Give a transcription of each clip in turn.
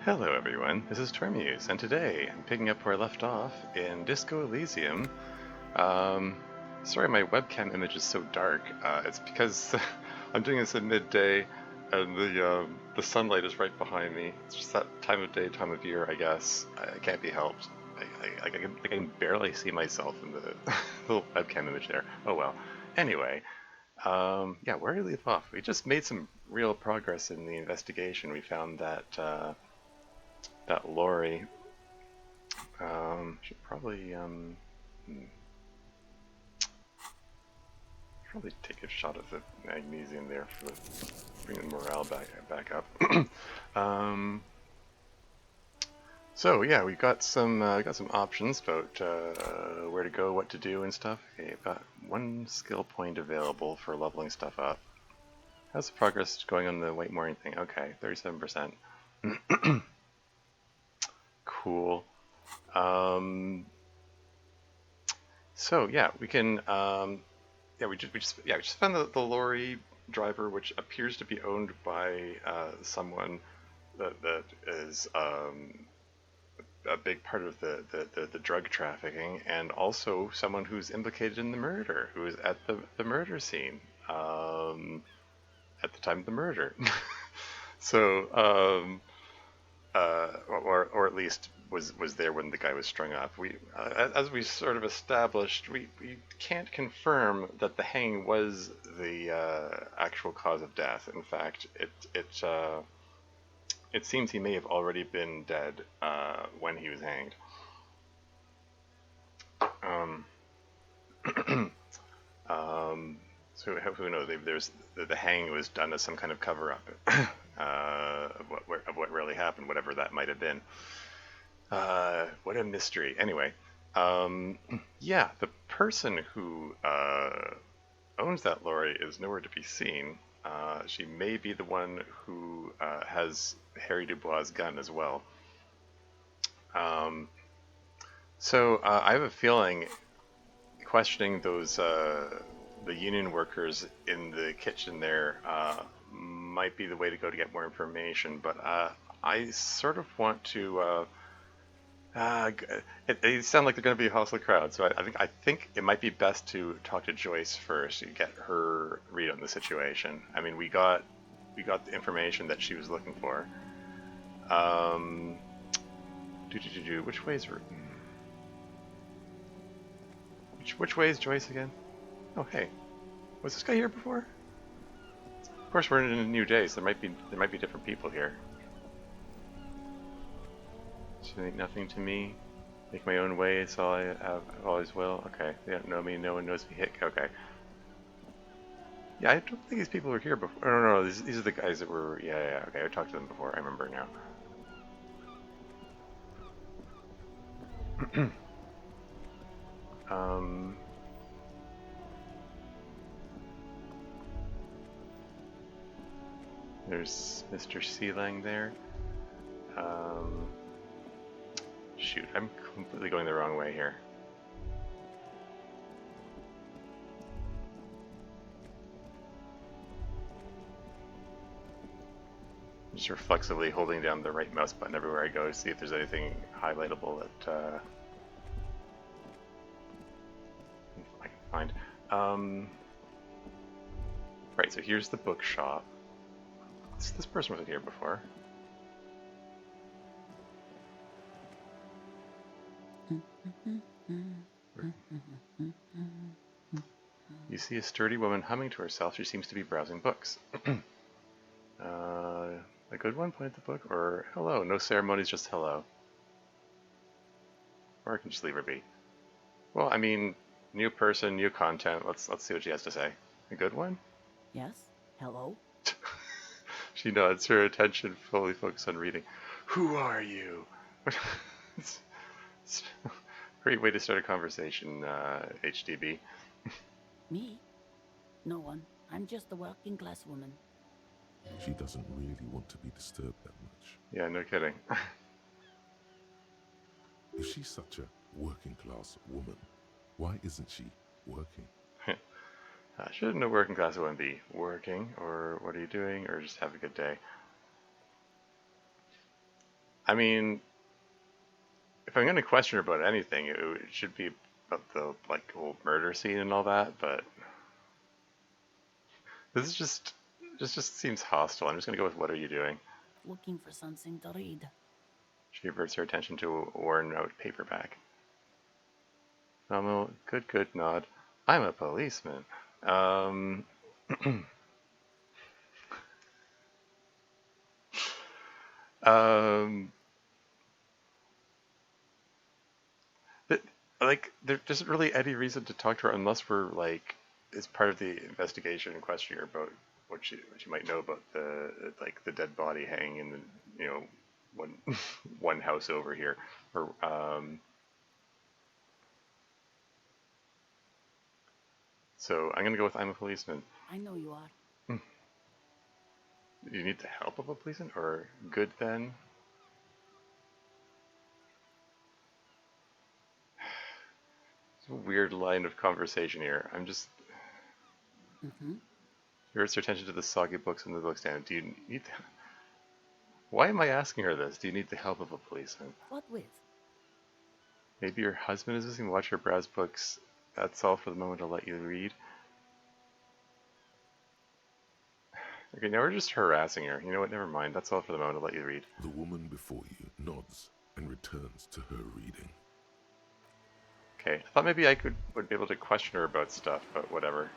Hello everyone, this is Tormuse, and today I'm picking up where I left off in Disco Elysium. Um, Sorry my webcam image is so dark. It's because I'm doing this at midday and the sunlight is right behind me. It's just that time of day, time of year, I guess. It can't be helped. I can barely see myself in the little webcam image there. Oh well. Anyway, yeah, where did we leave off? We just made some real progress in the investigation. We found that lorry. Should probably take a shot of the magnesium there for bring the morale back up. um, so yeah, we got some options about where to go, what to do, and stuff. Okay, I've got one skill point available for leveling stuff up. How's the progress going on the white mooring thing? Okay, 37%. Cool. So yeah, we can. Yeah, we just found the lorry driver, which appears to be owned by someone that is a big part of the drug trafficking, and also someone who's implicated in the murder, who is at the murder scene at the time of the murder. So, or at least was there when the guy was strung up. As we sort of established, we can't confirm that the hanging was the actual cause of death. In fact, it seems he may have already been dead when he was hanged. So who knows? Maybe the hanging was done as some kind of cover-up of what really happened, whatever that might have been. What a mystery. Anyway, yeah, the person who owns that lorry is nowhere to be seen. She may be the one who has Harry Dubois' gun as well. So I have a feeling questioning those the union workers in the kitchen there might be the way to go to get more information. But I sort of want to. They sound like they're going to be a hostile crowd, so I think it might be best to talk to Joyce first to get her read on the situation. I mean, we got the information that she was looking for. Which way is which way is Joyce again? Oh hey, was this guy here before? Of course, we're in a new day, so there might be different people here. So nothing to me. Make my own way. It's all I have. Always will. Okay. They don't know me. No one knows me. Hick. Okay. Yeah, I don't think these people were here before. No. These are the guys that were. Yeah. Okay, I talked to them before. I remember now. There's Mr. Sealang there. Shoot, I'm completely going the wrong way here. Just reflexively holding down the right mouse button everywhere I go to see if there's anything highlightable that I can find. Right, so here's the bookshop. This person wasn't here before. You see a sturdy woman humming to herself. She seems to be browsing books. A good one? Point at the book? Or hello? No ceremonies, just hello. Or I can just leave her be. Well, I mean, new person, new content. Let's see what she has to say. A good one? Yes. Hello. She nods, her attention fully focused on reading. Who are you? It's a great way to start a conversation, HDB. Me? No one. I'm just a working class woman. She doesn't really want to be disturbed that much. Yeah, no kidding. If she's such a working class woman, why isn't she working? Shouldn't a working class woman be working, or what are you doing, or just have a good day? I mean, if I'm going to question her about anything, it should be about the like whole murder scene and all that. But this is just seems hostile. I'm just going to go with what are you doing? Looking for something to read. She diverts her attention to a worn-out paperback. Good nod. I'm a policeman. Um, um, but, like, there isn't really any reason to talk to her unless we're, like, it's part of the investigation and questioning her about what she might know about the dead body hanging in the, one, one house over here. Or, so I'm gonna go with I'm a policeman. I know you are. Do you need the help of a policeman? Or good then? It's a weird line of conversation here. I'm just... Mm-hmm. Diverts her attention to the soggy books in the bookstand. Do you need... Why am I asking her this? Do you need the help of a policeman? What with? Maybe your husband is missing. Watch her browse books. That's all for the moment. I'll let you read. Okay, now we're just harassing her. You know what? Never mind. That's all for the moment. I'll let you read. The woman before you nods and returns to her reading. Okay, I thought maybe I would be able to question her about stuff, but whatever.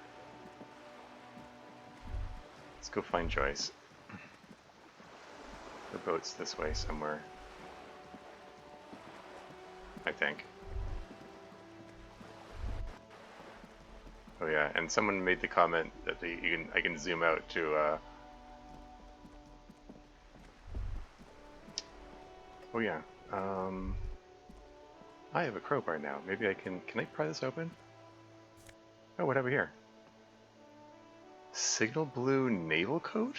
Let's go find Joyce. The boat's this way somewhere. I think. Oh yeah, and someone made the comment that I can zoom out to. Oh yeah. I have a crowbar now. Maybe I can. Can I pry this open? Oh, what have we here? Signal blue naval coat?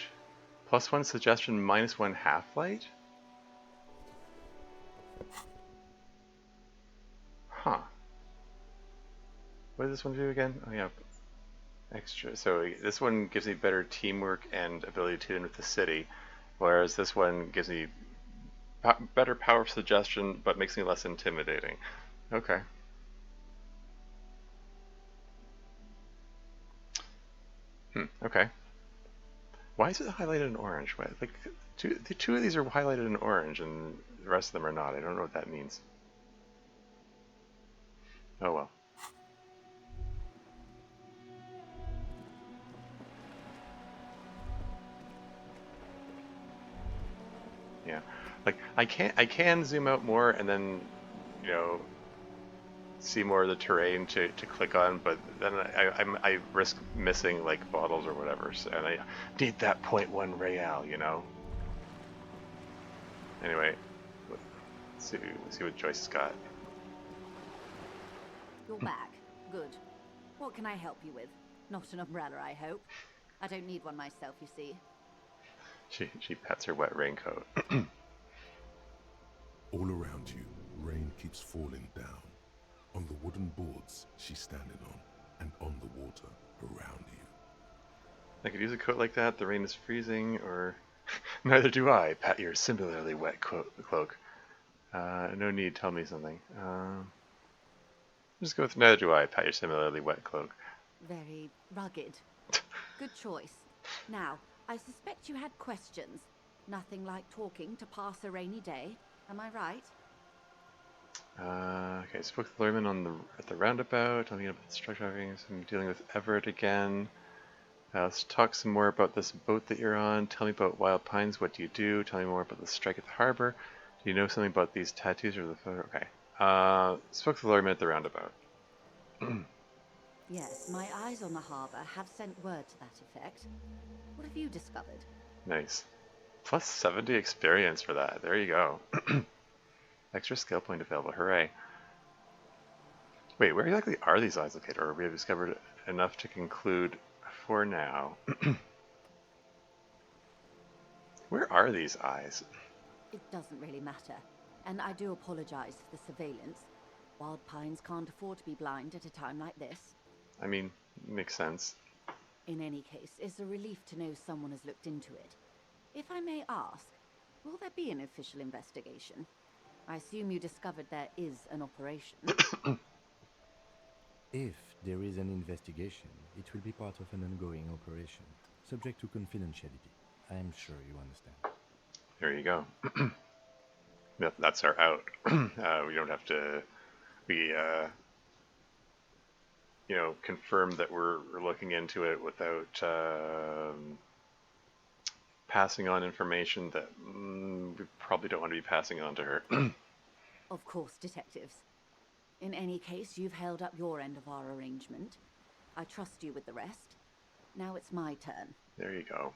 +1 suggestion, -1 half-light? Huh. What does this one do again? Oh yeah, extra. So this one gives me better teamwork and ability to tune in with the city, whereas this one gives me better power suggestion, but makes me less intimidating. Okay. Okay. Why is it highlighted in orange? Why, like, the two of these are highlighted in orange, and the rest of them are not. I don't know what that means. Oh well. Yeah, like I can zoom out more and then, you know, see more of the terrain to click on, but then I risk missing like bottles or whatever, so, and I need that .1 real, you know. Anyway, let's see what Joyce has got. You're back. Good. What can I help you with? Not an umbrella, I hope. I don't need one myself, you see. She pats her wet raincoat. All around you, rain keeps falling down. On the wooden boards she's standing on, and on the water around you. I could use a coat like that. The rain is freezing, or neither do I. Pat your similarly wet cloak. No need. Tell me something. Just go with neither do I. Pat your similarly wet cloak. Very rugged. Good choice. Now, I suspect you had questions. Nothing like talking to pass a rainy day. Am I right? Okay, spoke to the lawyer at the roundabout. Telling me about the structure of things. I'm dealing with Everett again. Let's talk some more about this boat that you're on. Tell me about Wild Pines. What do you do? Tell me more about the strike at the harbor. Do you know something about these tattoos or the photo? Okay. Spoke to the lawyer at the roundabout. Yes, my eyes on the harbour have sent word to that effect. What have you discovered? Nice. Plus 70 experience for that. There you go. Extra skill point available. Hooray. Wait, where exactly are these eyes located? Or we have discovered enough to conclude for now. Where are these eyes? It doesn't really matter. And I do apologize for the surveillance. Wild Pines can't afford to be blind at a time like this. I mean, makes sense. In any case, it's a relief to know someone has looked into it. If I may ask, Will there be an official investigation? I assume you discovered there is an operation. If there is an investigation, it will be part of an ongoing operation, subject to confidentiality. I am sure you understand. There you go. That's our out. We don't have to. We confirm that we're looking into it without passing on information that we probably don't want to be passing on to her. Of course, detectives. In any case, you've held up your end of our arrangement. I trust you with the rest. Now it's my turn. There you go.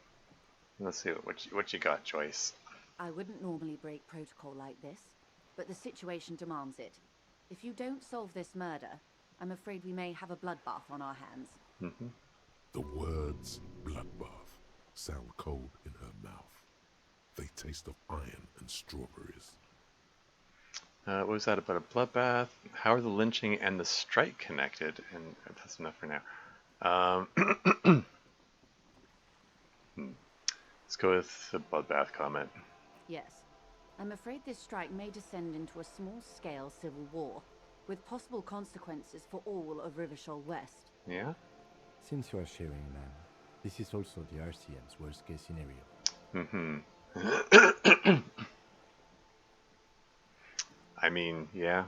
Let's see what you got, Joyce. I wouldn't normally break protocol like this, but the situation demands it. If you don't solve this murder, I'm afraid we may have a bloodbath on our hands. Mm-hmm. The words bloodbath sound cold in her mouth. They taste of iron and strawberries. What was that about a bloodbath? How are the lynching and the strike connected? And that's enough for now. Let's go with the bloodbath comment. Yes. I'm afraid this strike may descend into a small-scale civil war, with possible consequences for all of Rivershoal West. Yeah? Since you are sharing, ma'am, this is also the RCM's worst-case scenario. Mm-hmm. I mean, yeah.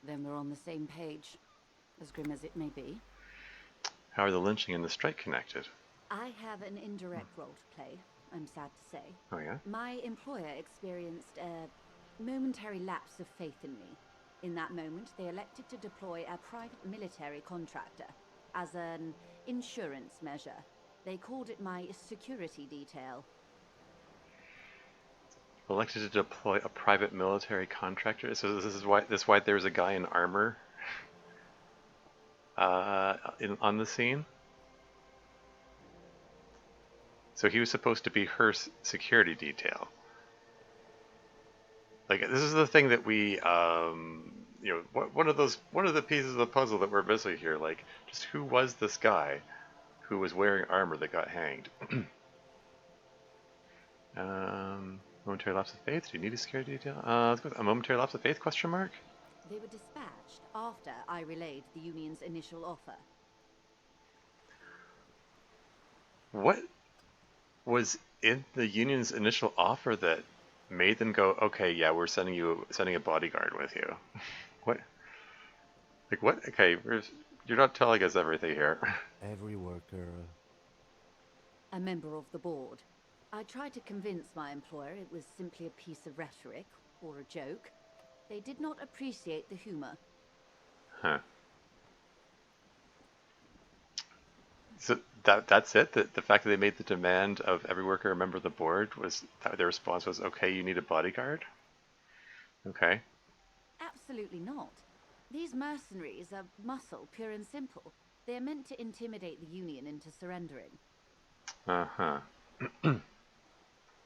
Then we're on the same page, as grim as it may be. How are the lynching and the strike connected? I have an indirect role to play, I'm sad to say. Oh, yeah? My employer experienced a momentary lapse of faith in me. In that moment, they elected to deploy a private military contractor as an insurance measure. They called it my security detail. Elected to deploy a private military contractor? So this is why there's a guy in armor on the scene? So he was supposed to be her security detail. Like, this is the thing that we, one of the pieces of the puzzle that we're missing here. Like, just who was this guy who was wearing armor that got hanged? Momentary lapse of faith. Do you need a security detail? Let's go with a momentary lapse of faith? Question mark. They were dispatched after I relayed the union's initial offer. What was in the union's initial offer that made them go, okay, yeah, we're sending a bodyguard with you? What? Like what? Okay, you're not telling us everything here. Every worker... A member of the board. I tried to convince my employer it was simply a piece of rhetoric, or a joke. They did not appreciate the humor. Huh. So that's it? The fact that they made the demand of every worker a member of the board was, their response was, okay, you need a bodyguard? Okay. Absolutely not. These mercenaries are muscle, pure and simple. They are meant to intimidate the Union into surrendering. Uh-huh.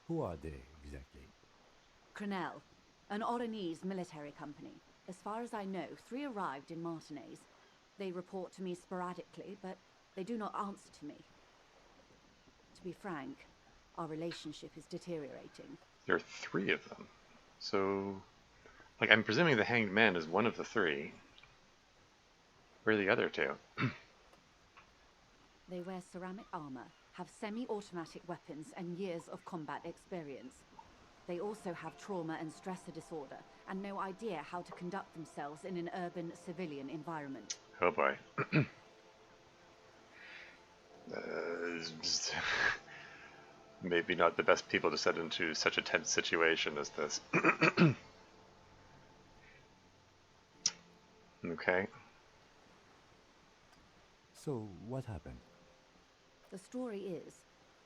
Who are they, exactly? Crenell, an Oranese military company. As far as I know, 3 arrived in Martinez. They report to me sporadically, but they do not answer to me. To be frank, our relationship is deteriorating. There are 3 of them. So, like, I'm presuming the Hanged Man is one of the 3. Where are the other 2? They wear ceramic armor, have semi-automatic weapons, and years of combat experience. They also have trauma and stressor disorder, and no idea how to conduct themselves in an urban civilian environment. Oh boy. Maybe not the best people to set into such a tense situation as this. Okay. So, what happened? The story is,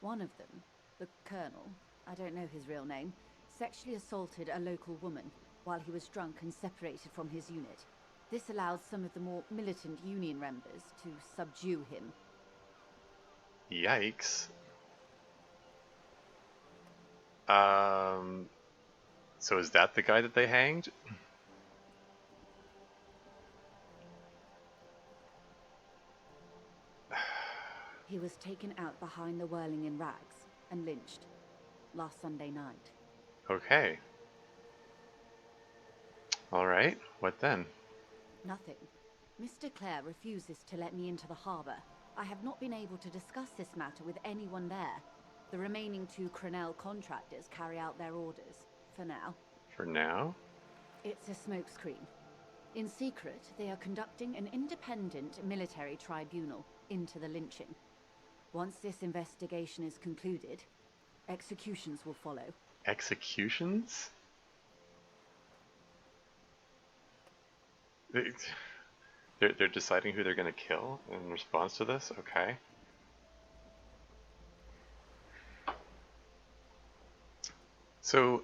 one of them, the Colonel, I don't know his real name, sexually assaulted a local woman while he was drunk and separated from his unit. This allowed some of the more militant Union members to subdue him. Yikes. So is that the guy that they hanged? He was taken out behind the whirling in rags and lynched. last Sunday night. Okay. Alright, what then? Nothing. Mr. Clare refuses to let me into the harbour. I have not been able to discuss this matter with anyone there. The remaining 2 Crenell contractors carry out their orders, for now. For now? It's a smokescreen. In secret, they are conducting an independent military tribunal into the lynching. Once this investigation is concluded, executions will follow. Executions? They're deciding who they're going to kill in response to this? Okay. So,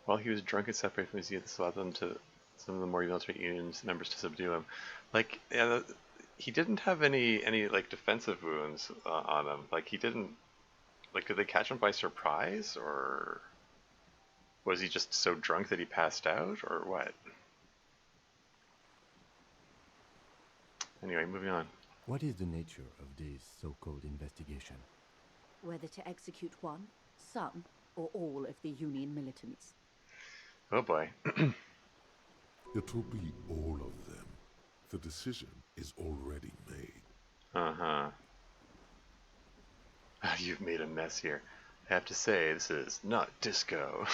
while he was drunk and separated from his youth, this allowed them to some of the more military unions members to subdue him. Like, yeah, he didn't have any like defensive wounds on him. Like, he didn't. Like, did they catch him by surprise, or was he just so drunk that he passed out, or what? Anyway, moving on. What is the nature of this so-called investigation? Whether to execute one, some, or all of the Union militants. Oh boy. It will be all of them. The decision is already made. Uh-huh. You've made a mess here. I have to say, this is not disco.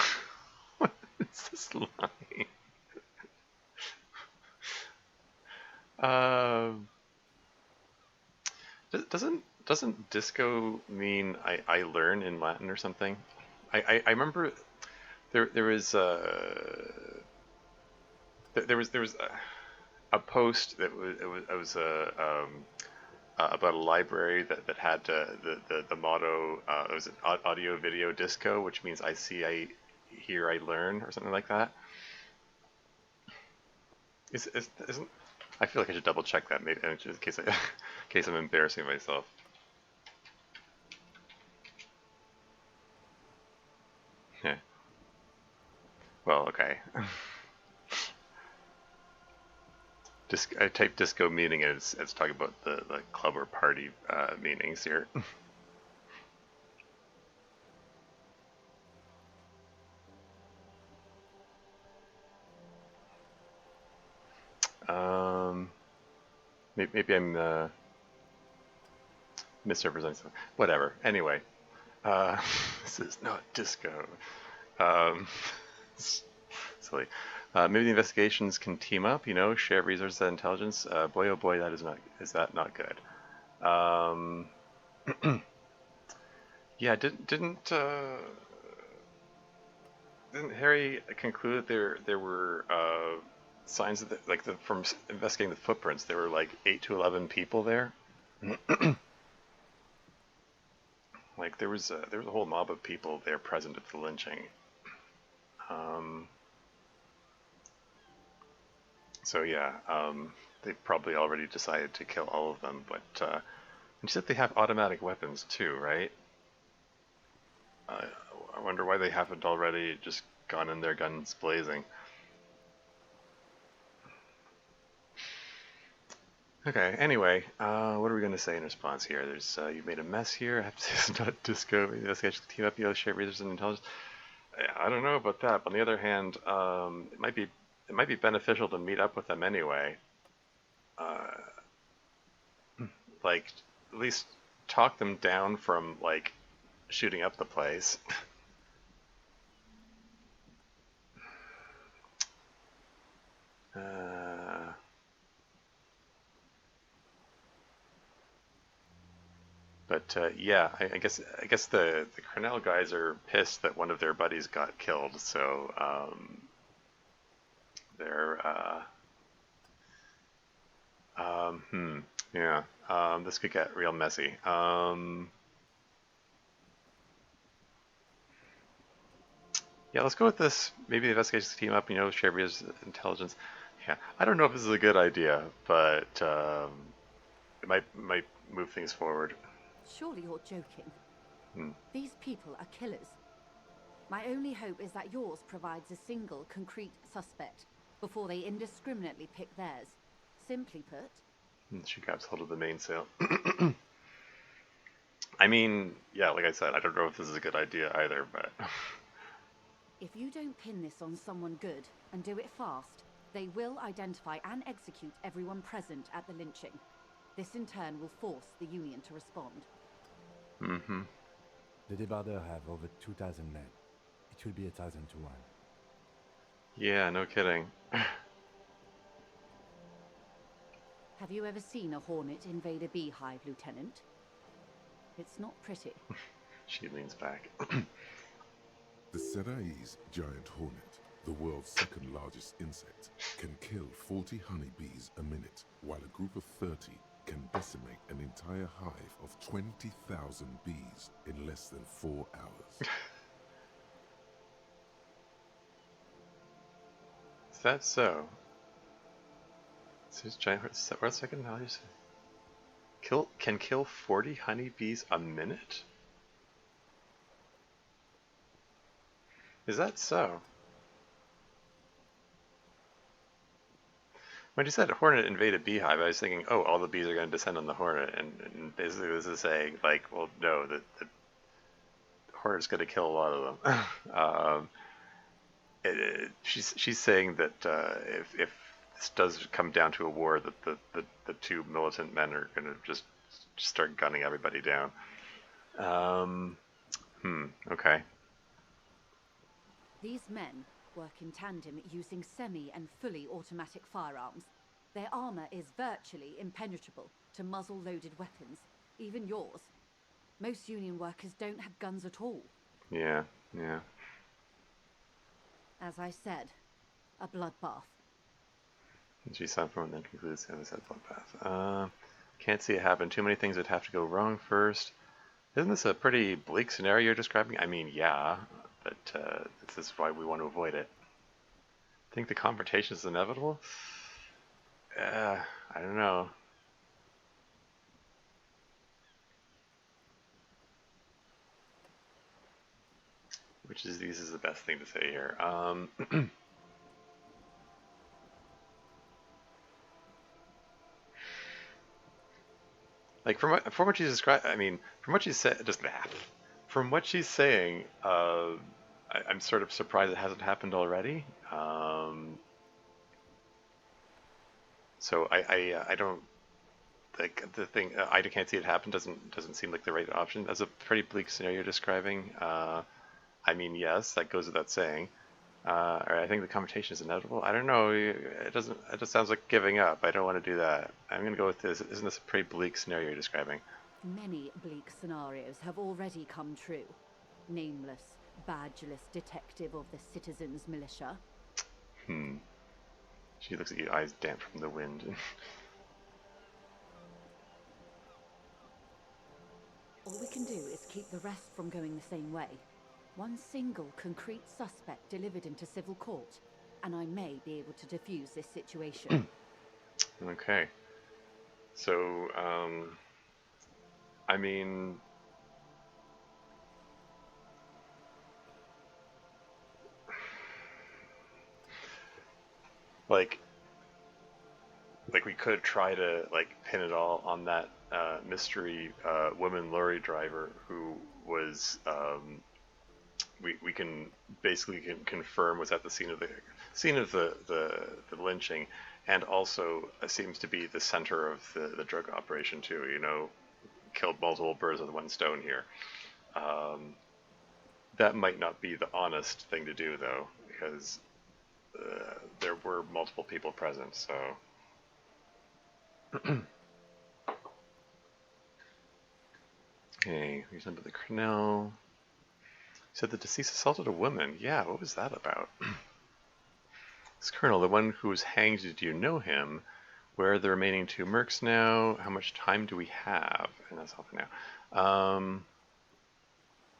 What is this line? Doesn't disco mean I learn in Latin or something? I remember there was a post that was about a library that had the motto, it was an audio video disco, which means I see, I hear, I learn, or something like that. Isn't I feel like I should double check that, maybe, in case in case I'm embarrassing myself. Yeah. Well, okay. I typed disco meaning as talking about the club or party meanings here. Maybe I'm misrepresenting something. Whatever. Anyway, this is not disco. Um, silly. Maybe the investigations can team up. You know, share resources and intelligence. Boy, oh boy, is that not good? Yeah, didn't Harry conclude that there were signs of from investigating the footprints, there were like 8 to 11 people there. Like there was a whole mob of people there present at the lynching. So yeah, they probably already decided to kill all of them, but and you said they have automatic weapons too, right? I wonder why they haven't already just gone in there guns blazing. Okay, anyway, what are we going to say in response here? There's, you've made a mess here. I have to say it's not disco. Maybe let's actually team up, share resources and intelligence. I don't know about that, but on the other hand, it might be beneficial to meet up with them anyway. Like, at least talk them down from, like, shooting up the place. But yeah, I guess the Cornell guys are pissed that one of their buddies got killed, so they're yeah, this could get real messy. Yeah, let's go with this. Maybe the investigations team up, share Ria's intelligence. Yeah, I don't know if this is a good idea, but it might move things forward. Surely you're joking. These people are killers. My only hope is that yours provides a single, concrete suspect before they indiscriminately pick theirs. Simply put, And she grabs hold of the mainsail. I mean, yeah, like I said, I don't know if this is a good idea either, but... If you don't pin this on someone good, and do it fast, they will identify and execute everyone present at the lynching. This in turn will force the Union to respond. Mm-hmm. The Debarders have over 2,000 men. It will be 1,000 to 1. Yeah, no kidding. Have you ever seen a Hornet invade a beehive, Lieutenant? It's not pretty. She leans back. The Serai's giant hornet, the world's second largest insect, can kill 40 honeybees a minute, while a group of 30 can decimate an entire hive of 20,000 bees in less than 4 hours. Is that so? This giant what second knowledge? Can kill 40 honeybees a minute? Is that so? When you said hornet invade a beehive, I was thinking, oh, all the bees are going to descend on the hornet, and basically this is saying, like, well, no, the hornet's going to kill a lot of them. She's saying that if this does come down to a war, that the two militant men are going to just start gunning everybody down. Okay. These men work in tandem using semi and fully automatic firearms. Their armor is virtually impenetrable to muzzle-loaded weapons, even yours. Most Union workers don't have guns at all. Yeah. As I said, a bloodbath. And she signed from and then concludes, as I said, bloodbath. Can't see it happen. Too many things would have to go wrong first. Isn't this a pretty bleak scenario you're describing? I mean, yeah, but this is why we want to avoid it. Think the confrontation is inevitable? I don't know. Which is these is the best thing to say here. Like from what she's described, I mean, from what she's said, just that. From what she's saying, I'm sort of surprised it hasn't happened already. So I don't like the thing. I can't see it happen. Doesn't seem like the right option. That's a pretty bleak scenario you're describing. I mean, yes, that goes without saying. Or I think the confrontation is inevitable. I don't know. It doesn't. It just sounds like giving up. I don't want to do that. I'm gonna go with this. Isn't this a pretty bleak scenario you're describing? Many bleak scenarios have already come true. Nameless, badgeless detective of the citizens' militia. She looks at you, eyes damp from the wind. All we can do is keep the rest from going the same way. One single concrete suspect delivered into civil court, and I may be able to defuse this situation. Okay. So, I mean, like we could try to like pin it all on that mystery woman lorry driver who was we can basically confirm was at the scene of the lynching, and also seems to be the center of the drug operation too. You know, killed multiple birds with one stone here. That might not be the honest thing to do though, because there were multiple people present. So. Okay, we remember the Cornell. Said the deceased assaulted a woman. Yeah, what was that about? This Colonel, the one who was hanged, did you know him? Where are the remaining two mercs now? How much time do we have? And that's all for now.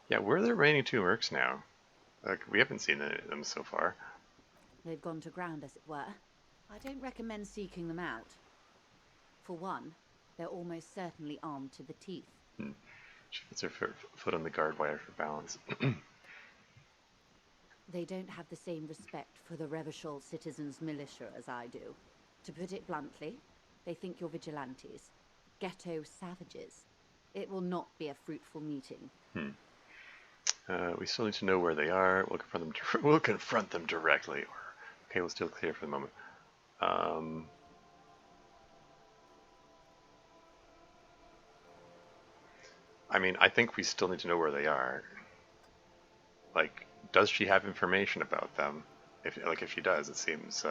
Yeah, where are the remaining two mercs now? Like, we haven't seen any of them so far. They've gone to ground, as it were. I don't recommend seeking them out. For one, they're almost certainly armed to the teeth. She puts her foot on the guard wire for balance. They don't have the same respect for the Revachol citizens' militia as I do. To put it bluntly, They think you're vigilantes. Ghetto savages. It will not be a fruitful meeting. We still need to know where they are. We'll confront them. We'll confront them directly. Okay, we'll still clear for the moment. I mean, I think we still need to know where they are. Like, does she have information about them? If she does, it seems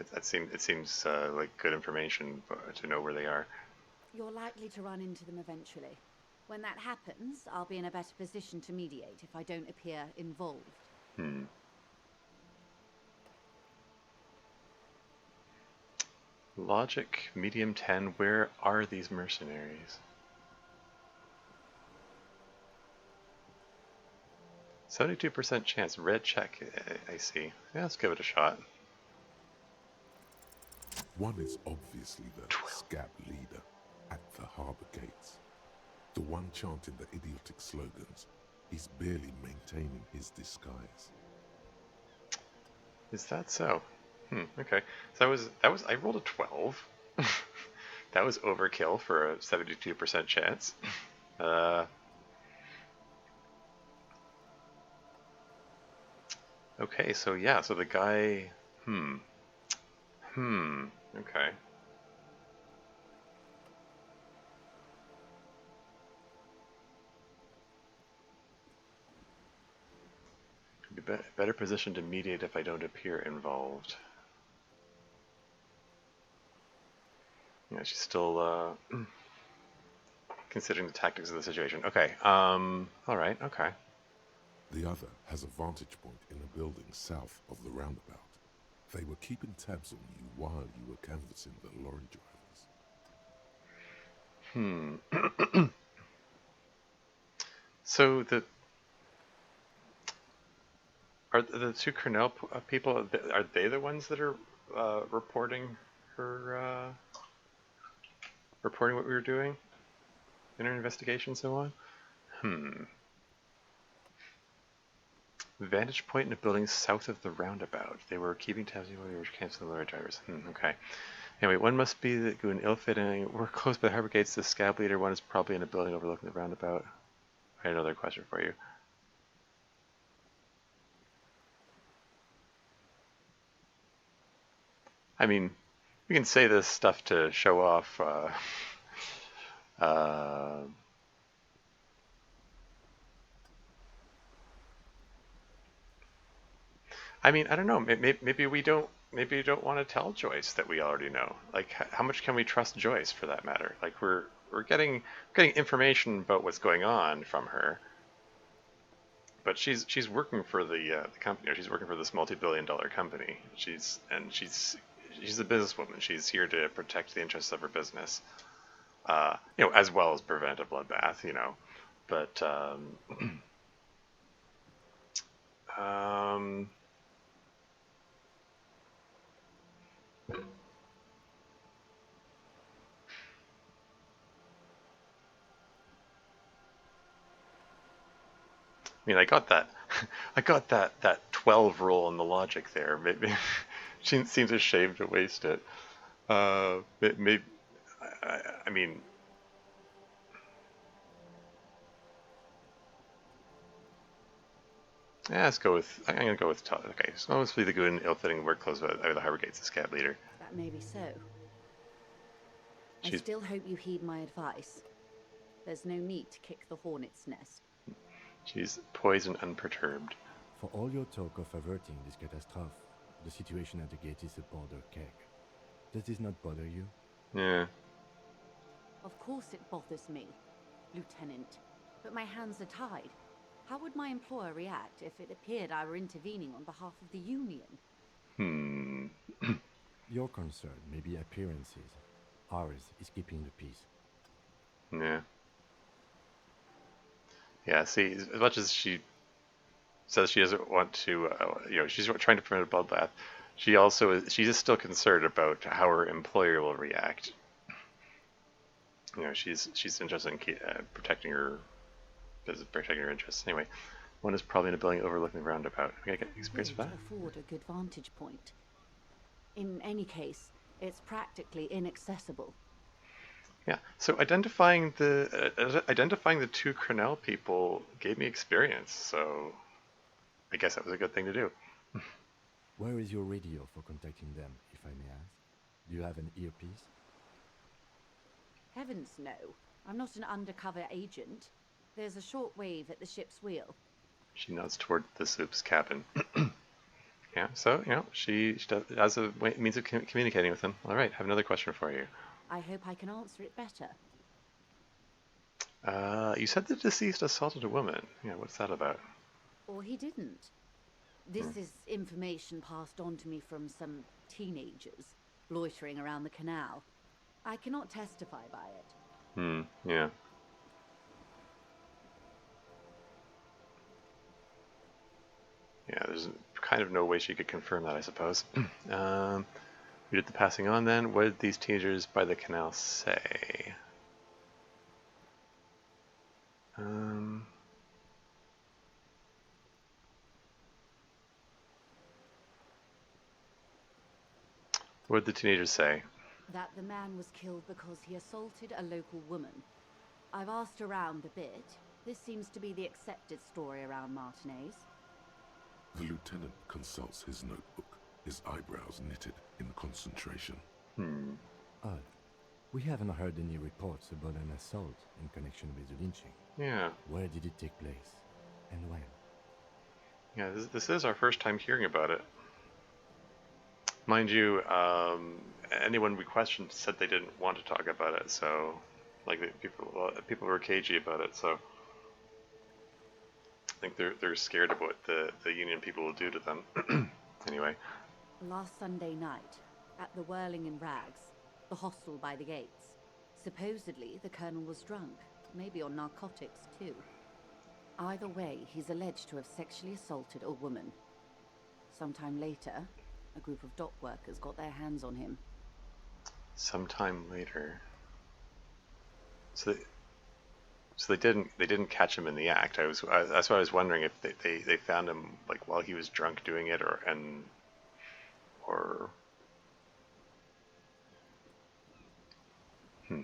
it seems like good information to know where they are. You're likely to run into them eventually. When that happens, I'll be in a better position to mediate if I don't appear involved. Logic, medium 10, where are these mercenaries? 72% chance, red check, I see. Yeah, let's give it a shot. One is obviously the scab leader at the harbor gates. The one chanting the idiotic slogans. He's barely maintaining his disguise. Is that so? Okay. So I rolled a 12. That was overkill for a 72% chance. Okay, so yeah, so the guy, okay. Be better positioned to mediate if I don't appear involved. Yeah, she's still considering the tactics of the situation. Okay, alright, okay. The other has a vantage point in a building south of the roundabout. They were keeping tabs on you while you were canvassing the lorry drivers. So are the two Cornell people, are they the ones that are reporting her, reporting what we were doing in our investigation and so on? Vantage point in a building south of the roundabout. They were keeping tabs while we were canceling the lorry drivers. Okay. Anyway, one must be the goon ill-fitting. We're close by the harbor gates. The scab leader one is probably in a building overlooking the roundabout. I have another question for you. I mean, we can say this stuff to show off I mean, I don't know. Maybe we don't. Maybe you don't want to tell Joyce that we already know. Like, how much can we trust Joyce, for that matter? Like, we're getting information about what's going on from her, but she's working for the company. Or she's working for this multi-billion-dollar company. She's a businesswoman. She's here to protect the interests of her business, as well as prevent a bloodbath. But I mean, I got that. I got that 12 roll in the logic there. Maybe she seems ashamed to waste it. Maybe I mean, yeah. Let's go with. I'm gonna go with. Okay, so let's be the good and ill-fitting work close by the harbor gates. The scout leader. That may be so. I She's- still hope you heed my advice. There's no need to kick the hornet's nest. She's poised and unperturbed. For all your talk of averting this catastrophe, the situation at the gate is a powder keg. Does this not bother you? Yeah. Of course it bothers me, Lieutenant. But my hands are tied. How would my employer react if it appeared I were intervening on behalf of the Union? Your concern may be appearances. Ours is keeping the peace. Yeah. Yeah, see, as much as she says she doesn't want to, she's trying to prevent a bloodbath, she's still concerned about how her employer will react. She's interested in protecting her interests. Anyway, one is probably in a building overlooking the roundabout. Okay, I get experience for that. To afford a good vantage point. In any case, it's practically inaccessible. Yeah. So identifying the two Cornell people gave me experience. So I guess that was a good thing to do. Where is your radio for contacting them, if I may ask? Do you have an earpiece? Heavens no. I'm not an undercover agent. There's a short wave at the ship's wheel. She nods toward the soup's cabin. Yeah. So she has a means of communicating with them. All right. Have another question for you. I hope I can answer it better. You said the deceased assaulted a woman. Yeah. What's that about? Or he didn't. This is information passed on to me from some teenagers loitering around the canal. I cannot testify by it. Yeah. Yeah, there's kind of no way she could confirm that, I suppose. We did the passing on then. What did these teenagers by the canal say? What did the teenagers say? That the man was killed because he assaulted a local woman. I've asked around a bit. This seems to be the accepted story around Martinez. The lieutenant consults his notebook, his eyebrows knitted in concentration. Odd. We haven't heard any reports about an assault in connection with the lynching. Yeah. Where did it take place? And when? Yeah, this is our first time hearing about it. Mind you, anyone we questioned said they didn't want to talk about it, so like people were cagey about it, so I think they're scared of what the Union people will do to them. Anyway. Last Sunday night, at the Whirling in Rags, the hostel by the gates. Supposedly, the colonel was drunk, maybe on narcotics too. Either way, he's alleged to have sexually assaulted a woman. Sometime later, a group of dock workers got their hands on him. Sometime later. So they didn't catch him in the act. That's why I was wondering if they found him like while he was drunk doing it, or.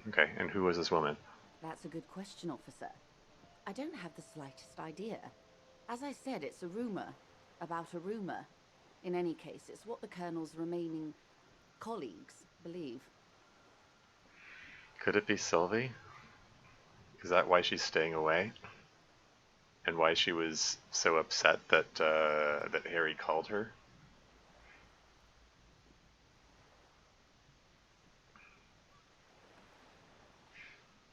Okay, and who was this woman? That's a good question, officer. I don't have the slightest idea. As I said, it's a rumor. About a rumor. In any case, it's what the colonel's remaining colleagues believe. Could it be Sylvie? Is that why she's staying away? And why she was so upset that that Harry called her?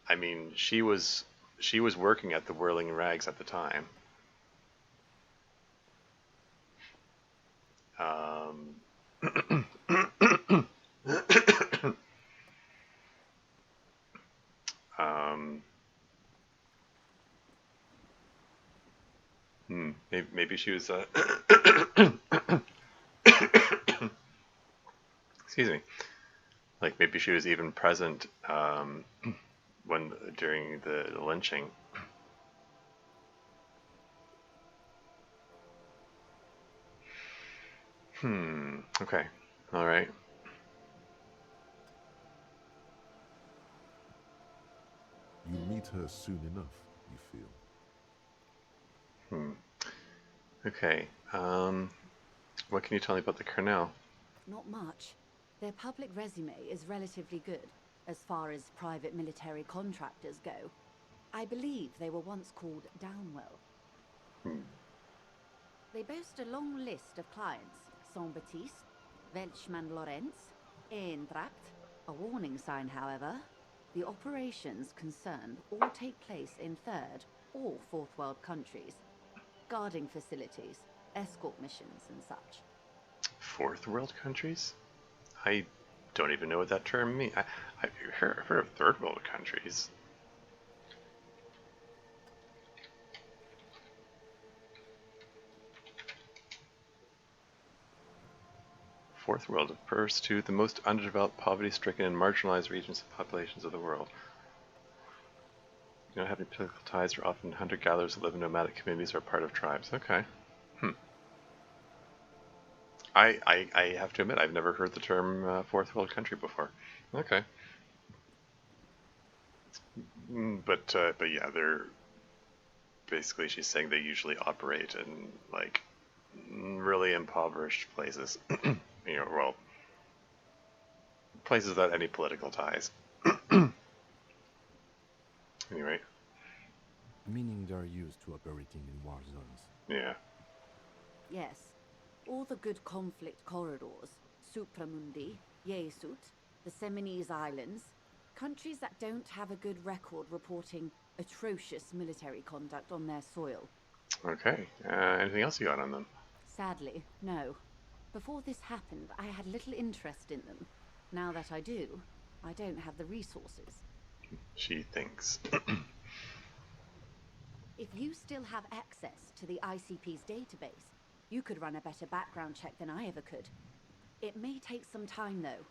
I mean, she was working at the Whirling Rags at the time. Maybe she was. Excuse me. Like maybe she was even present during the lynching. Okay. All right. You'll meet her soon enough, you feel. Okay. What can you tell me about the Cornell? Not much. Their public resume is relatively good, as far as private military contractors go. I believe they were once called Downwell. They boast a long list of clients. Saint-Baptiste, Welchman-Lorenz, Eintracht. A warning sign, however. The operations concerned all take place in third or fourth world countries. Guarding facilities, escort missions and such. Fourth world countries? I don't even know what that term means. I've heard of third world countries. Fourth world refers to the most underdeveloped, poverty-stricken, and marginalized regions and populations of the world. You don't have any political ties, are often hunter-gatherers that live in nomadic communities or are part of tribes. Okay. I have to admit, I've never heard the term fourth world country before. Okay. But yeah, they're basically, she's saying they usually operate in like really impoverished places. Well, places without any political ties. Anyway, Meaning they're used to operating in war zones. yeah. Yes. All the good conflict corridors, Supramundi, Yesut, the Seminese Islands, countries that don't have a good record reporting atrocious military conduct on their soil. Okay. Anything else you got on them? Sadly, no. Before this happened, I had little interest in them. Now that I do, I don't have the resources. She thinks. If you still have access to the ICP's database, you could run a better background check than I ever could. It may take some time, though.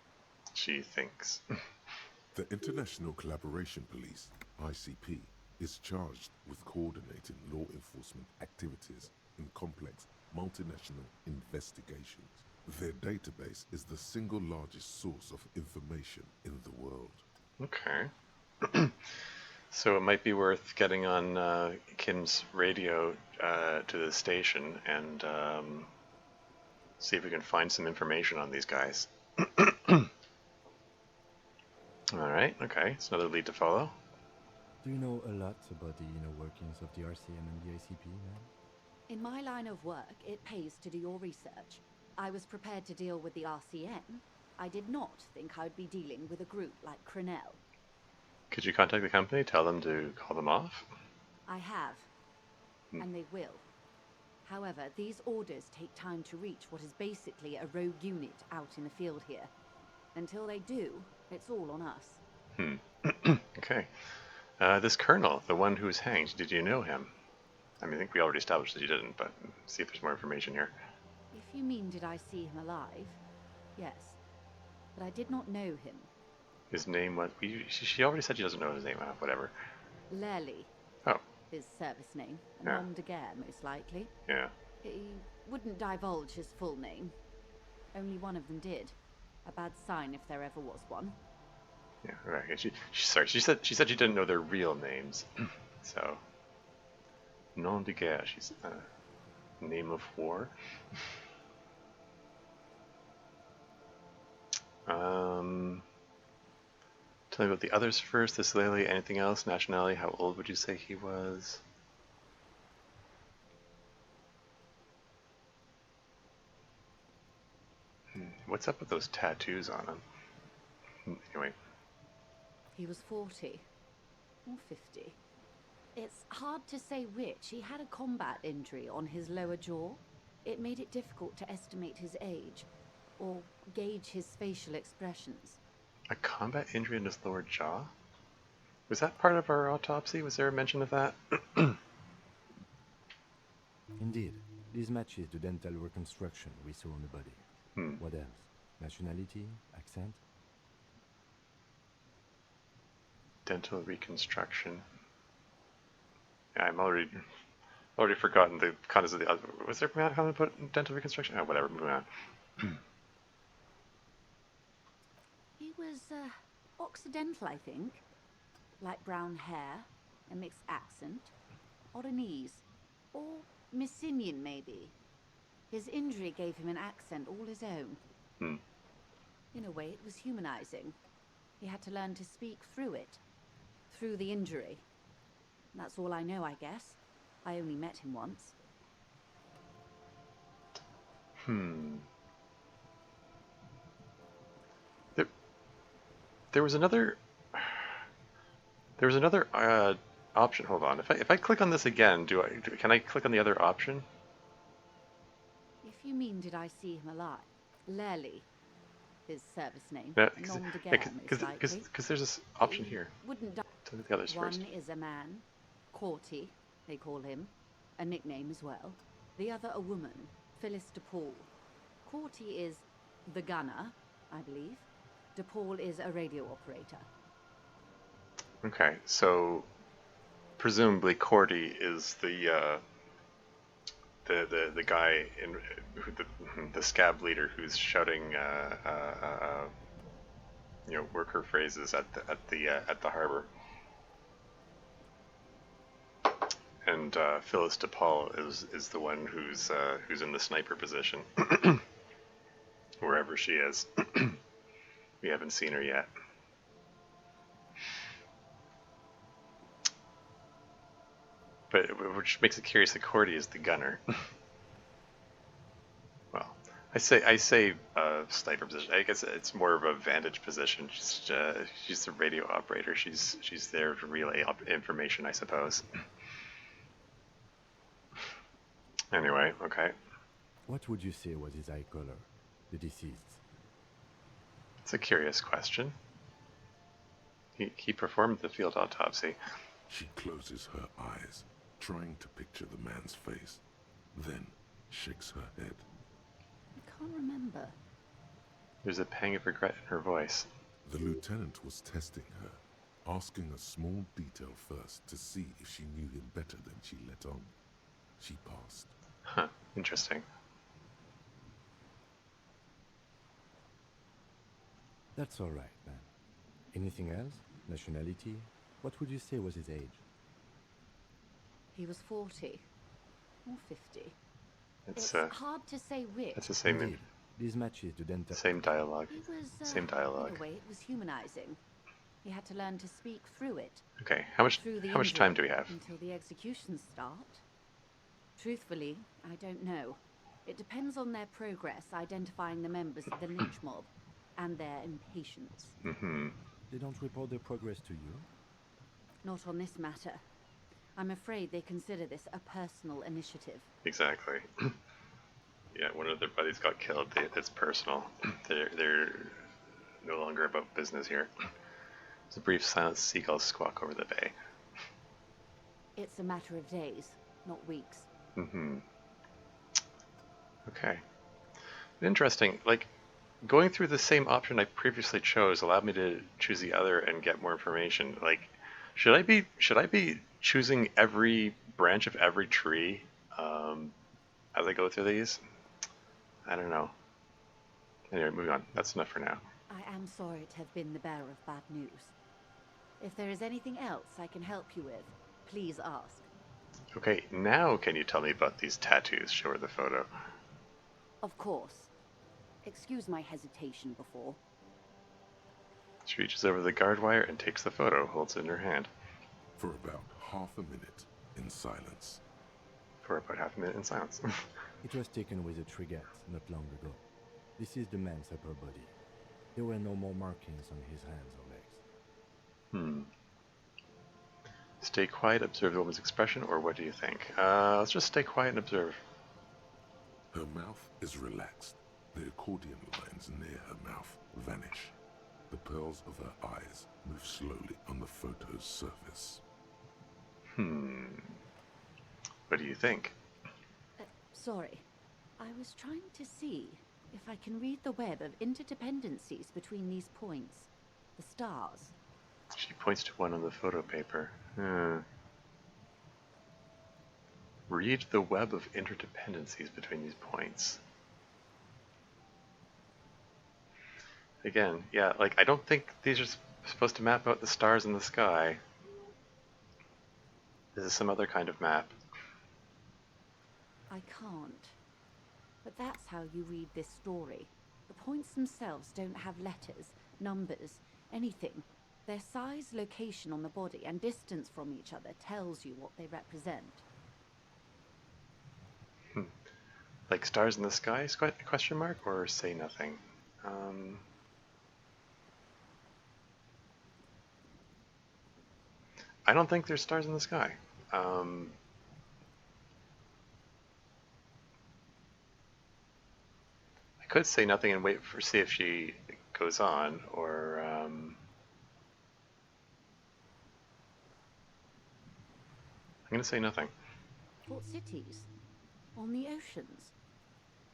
She thinks. The International Collaboration Police, ICP, is charged with coordinating law enforcement activities in complex multinational investigations. Their database is the single largest source of information in the world. Okay. So it might be worth getting on Kim's radio to the station and see if we can find some information on these guys. Alright, okay. It's another lead to follow. Do you know a lot about the inner workings of the RCM and the ICP, man? In my line of work, it pays to do your research. I was prepared to deal with the RCM. I did not think I'd be dealing with a group like Crenell. Could you contact the company, tell them to call them off? I have, and they will. However, these orders take time to reach what is basically a rogue unit out in the field here. Until they do, it's all on us. Okay. This colonel, the one who was hanged, did you know him? I mean, I think we already established that you didn't, but see if there's more information here. If you mean did I see him alive, yes. But I did not know him. His name was... She already said she doesn't know his name. Whatever. Lely, Oh, his service name. A Yeah. nom de guerre, most likely. yeah. He wouldn't divulge his full name. Only one of them did. A bad sign if there ever was one. Yeah, okay. Sorry, she said she didn't know their real names. So... Nom de guerre, she's... name of war. Tell me about the others first. This Lely, anything else? Nationality, how old would you say he was? What's up with those tattoos on him? Anyway, He was 40. Or 50. It's hard to say which. He had a combat injury on his lower jaw. It made it difficult to estimate his age, or gauge his facial expressions. a combat injury in his lower jaw? Was that part of our autopsy? Was there a mention of that? Indeed, this matches the dental reconstruction we saw on the body. What else? Nationality? Accent? Dental reconstruction. Yeah, I'm already forgotten the context of the other. Was there a comment about dental reconstruction? Oh, whatever. Moving on. He was, Occidental, I think. Light brown hair, a mixed accent, Oranese, or Messinian, maybe. His injury gave him an accent all his own. In a way, it was humanizing. He had to learn to speak through it. Through the injury. That's all I know, I guess. I only met him once. There was another. There was another option. Hold on. If I click on this again, can I click on the other option? If you mean did I see him alive? Lely. His service name. Yeah, Nom de guerre, most likely. because there's this option here. Wouldn't die. Tell me the others One first. is a man, Corty, they call him, a nickname as well. The other a woman, Phyllis DePaul. Corty is the gunner, I believe. DePaul is a radio operator. Okay, so presumably Cordy is the the guy in the scab leader who's shouting worker phrases at the harbor. And Phyllis DePaul is the one who's in the sniper position, wherever she is. We haven't seen her yet. But which makes it curious that Cordy is the gunner. Well, I say sniper position. I guess it's more of a vantage position. She's the radio operator. She's there to relay information, I suppose. Anyway, okay. What would you say was his eye color, the deceased? It's a curious question. He performed the field autopsy. She closes her eyes, trying to picture the man's face, then shakes her head. I can't remember. There's a pang of regret in her voice. The lieutenant was testing her, asking a small detail first to see if she knew him better than she let on. She passed. Huh, interesting. That's all right, man. Anything else? Nationality? What would you say was his age? He was 40 or 50. It's hard to say which. that's the same Indeed. This matches the dental. same dialogue. He was, Same dialogue. In a way, it was humanizing. He had to learn to speak through it. Okay, how much Through the time do we have? Until the executions start. Truthfully, I don't know. It depends on their progress identifying the members of the lynch mob and their impatience. Mm-hmm. They don't report their progress to you? Not on this matter. I'm afraid they consider this a personal initiative. Exactly. Yeah, one of their buddies got killed. It's personal. They're no longer about business here. There's a brief silence. Seagulls squawk over the bay. It's a matter of days, not weeks. Mm-hmm. Okay. Interesting. Like, going through the same option I previously chose allowed me to choose the other and get more information. Like, should I be choosing every branch of every tree as I go through these? I don't know. Anyway, moving on. That's enough for now. I am sorry to have been the bearer of bad news. If there is anything else I can help you with, please ask. Okay, now can you tell me about these tattoos? Show her the photo. Of course. Excuse my hesitation before. She reaches over the guard wire and takes the photo, holds it in her hand. For about half a minute, in silence. For about half a minute in silence. It was taken with a trigger not long ago. This is the man's upper body. There were no more markings on his hands or legs. Stay quiet, observe the woman's expression, or what do you think? Let's just stay quiet and observe. Her mouth is relaxed. The accordion lines near her mouth vanish. The pearls of her eyes move slowly on the photo's surface. What do you think? Sorry. I was trying to see if I can read the web of interdependencies between these points. The stars. She points to one on the photo paper. Read the web of interdependencies between these points. Again, yeah, like, I don't think these are supposed to map out the stars in the sky. This is some other kind of map. I can't. But that's how you read this story. The points themselves don't have letters, numbers, anything. Their size, location on the body, and distance from each other tells you what they represent. Like stars in the sky, question mark, or say nothing? I don't think there's stars in the sky. I could say nothing and wait for see if she goes on, or I'm gonna say nothing. What cities? On the oceans?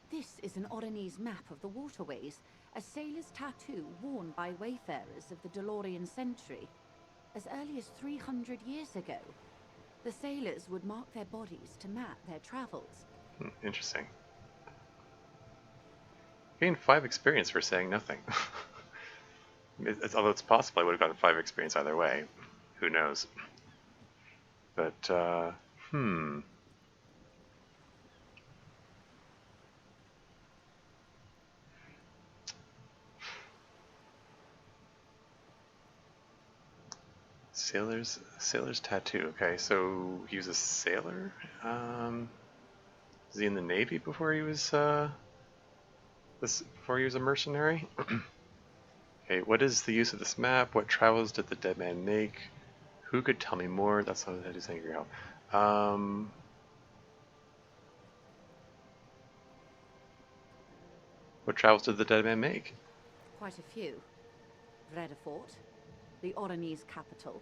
This is an Oronese map of the waterways, a sailor's tattoo worn by wayfarers of the DeLorean century. As early as 300 years ago, the sailors would mark their bodies to map their travels. Interesting. Gained 5 experience for saying nothing. Although it's possible I would have gotten 5 experience either way. Who knows? But, Sailor's tattoo. Okay, so he was a sailor? Was he in the Navy before he was, before he was a mercenary? Okay, what is the use of this map? What travels did the dead man make? Who could tell me more? That's all that is angry help. What travels did the dead man make? Quite a few. Vredefort, the Oranese capital,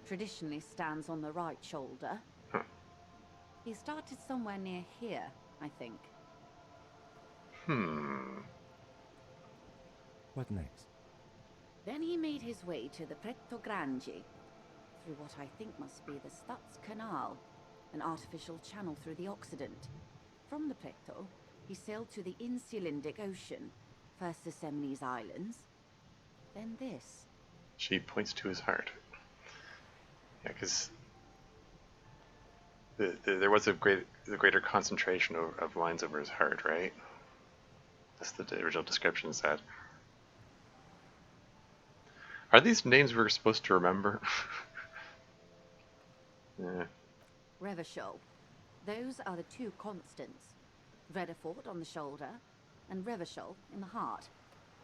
traditionally stands on the right shoulder. Huh. He started somewhere near here, I think. What next? Then he made his way to the Pretto Grande, through what I think must be the Stutz Canal, an artificial channel through the Occident. From the Pretto, he sailed to the Insulindic Ocean, first the Semnes Islands, then this. She points to his heart. Yeah, because there was a greater concentration of lines over his heart, right? That's the original description said. Are these names we're supposed to remember? Yeah. Revachol. Those are the two constants. Vredefort on the shoulder, and Revachol in the heart.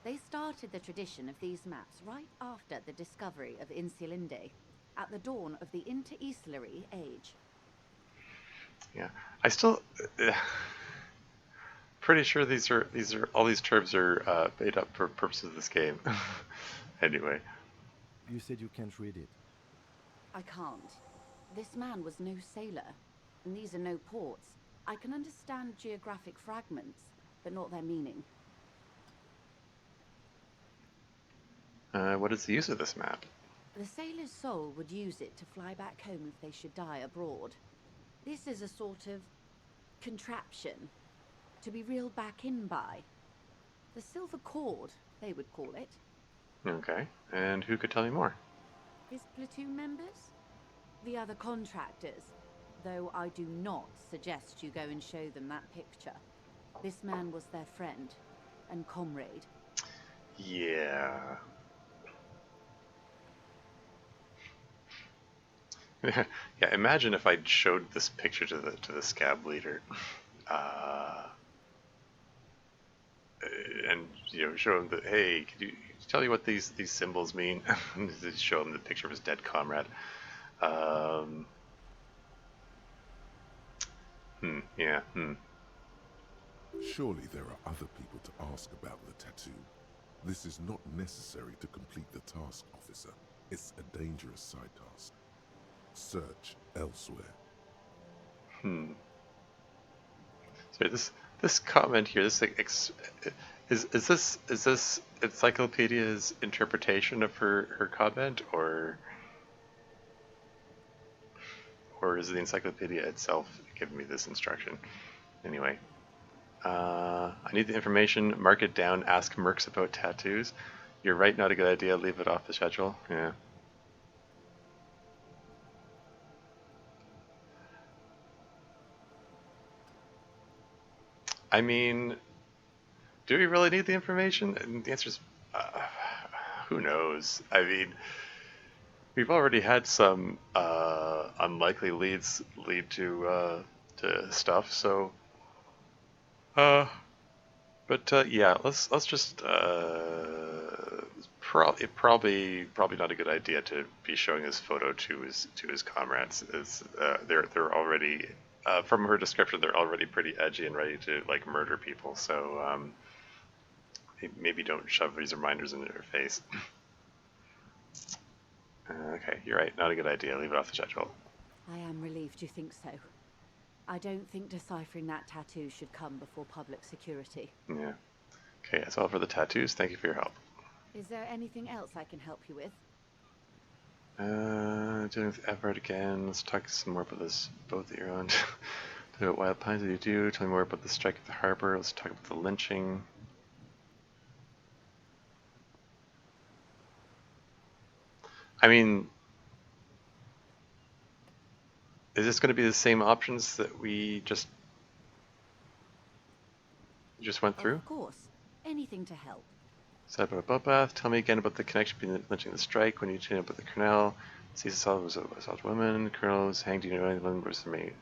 They started the tradition of these maps right after the discovery of Insulinde, at the dawn of the Inter-Isolary Age. Yeah, I still pretty sure these are all these terms are made up for purposes of this game. Anyway, You said you can't read it. I can't. This man was no sailor, and these are no ports. I can understand geographic fragments, but not their meaning. what is the use of this map? The sailor's soul would use it to fly back home if they should die abroad. This is a sort of contraption to be reeled back in by. The silver cord, they would call it. Okay, and who could tell me more? His platoon members? The other contractors. Though I do not suggest you go and show them that picture. This man was their friend and comrade. Yeah. Yeah, imagine if I'd showed this picture to the scab leader, and show him that, hey, could you tell you what these symbols mean? Just show him the picture of his dead comrade. Yeah. Surely there are other people to ask about the tattoo. This is not necessary to complete the task, officer. It's a dangerous side task. Search elsewhere. So this comment here, this is this Encyclopedia's interpretation of her comment, or is the Encyclopedia itself giving me this instruction? Anyway, I need the information. Mark it down. Ask Mercs about tattoos. You're right. Not a good idea. Leave it off the schedule. Yeah. I mean, do we really need the information? And the answer is, who knows? I mean, we've already had some unlikely leads lead to stuff. So, yeah, let's just probably not a good idea to be showing his photo to his comrades. They're already. From her description, they're already pretty edgy and ready to like murder people. So maybe don't shove these reminders in their face. Okay, you're right. Not a good idea. Leave it off the schedule. I am relieved you think so. I don't think deciphering that tattoo should come before public security. Yeah. Okay, that's all for the tattoos. Thank you for your help. Is there anything else I can help you with? Dealing with Everett again. Let's talk some more about this boat that you're on. Tell me what wild plans did you do? Tell me more about the strike at the harbor. Let's talk about the lynching. I mean, is this going to be the same options that we just went through? Of course. Anything to help. Said about a bloodbath. Tell me again about the connection between the lynching and the strike. When you tune up with the colonel, sees assault was assault women. The colonel was hanged. Do you know anyone versus me?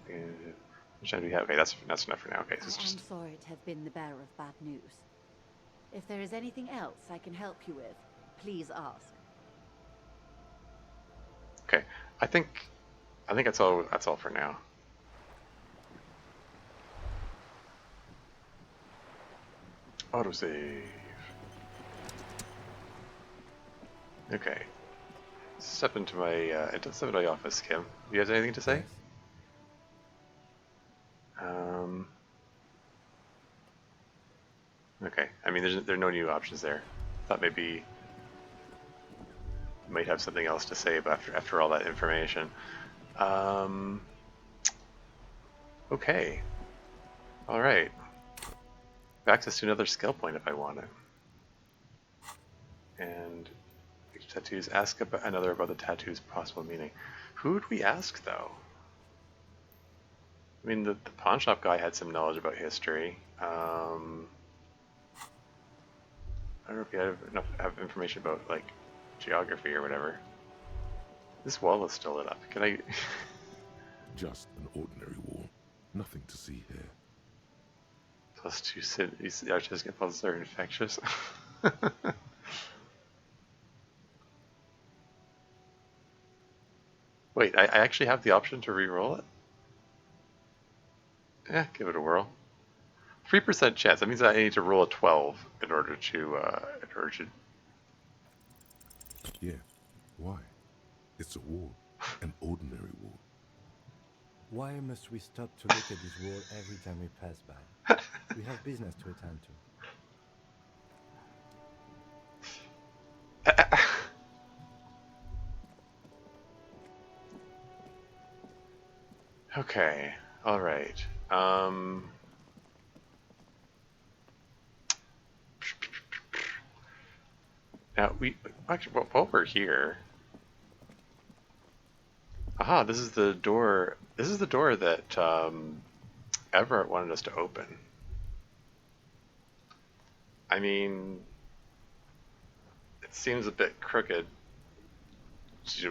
Which end do we have? Okay, that's enough for now. Okay, so it's I am just sorry to have been the bearer of bad news. If there is anything else I can help you with, please ask. okay. I think that's all. That's all for now. Autosave. Okay. Step into my office, Kim. You guys have anything to say? Yes? Okay. I mean, there are no new options there. Thought maybe you might have something else to say after all that information. Okay. All right. Access to another skill point if I want it. And tattoos. Ask about another about the tattoo's possible meaning. Who would we ask though? I mean, the pawn shop guy had some knowledge about history. I don't know if you have information about like geography or whatever. This wall is still lit up. Can I? Just an ordinary wall. Nothing to see here. +2 the artistic puzzles are infectious. Wait, I actually have the option to re-roll it? Yeah, give it a whirl. 3% chance. That means I need to roll a 12 in order to Yeah. Why? It's a wall. An ordinary wall. Why must we stop to look at this wall every time we pass by? We have business to attend to. Okay. All right. Now we actually while we're here. Aha! This is the door. This is the door that Everett wanted us to open. I mean, it seems a bit crooked.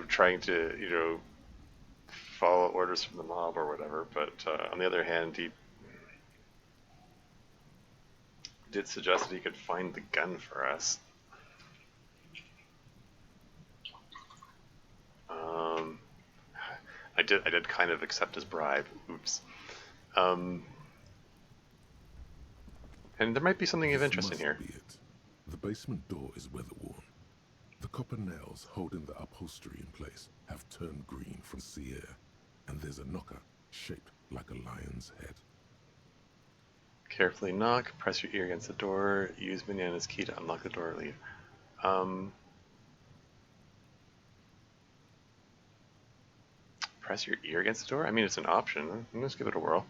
Trying to follow orders from the mob or whatever. But on the other hand, he did suggest that he could find the gun for us. I did kind of accept his bribe. Oops. And there might be something of This interest in must here. be it. The basement door is weather-worn. The copper nails holding the upholstery in place have turned green from sea air, and there's a knocker shaped like a lion's head. Carefully knock, press your ear against the door, use Banana's key to unlock the door or leave. Press your ear against the door? I mean, it's an option. Let's give it a whirl.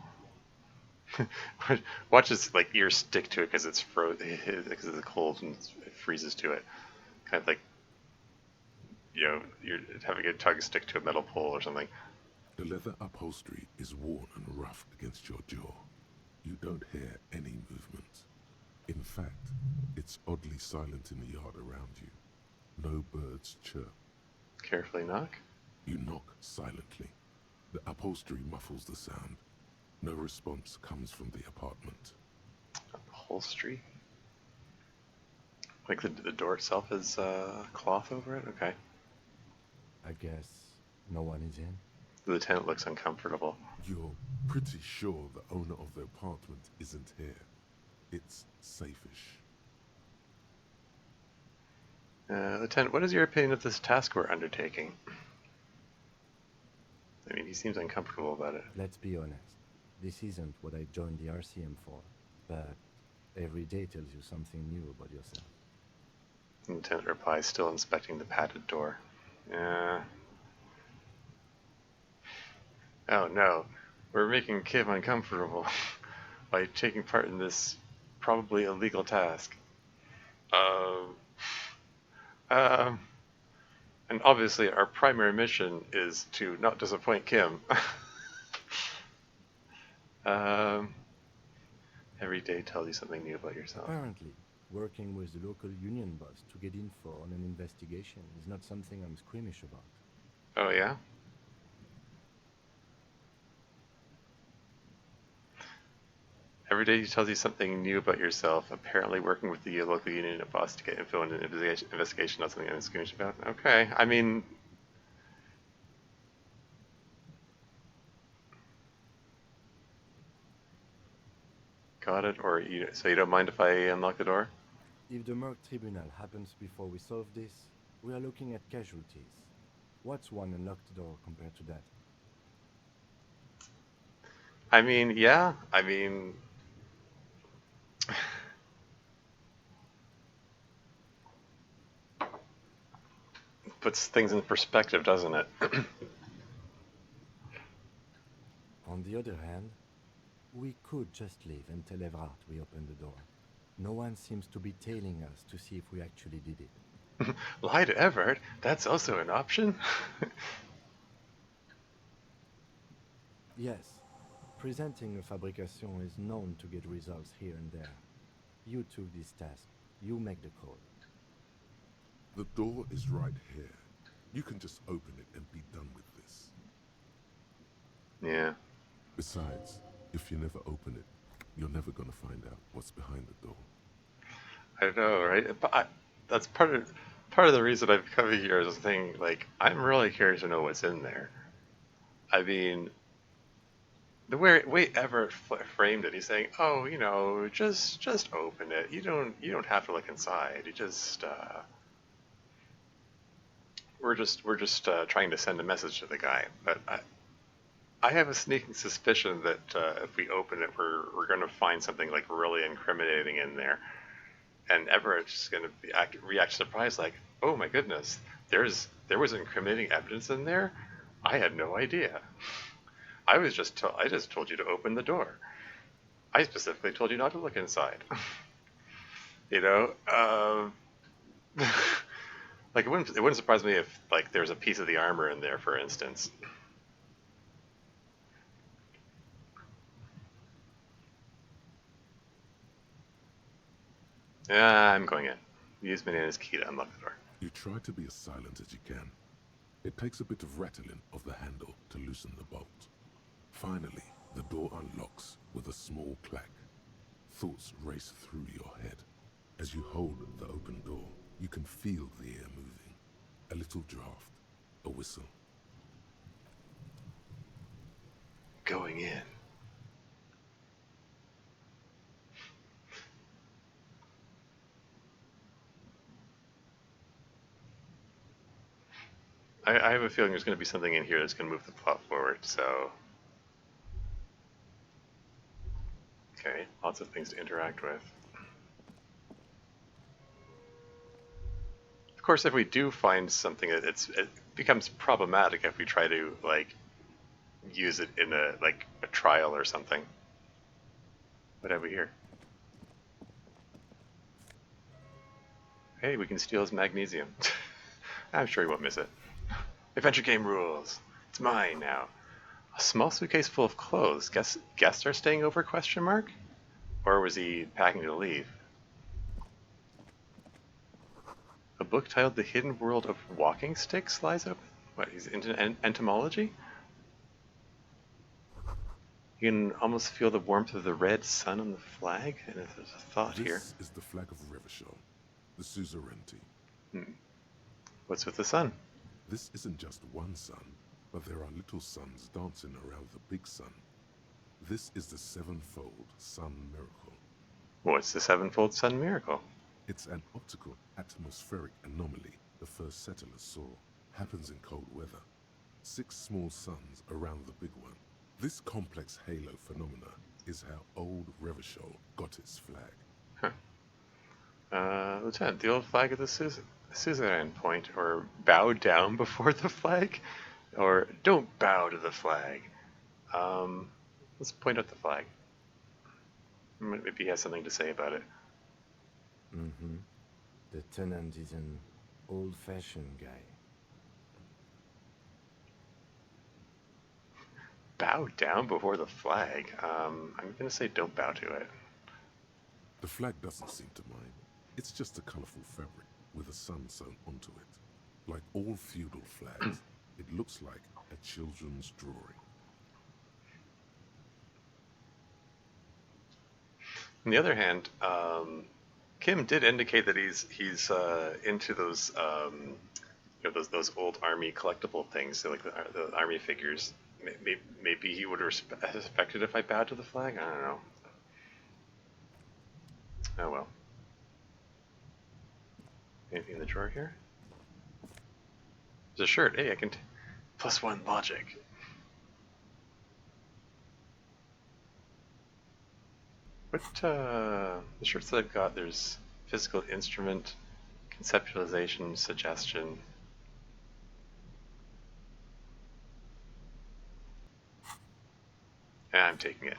Watch his like ear stick to it because it's because it's cold and it freezes to it. Kind of like, you're having a tug stick to a metal pole or something. The leather upholstery is worn and rough against your jaw. You don't hear any movement. In fact, it's oddly silent in the yard around you. No birds chirp. Carefully knock. You knock silently. The upholstery muffles the sound. No response comes from the apartment. Upholstery? Like the door itself is cloth over it? Okay. I guess no one is in. The lieutenant looks uncomfortable. You're pretty sure the owner of the apartment isn't here. It's safe-ish. Lieutenant, what is your opinion of this task we're undertaking? I mean, he seems uncomfortable about it. Let's be honest. This isn't what I joined the RCM for, but every day tells you something new about yourself. The lieutenant replies, still inspecting the padded door. Oh no. We're making Kim uncomfortable by taking part in this probably illegal task. Um, um, and obviously our primary mission is to not disappoint Kim. um, every day tells you something new about yourself. Apparently, working with the local union boss to get info on an investigation is not something I'm squeamish about. Oh yeah? Every day he tells you something new about yourself. Apparently working with the local union boss to get info on an investigation, not something I'm squeamish about. Okay, I mean... Got it, or so you don't mind if I unlock the door? If the Merc Tribunal happens before we solve this, we are looking at casualties. What's one unlocked door compared to that? I mean, yeah, I mean... puts things in perspective, doesn't it? On the other hand, we could just leave and tell Evrard we opened the door. No one seems to be tailing us to see if we actually did it. Lie to Everett? That's also an option? Yes, presenting a fabrication is known to get results here and there. You took this task. You make the call. The door is right here. You can just open it and be done with this. Yeah. Besides, if you never open it, you're never gonna find out what's behind the door. I know, right? But that's part of the reason I've come here is saying, like, I'm really curious to know what's in there. I mean, the way Everett framed it, he's saying, "Oh, you know, just open it. You don't have to look inside. You just we're just trying to send a message to the guy." But I have a sneaking suspicion that if we open it, we're going to find something like really incriminating in there, and Everett's just going to react surprised, like, "Oh my goodness, there was incriminating evidence in there. I had no idea. I just told you to open the door. I specifically told you not to look inside." You know, like it wouldn't surprise me if like there's a piece of the armor in there, for instance. Yeah, I'm going in. Use Banana's key to unlock the door. You try to be as silent as you can. It takes a bit of rattling of the handle to loosen the bolt. Finally, the door unlocks with a small clack. Thoughts race through your head. As you hold the open door, you can feel the air moving. A little draft, a whistle. Going in. I have a feeling there's going to be something in here that's going to move the plot forward, so... Okay, lots of things to interact with. Of course, if we do find something, it becomes problematic if we try to, like, use it in a trial or something. What have we here? Hey, we can steal his magnesium. I'm sure he won't miss it. Adventure game rules. It's mine now. A small suitcase full of clothes. Guests are staying over? Question mark? Or was he packing to leave? A book titled "The Hidden World of Walking Sticks" lies open. What? He's into entomology? You can almost feel the warmth of the red sun on the flag, and there's a thought here. This is the flag of Revachol, the suzerainty. What's with the sun? This isn't just one sun, but there are little suns dancing around the big sun. This is the sevenfold sun miracle. What's the sevenfold sun miracle? It's an optical atmospheric anomaly the first settlers saw. Happens in cold weather. 6 small suns around the big one. This complex halo phenomena is how old Revachol got its flag. Lieutenant, the old flag of the suzerain point, or bow down before the flag, or don't bow to the flag. Let's point out the flag. Maybe he has something to say about it. Mm-hmm. The tenant is an old-fashioned guy. Bow down before the flag. I'm gonna say don't bow to it. The flag doesn't seem to mind. It's just a colorful fabric with a sun sewn onto it. Like all feudal flags, it looks like a children's drawing. On the other hand, Kim did indicate that he's into those those old army collectible things, so like the army figures. Maybe he would have respected if I bowed to the flag. I don't know. Oh well. Anything in the drawer here? There's a shirt. Hey, I can +1 logic. What the shirts that I've got? There's physical instrument, conceptualization, suggestion. And I'm taking it.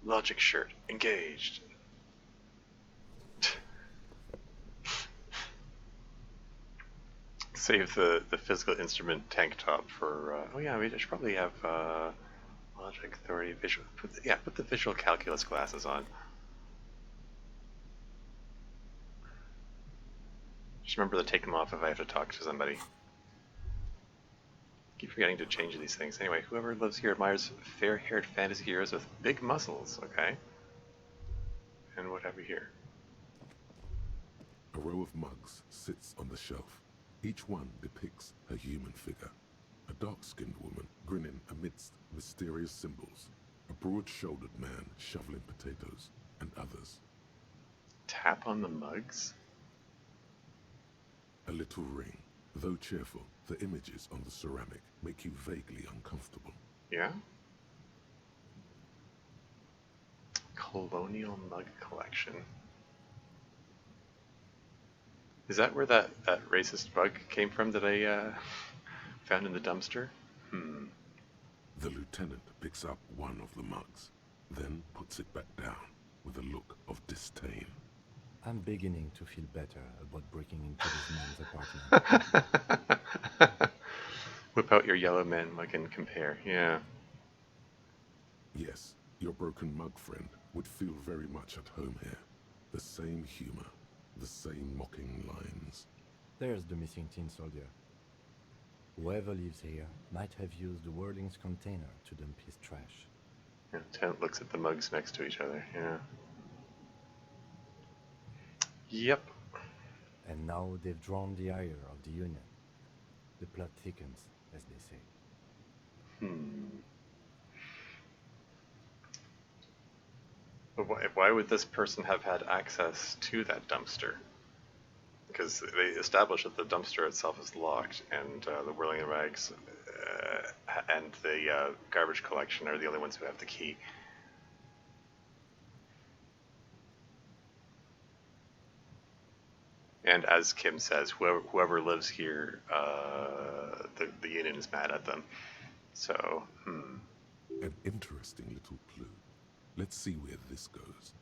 Logic shirt engaged. Save the physical instrument tank top for. Oh yeah, we should probably have logic, authority, visual. Put the visual calculus glasses on. Just remember to take them off if I have to talk to somebody. Keep forgetting to change these things. Anyway, whoever lives here admires fair-haired fantasy heroes with big muscles. Okay. And what have we here? A row of mugs sits on the shelf. Each one depicts a human figure. A dark-skinned woman grinning amidst mysterious symbols. A broad-shouldered man shoveling potatoes, and others. Tap on the mugs? A little ring. Though cheerful, the images on the ceramic make you vaguely uncomfortable. Yeah? Colonial mug collection. Is that where that racist mug came from that I found in the dumpster? The lieutenant picks up one of the mugs, then puts it back down with a look of disdain. I'm beginning to feel better about breaking into this man's apartment. Whip out your yellow man mug and compare. Yeah. Yes, your broken mug friend would feel very much at home here. The same humor, the same mocking lines. There's the missing tin soldier. Whoever lives here might have used the Whirling's container to dump his trash. Yeah, Tent looks at the mugs next to each other. Yeah. Yep. And now they've drawn the ire of the Union. The plot thickens, as they say. But why would this person have had access to that dumpster? Because they established that the dumpster itself is locked, and the whirling rags and the garbage collection are the only ones who have the key. And as Kim says, whoever lives here, the union is mad at them. So, An interesting little clue. Let's see where this goes.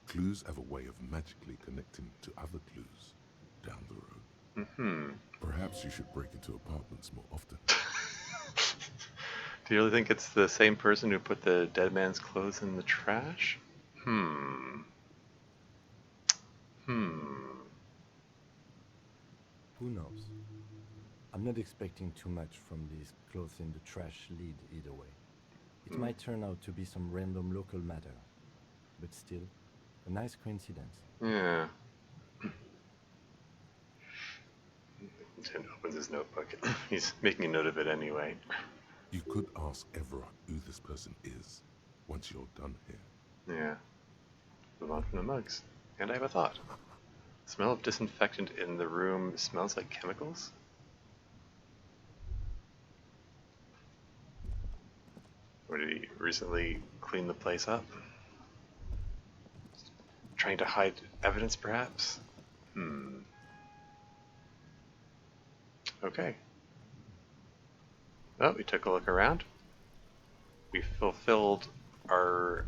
Clues have a way of magically connecting to other clues down the road. Perhaps you should break into apartments more often. Do you really think it's the same person who put the dead man's clothes in the trash? Who knows? I'm not expecting too much from these clothes in the trash lead either way. It might turn out to be some random local matter, but still, a nice coincidence. Yeah. Tim opens his notebook. He's making a note of it anyway. You could ask Everard who this person is once you're done here. Yeah. Move on from the mugs. And I have a thought. Smell of disinfectant in the room smells like chemicals? Or did he recently clean the place up? Trying to hide evidence, perhaps? Okay. Oh, we took a look around. We fulfilled our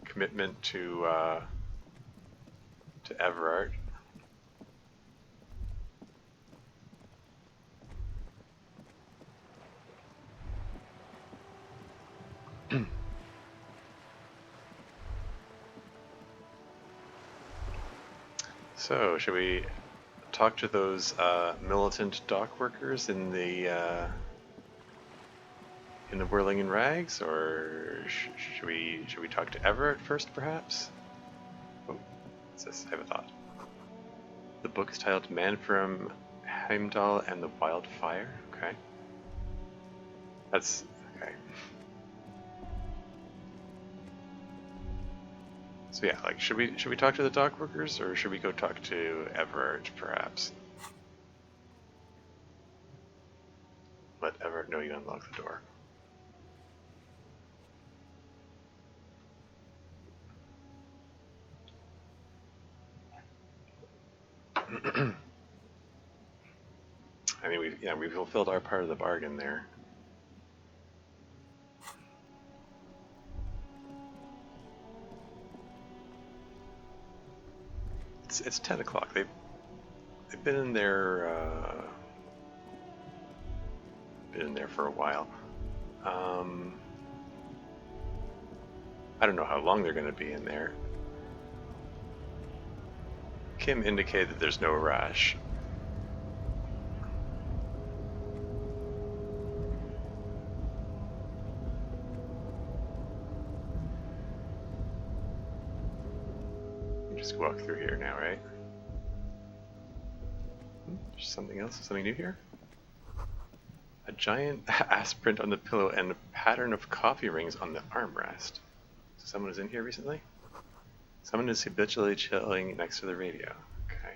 commitment to Everard. So, should we talk to those militant dock workers in the whirling in rags, or should we talk to Everett first, perhaps? Oh, what's this? I have a thought. The book is titled "Man from Heimdall and the Wildfire." Okay, that's okay. So yeah, like, should we talk to the dock workers, or should we go talk to Everett, perhaps? Let Everett know you unlock the door. I mean, we fulfilled our part of the bargain there. It's 10 o'clock. They've been in there for a while. I don't know how long they're going to be in there. Kim indicated that there's no rush. Just walk through here now, right? There's something else, something new here? A giant ass print on the pillow and a pattern of coffee rings on the armrest. So someone was in here recently? Someone is habitually chilling next to the radio. Okay.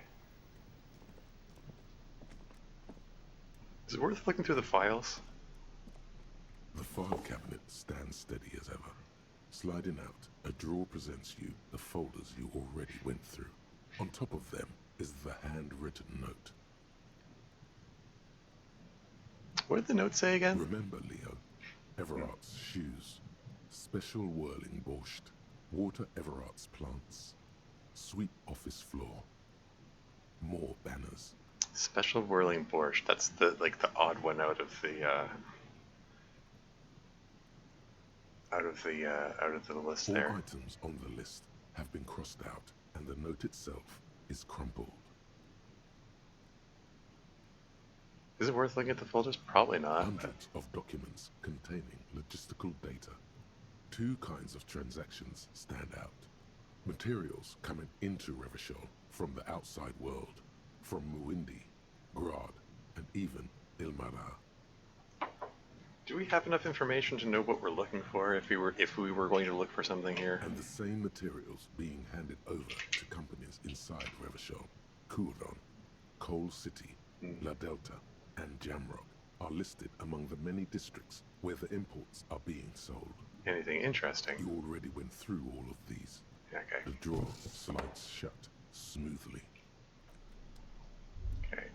Is it worth looking through the files? The file cabinet stands steady as ever. Sliding out, a drawer presents you the folders you already went through. On top of them is the handwritten note. What did the note say again? Remember, Leo, Everart's shoes, special whirling borscht, water Everart's plants, sweep office floor, more banners. Special whirling borscht. That's the odd one out of the list All there. items on the list have been crossed out, and the note itself is crumpled. Is it worth looking at the folders? Probably not. Hundreds of documents containing logistical data. Two kinds of transactions stand out. Materials coming into Revachol from the outside world, from Muindi, Grad, and even Ilmarar. Do we have enough information to know what we're looking for if we were going to look for something here? And the same materials being handed over to companies inside Revachol, Kuron, Coal City, La Delta, and Jamrock are listed among the many districts where the imports are being sold. Anything interesting? You already went through all of these. Okay. The drawer slides shut smoothly. Okay.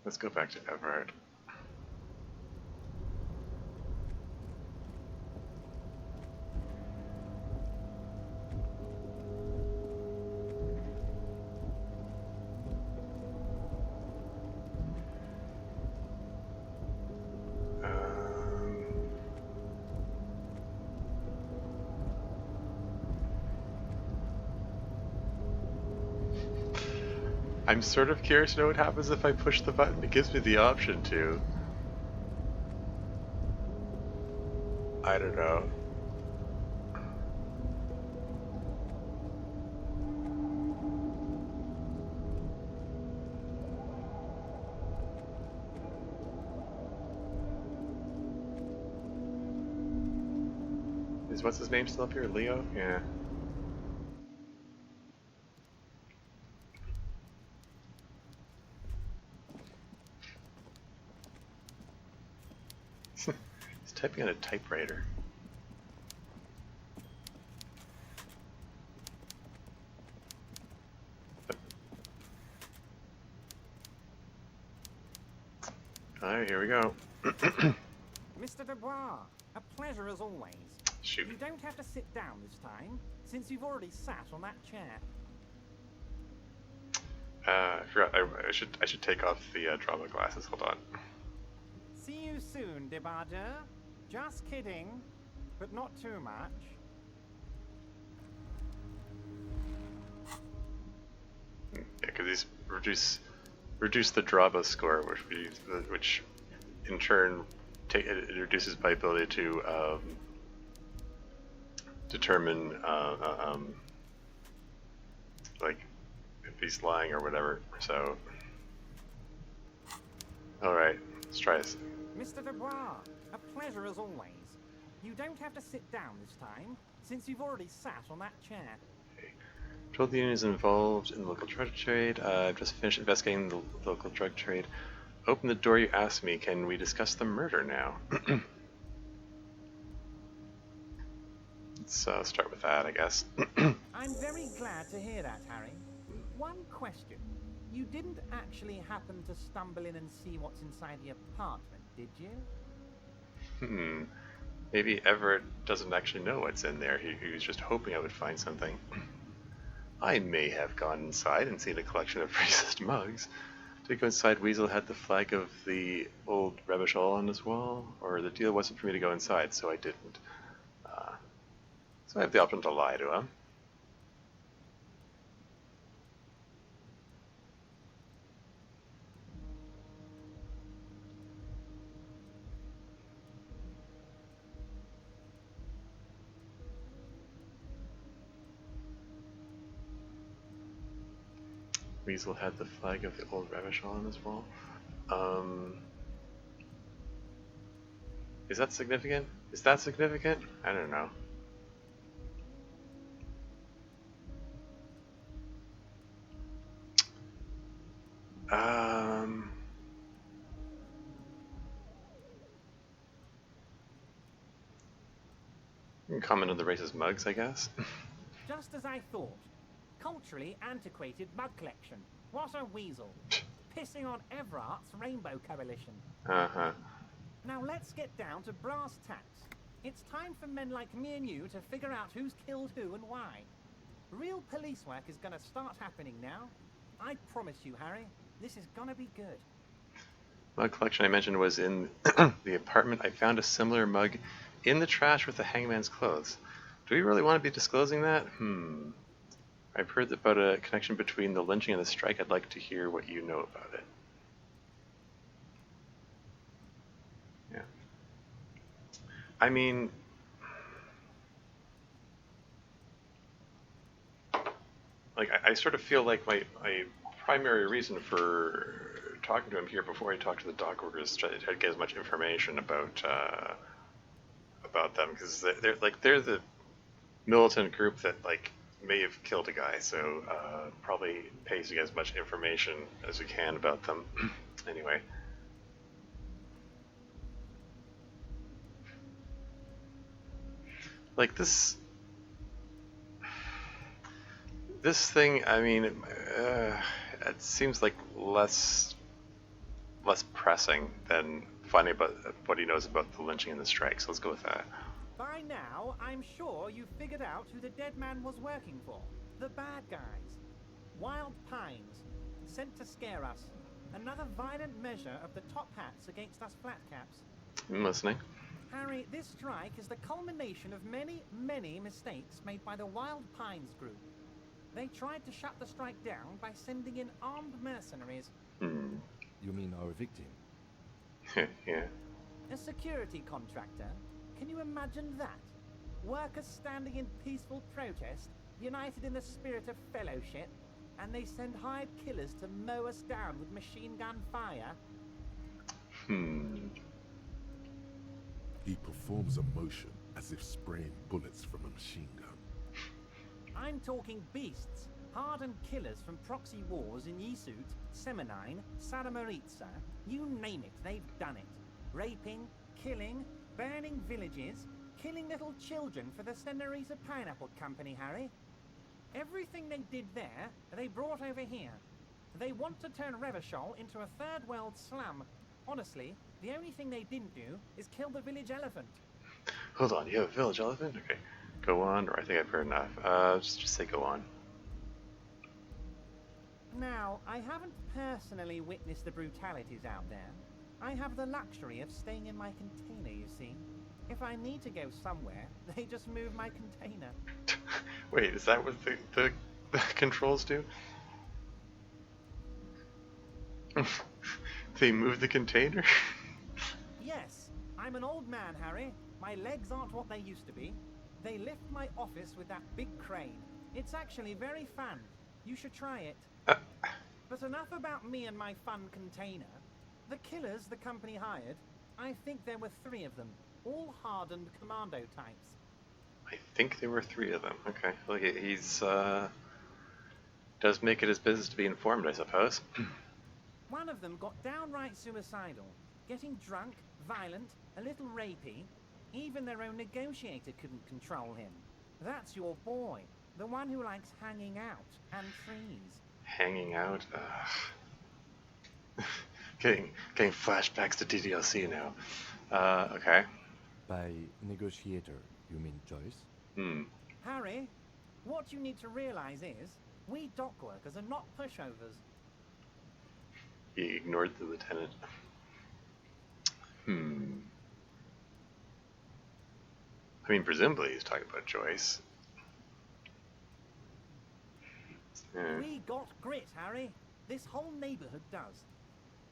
Let's go back to Everard. I'm sort of curious to know what happens if I push the button. It gives me the option to. I don't know. Is what's his name still up here? Leo? Yeah. He's typing on a typewriter. Alright, here we go. Mr. Dubois, a pleasure as always. Shoot. You don't have to sit down this time, since you've already sat on that chair. I forgot. I should take off the drama glasses. Hold on. See you soon, Debarder. Just kidding, but not too much. Yeah, because these reduce the drama score, which in turn it reduces my ability to determine like if he's lying or whatever. So, all right, let's try this. Mr. Dubois, a pleasure as always. You don't have to sit down this time, since you've already sat on that chair. Told the union is involved in the local drug trade. I've just finished investigating the local drug trade. Open the door you asked me. Can we discuss the murder now? Let's start with that, I guess. I'm very glad to hear that, Harry. One question. You didn't actually happen to stumble in and see what's inside the apartment, did you? Maybe Everett doesn't actually know what's in there. He was just hoping I would find something. I may have gone inside and seen a collection of racist mugs. Did I go inside? Weasel had the flag of the old rubbish all on his wall, or the deal wasn't for me to go inside, so I didn't. So I have the option to lie to him. Weasel had the flag of the old rubbish all on his wall. Is that significant? Is that significant? I don't know. You can comment on the racist mugs, I guess. Just as I thought. Culturally antiquated mug collection. What a weasel. Pissing on Everart's Rainbow Coalition. Uh-huh. Now let's get down to brass tacks. It's time for men like me and you to figure out who's killed who and why. Real police work is gonna start happening now. I promise you, Harry, this is gonna be good. Mug collection I mentioned was in the apartment. I found a similar mug in the trash with the hangman's clothes. Do we really want to be disclosing that? I've heard about a connection between the lynching and the strike. I'd like to hear what you know about it. Yeah. I mean, like, I sort of feel like my primary reason for talking to him here before I talk to the dock workers is to try to get as much information about them, because they're the militant group that may have killed a guy, so probably pays to get as much information as we can about them. Anyway. Like this thing, I mean, it seems like less pressing than finding about what he knows about the lynching and the strike, so let's go with that. By now, I'm sure you've figured out who the dead man was working for. The bad guys. Wild Pines. Sent to scare us. Another violent measure of the top hats against us flatcaps. I'm listening. Harry, this strike is the culmination of many, many mistakes made by the Wild Pines group. They tried to shut the strike down by sending in armed mercenaries. You mean our victim? Yeah. A security contractor. Can you imagine that? Workers standing in peaceful protest, united in the spirit of fellowship, and they send hired killers to mow us down with machine gun fire? He performs a motion as if spraying bullets from a machine gun. I'm talking beasts, hardened killers from proxy wars in Yisut, Semenine, Saramaritsa, you name it, they've done it. Raping, killing, burning villages, killing little children for the Senorita Pineapple Company, Harry. Everything they did there, they brought over here. They want to turn Revachol into a third world slum. Honestly, the only thing they didn't do is kill the village elephant. Hold on, you have a village elephant? Okay. Go on, or I think I've heard enough. Just say go on. Now, I haven't personally witnessed the brutalities out there. I have the luxury of staying in my container, you see. If I need to go somewhere, they just move my container. Wait, is that what the controls do? They move the container? Yes, I'm an old man, Harry. My legs aren't what they used to be. They lift my office with that big crane. It's actually very fun. You should try it. But enough about me and my fun container. The killers the company hired, I think there were 3 of them, all hardened commando types. I think there were 3 of them. Okay. Well, he's does make it his business to be informed, I suppose. One of them got downright suicidal, getting drunk, violent, a little rapey. Even their own negotiator couldn't control him. That's your boy, the one who likes hanging out and trees. Hanging out? Getting flashbacks to DDLC now. Okay. By negotiator, you mean Joyce? Harry, what you need to realize is, we dock workers are not pushovers. He ignored the lieutenant. I mean, presumably he's talking about Joyce. We got grit, Harry. This whole neighborhood does.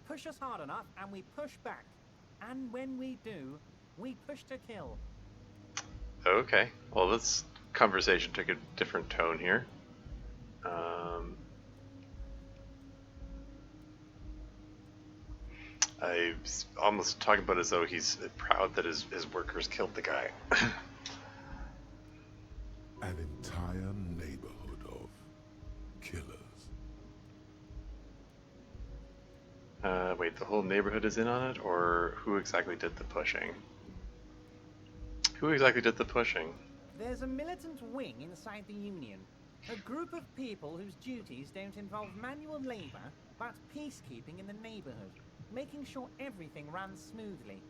Push us hard enough and we push back. And when we do, we push to kill. Okay. Well, this conversation took a different tone here. I was almost talking about as though he's proud that his workers killed the guy. An entire neighborhood of killers. Wait, the whole neighborhood is in on it, or who exactly did the pushing? Who exactly did the pushing? There's a militant wing inside the Union. A group of people whose duties don't involve manual labor, but peacekeeping in the neighborhood. Making sure everything runs smoothly.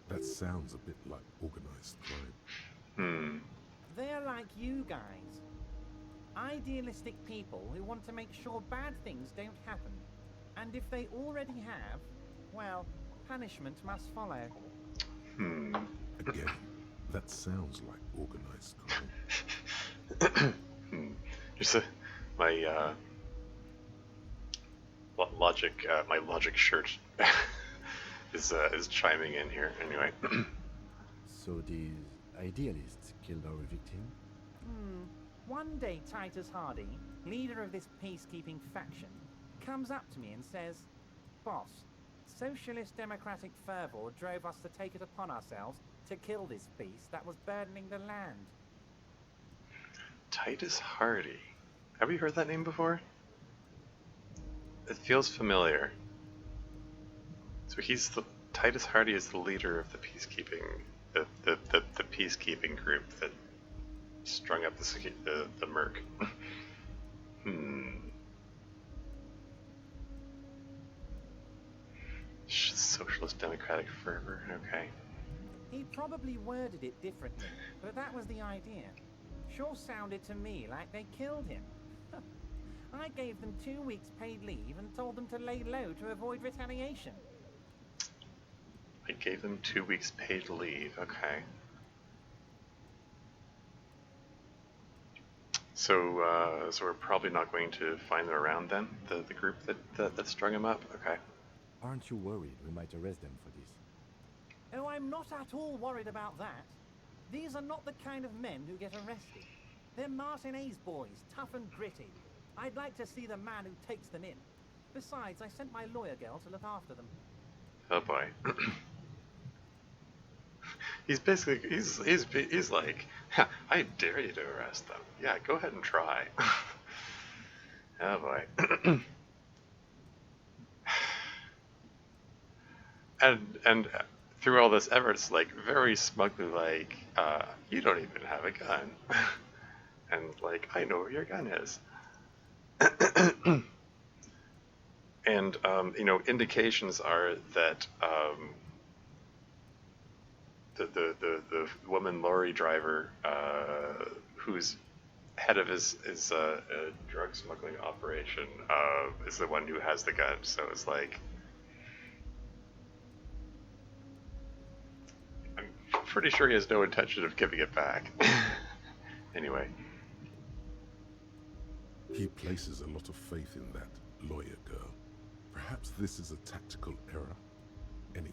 That sounds a bit like organized crime. They're like you guys. Idealistic people who want to make sure bad things don't happen. And if they already have, well, punishment must follow. Again, that sounds like organized crime. Just my my logic shirt is chiming in here. Anyway. So these idealists killed our victim? One day Titus Hardy, leader of this peacekeeping faction, comes up to me and says, "Boss, socialist democratic fervor drove us to take it upon ourselves to kill this beast that was burdening the land." Titus Hardy. Have you heard that name before? It feels familiar. So Titus Hardy is the leader of the peacekeeping, the peacekeeping group that strung up the merc. Socialist democratic fervor. Okay. He probably worded it differently, but that was the idea. Sure sounded to me like they killed him. I gave them 2 weeks paid leave and told them to lay low to avoid retaliation. I gave them 2 weeks paid leave. Okay. So, so we're probably not going to find them around then. The group that strung him up. Okay. Aren't you worried we might arrest them for this? Oh, I'm not at all worried about that. These are not the kind of men who get arrested. They're Martin A's boys, tough and gritty. I'd like to see the man who takes them in. Besides, I sent my lawyer girl to look after them. Oh boy. He's basically he's like, I dare you to arrest them. Yeah, go ahead and try. Oh boy. and through all this effort, it's like very smugly like, you don't even have a gun. And like, I know where your gun is. And, you know, indications are that the woman lorry driver, who's head of his drug smuggling operation, is the one who has the gun. So it's like, I'm pretty sure he has no intention of giving it back. Anyway. He places a lot of faith in that lawyer girl. Perhaps this is a tactical error. Anyway.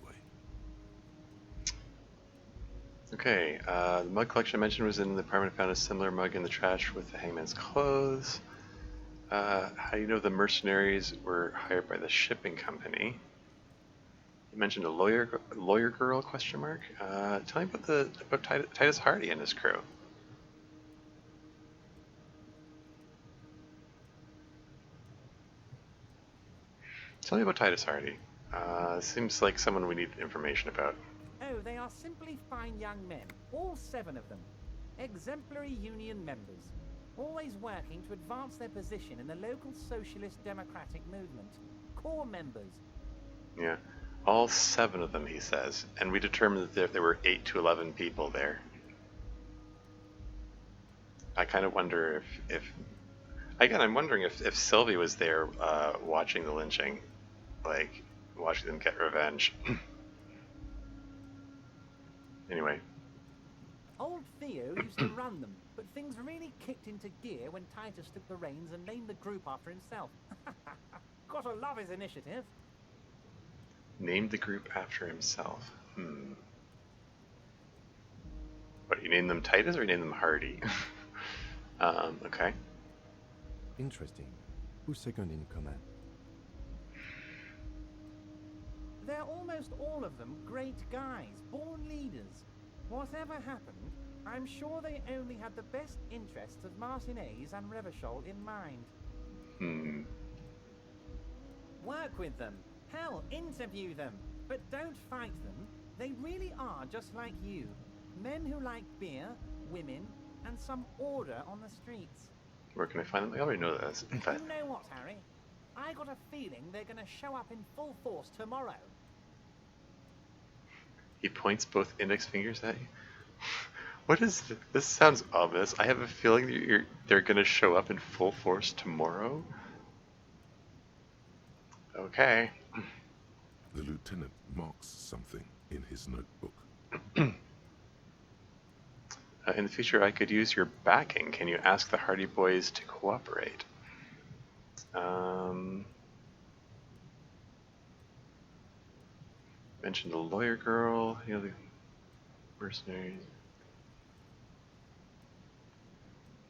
Okay, the mug collection I mentioned was in the apartment. Found a similar mug in the trash with the hangman's clothes. How do you know the mercenaries were hired by the shipping company? You mentioned a lawyer girl, question mark. Tell me about Titus Hardy and his crew. Tell me about Titus Hardy. Seems like someone we need information about. Oh, they are simply fine young men, all 7 of them. Exemplary union members, always working to advance their position in the local socialist democratic movement. Core members. Yeah, all 7 of them, he says, and we determined that there were 8 to 11 people there. I kind of wonder if again, I'm wondering if Sylvie was there watching the lynching, like watching them get revenge. Anyway. Old Theo used to run them, but things really kicked into gear when Titus took the reins and named the group after himself. Gotta love his initiative. Named the group after himself. What, you name them Titus or you name them Hardy? Okay. Interesting. Who's second in command? They're almost all of them great guys, born leaders. Whatever happened, I'm sure they only had the best interests of Martinez and Revachol in mind. Work with them. Hell, interview them. But don't fight them. They really are just like you. Men who like beer, women, and some order on the streets. Where can I find them? I already know this. You know what, Harry? I got a feeling they're gonna show up in full force tomorrow. He points both index fingers at you. What is this? This sounds ominous. I have a feeling that they're going to show up in full force tomorrow. Okay. The lieutenant marks something in his notebook. In the future, I could use your backing. Can you ask the Hardy Boys to cooperate? Mentioned the lawyer girl, you know, the mercenaries.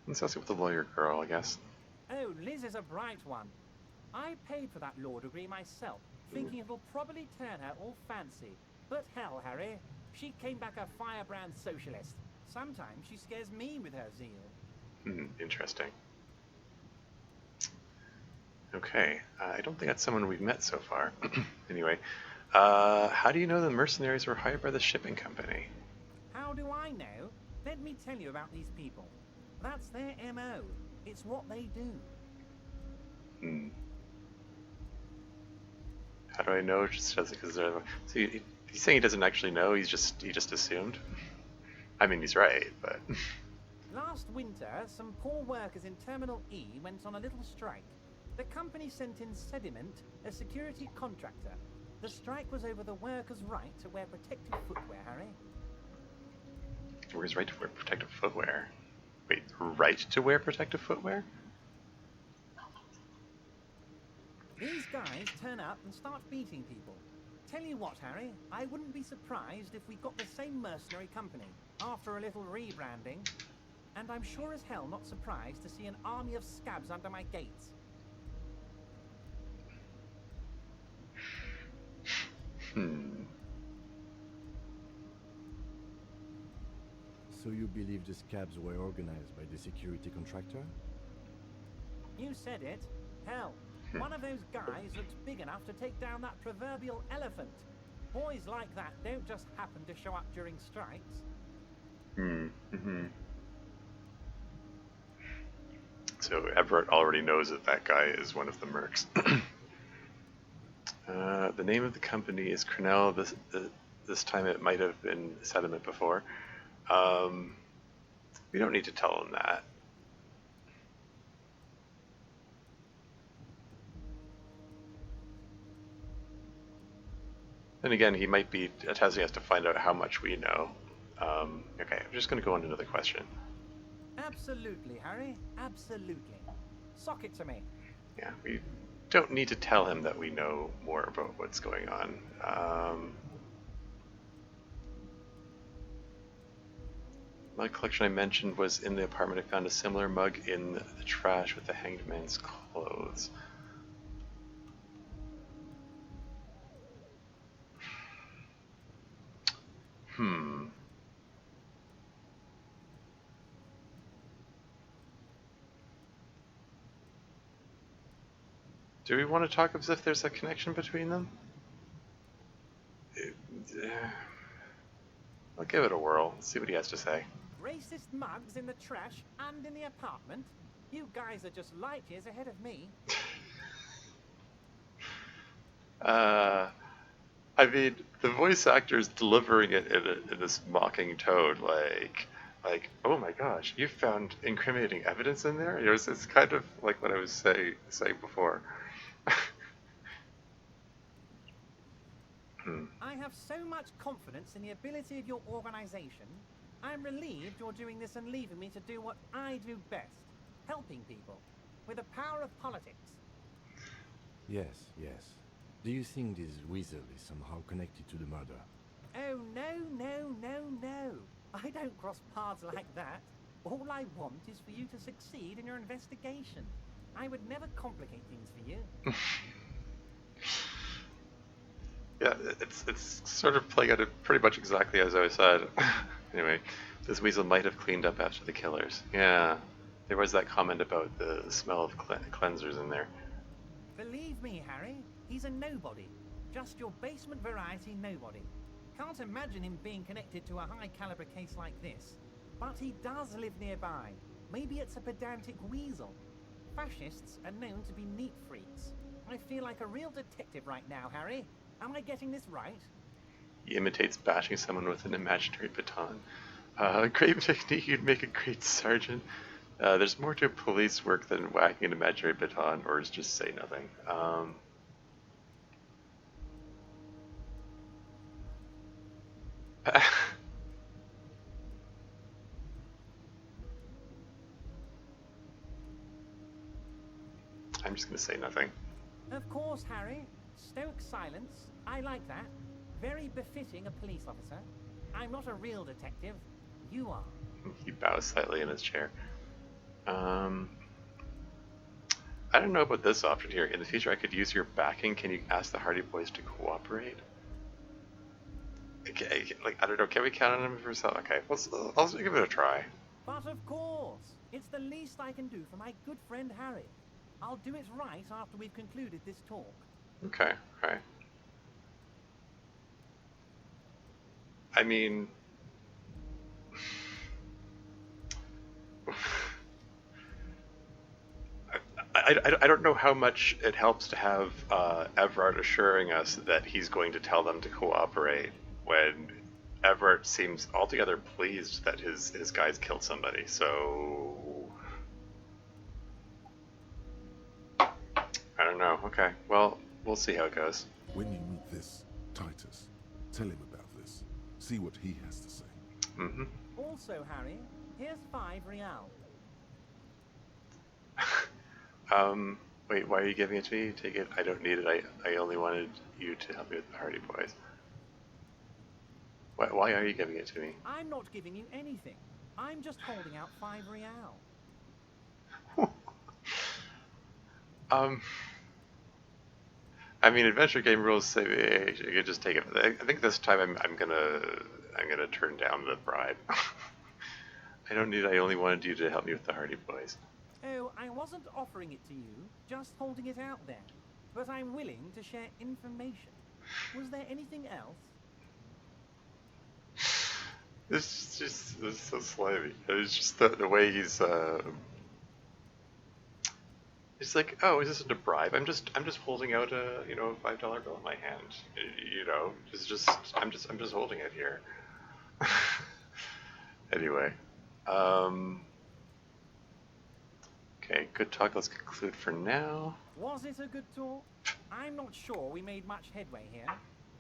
Let's ask with the lawyer girl, I guess. Oh, Liz is a bright one. I paid for that law degree myself, thinking it'll probably turn her all fancy. But hell, Harry, she came back a firebrand socialist. Sometimes she scares me with her zeal. Interesting. Okay, I don't think that's someone we've met so far. Anyway, how do you know the mercenaries were hired by the shipping company? How do I know? Let me tell you about these people. That's their MO. It's what they do. How do I know? Just because they're... So he's saying he doesn't actually know. He just assumed. I mean, he's right, but... Last winter, some poor workers in Terminal E went on a little strike. The company sent in Sediment, a security contractor. The strike was over the workers' right to wear protective footwear, Harry. Workers' right to wear protective footwear? Wait, right to wear protective footwear? These guys turn up and start beating people. Tell you what, Harry, I wouldn't be surprised if we got the same mercenary company after a little rebranding. And I'm sure as hell not surprised to see an army of scabs under my gates. So you believe the scabs were organized by the security contractor? You said it. Hell, one of those guys looks big enough to take down that proverbial elephant. Boys like that don't just happen to show up during strikes. So Everett already knows that that guy is one of the mercs. The name of the company is Cornell. This time it might have been Sediment before. We don't need to tell him that. Then again, he might be testing us to find out how much we know. Okay, I'm just going to go on to another question. Absolutely, Harry. Absolutely. Sock it to me. Yeah, we don't need to tell him that we know more about what's going on. Mug collection I mentioned was in the apartment. I found a similar mug in the trash with the hanged man's clothes. Do we want to talk as if there's a connection between them? I'll give it a whirl, see what he has to say. Racist mugs in the trash and in the apartment? You guys are just light years ahead of me. I mean, the voice actor's delivering it in this mocking tone, like, oh my gosh, you found incriminating evidence in there? It's kind of like what I was saying before. I have so much confidence in the ability of your organization. I'm relieved you're doing this and leaving me to do what I do best, helping people, with the power of politics. Yes, yes. Do you think this weasel is somehow connected to the murder? Oh, no. I don't cross paths like that. All I want is for you to succeed in your investigation. I would never complicate things for you. Yeah, it's sort of playing out pretty much exactly as I said. Anyway, this weasel might have cleaned up after the killers. Yeah, there was that comment about the smell of cleansers in there. Believe me, Harry, he's a nobody. Just your basement variety nobody. Can't imagine him being connected to a high-caliber case like this. But he does live nearby. Maybe it's a pedantic weasel. Fascists are known to be neat freaks. I feel like a real detective right now, Harry. Am I getting this right? He imitates bashing someone with an imaginary baton. Great technique, you'd make a great sergeant. There's more to police work than whacking an imaginary baton, or just say nothing. I'm just going to say nothing. Of course, Harry. Stoic silence. I like that. Very befitting a police officer. I'm not a real detective. You are. He bows slightly in his chair. I don't know about this option here. In the future, I could use your backing. Can you ask the Hardy Boys to cooperate? Okay, like, I don't know. Can we count on him for something? Okay, I'll give it a try. But of course. It's the least I can do for my good friend Harry. I'll do it right after we've concluded this talk. Okay, okay. I mean... I don't know how much it helps to have Everard assuring us that he's going to tell them to cooperate when Everard seems altogether pleased that his guys killed somebody, so... I don't know. Okay, well, we'll see how it goes. When you meet this Titus, tell him about this. See what he has to say. Mm-hmm. Also, Harry, here's 5 real. Wait, why are you giving it to me? Take it. I don't need it. I only wanted you to help me with the Hardy Boys. Why are you giving it to me? I'm not giving you anything. I'm just holding out 5 real. I mean, adventure game rules say you can just take it. I think this time I'm gonna turn down the bribe. I don't need. I only wanted you to help me with the Hardy Boys. Oh, I wasn't offering it to you, just holding it out there. But I'm willing to share information. Was there anything else? This is so slimy. It's just the way he's He's like, oh, is this a bribe? I'm just holding out a, you know, $5 bill in my hand. You know, I'm just holding it here. Anyway, um, okay, good talk. Let's conclude for now. Was it a good talk? I'm not sure we made much headway here.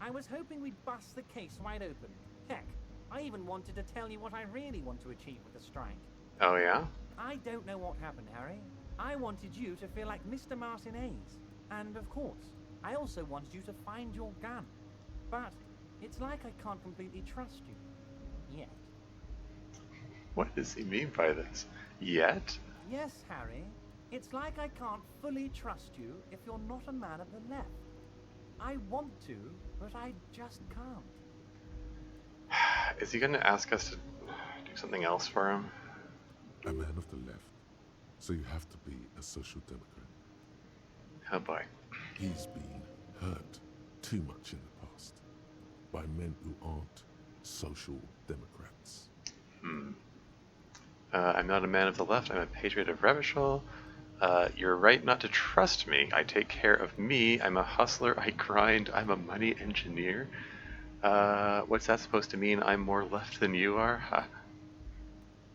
I was hoping we'd bust the case wide open. Heck, I even wanted to tell you what I really want to achieve with the strike. Oh yeah? I don't know what happened, Harry. I wanted you to feel like Mr. Martinez. And of course, I also wanted you to find your gun. But it's like I can't completely trust you. Yet. What does he mean by this? Yet? Yes, Harry. It's like I can't fully trust you if you're not a man of the left. I want to, but I just can't. Is he going to ask us to do something else for him? A man of the left. So you have to be a social democrat. Oh boy. He's been hurt too much in the past by men who aren't social democrats. I'm not a man of the left. I'm a patriot of Revachol. You're right not to trust me. I take care of me. I'm a hustler. I grind. I'm a money engineer. What's that supposed to mean? I'm more left than you are? Huh.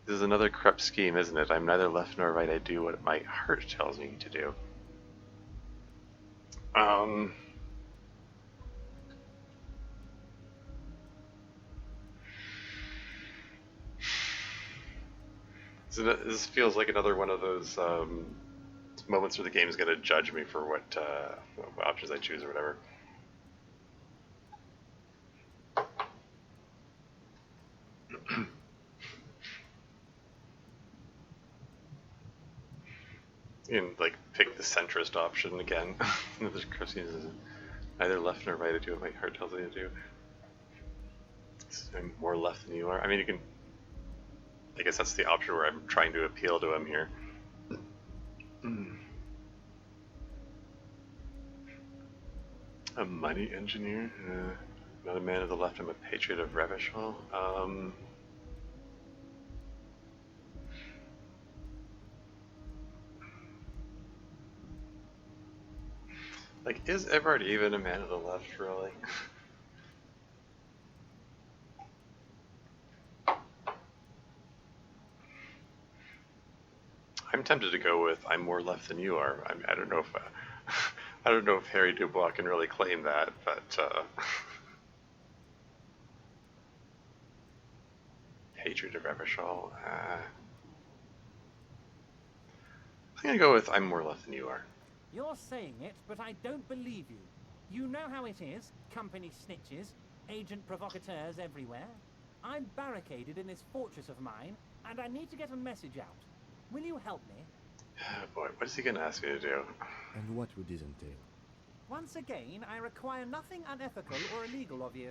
This is another corrupt scheme, isn't it? I'm neither left nor right. I do what my heart tells me to do. So this feels like another one of those moments where the game is going to judge me for what options I choose or whatever. You can like pick the centrist option again. Neither left nor right. I do what my heart tells me to do. I'm more left than you are. I mean, you can. I guess that's the option where I'm trying to appeal to him here. A money engineer? Not a man of the left. I'm a patriot of Revachol. Like, is Everard even a man of the left, really? I'm tempted to go with I'm more left than you are. I don't know if I don't know if Harry Dubois can really claim that, but hatred of Evershall. I'm gonna go with I'm more left than you are. You're saying it, but I don't believe you. You know how it is. Company snitches, agent provocateurs everywhere. I'm barricaded in this fortress of mine, and I need to get a message out. Will you help me? Oh boy, what is he gonna ask me to do? And what would this entail? Once again, I require nothing unethical or illegal of you.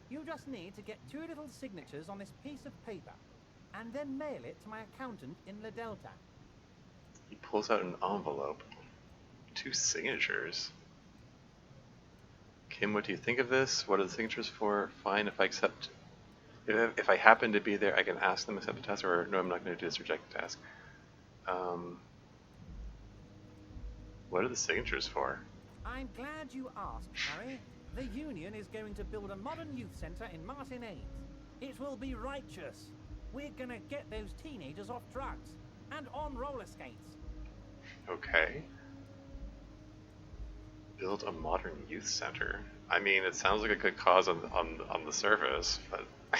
You just need to get 2 little signatures on this piece of paper, and then mail it to my accountant in La Delta. He pulls out an envelope. 2 signatures. Kim, what do you think of this? What are the signatures for? Fine, if I accept... If I happen to be there, I can ask them to accept the task, or no, I'm not going to do this, reject the task. What are the signatures for? I'm glad you asked, Harry. The Union is going to build a modern youth centre in Martinez. It will be righteous. We're gonna get those teenagers off drugs and on roller skates. Okay. Build a modern youth center. I mean, it sounds like a good cause on the surface, but I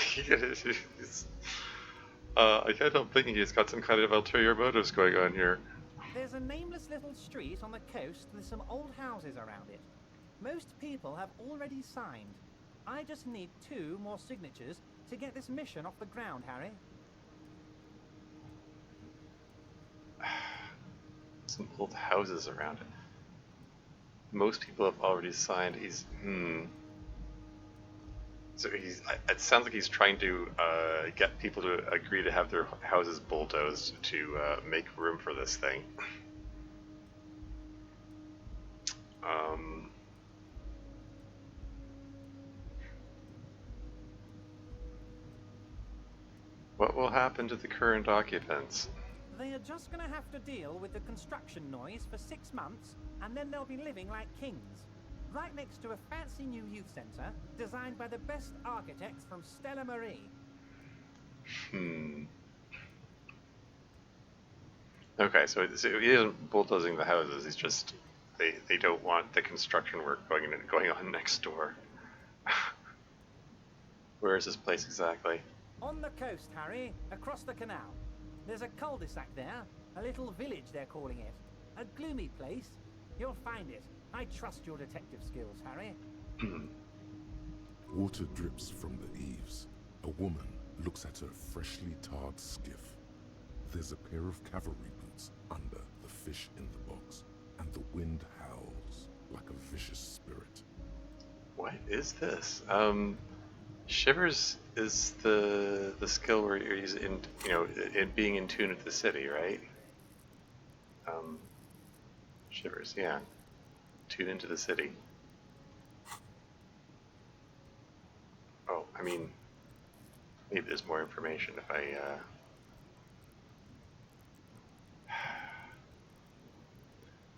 can't help thinking he's got some kind of ulterior motives going on here. There's a nameless little street on the coast with some old houses around it. Most people have already signed. I just need 2 more signatures to get this mission off the ground, Harry. Some old houses around it. Most people have already signed. So it sounds like he's trying to get people to agree to have their houses bulldozed to make room for this thing. What will happen to the current occupants? They are just gonna have to deal with the construction noise for 6 months, and then they'll be living like kings. Right next to a fancy new youth centre, designed by the best architects from Stella Marie. Okay, so he isn't bulldozing the houses. He's just they don't want the construction work going on next door. Where is this place exactly? On the coast, Harry, across the canal. There's a cul-de-sac there, a little village they're calling it. A gloomy place. You'll find it. I trust your detective skills, Harry. Water drips from the eaves. A woman looks at her freshly tarred skiff. There's a pair of cavalry boots under the fish in the box, and the wind howls like a vicious spirit. What is this? Shivers is the skill where you're using, in being in tune with the city, right? Shivers, yeah. Tune into the city. Oh, I mean, maybe there's more information if I,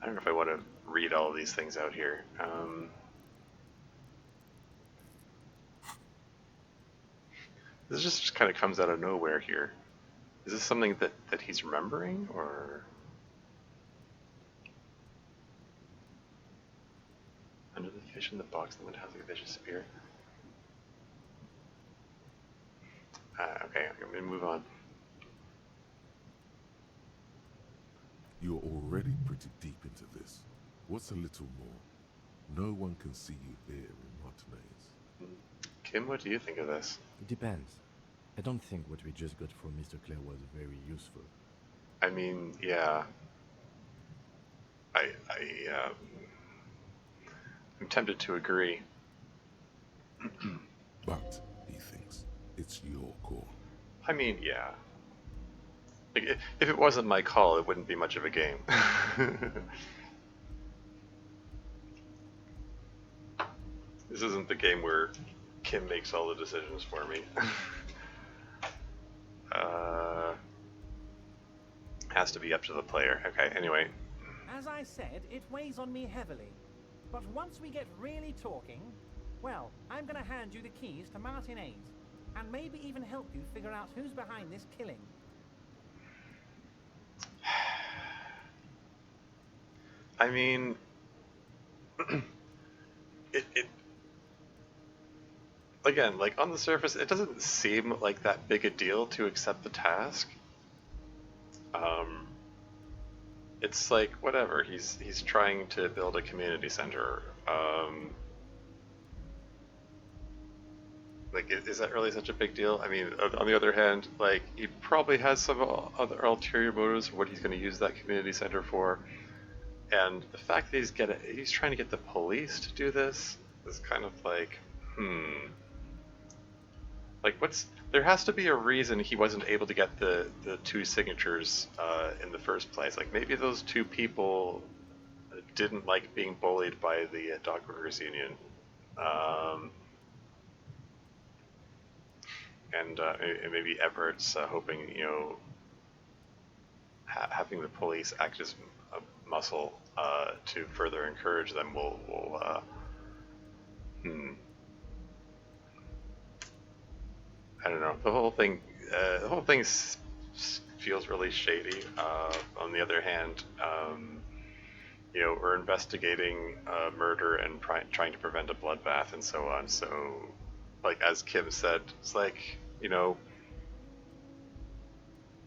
I don't know if I want to read all of these things out here. This just kind of comes out of nowhere here. Is this something that he's remembering, or? Under the fish in the box, the wind has like a vicious spirit. Okay, I'm gonna move on. You're already pretty deep into this. What's a little more? No one can see you here in Martinez. Kim, what do you think of this? It depends. I don't think what we just got from Mr. Clare was very useful. I mean, yeah. I'm tempted to agree. But, he thinks, it's your call. I mean, yeah. Like, if it wasn't my call, it wouldn't be much of a game. This isn't the game where Kim makes all the decisions for me. Has to be up to the player. Okay, anyway. As I said, it weighs on me heavily. But once we get really talking, well, I'm gonna hand you the keys to Martinez, and maybe even help you figure out who's behind this killing. I mean, it again, like on the surface, it doesn't seem like that big a deal to accept the task. It's like whatever. He's trying to build a community center. Like, is that really such a big deal? I mean, on the other hand, like he probably has some other ulterior motives for what he's going to use that community center for. And the fact that he's trying to get the police to do this is kind of like, like there has to be a reason he wasn't able to get the two signatures in the first place. Like maybe those two people didn't like being bullied by the Dockworkers Union, and maybe Everett's hoping, having the police act as a muscle to further encourage them will I don't know. The whole thing feels really shady. On the other hand, we're investigating murder and trying to prevent a bloodbath and so on. So, like as Kim said, it's like,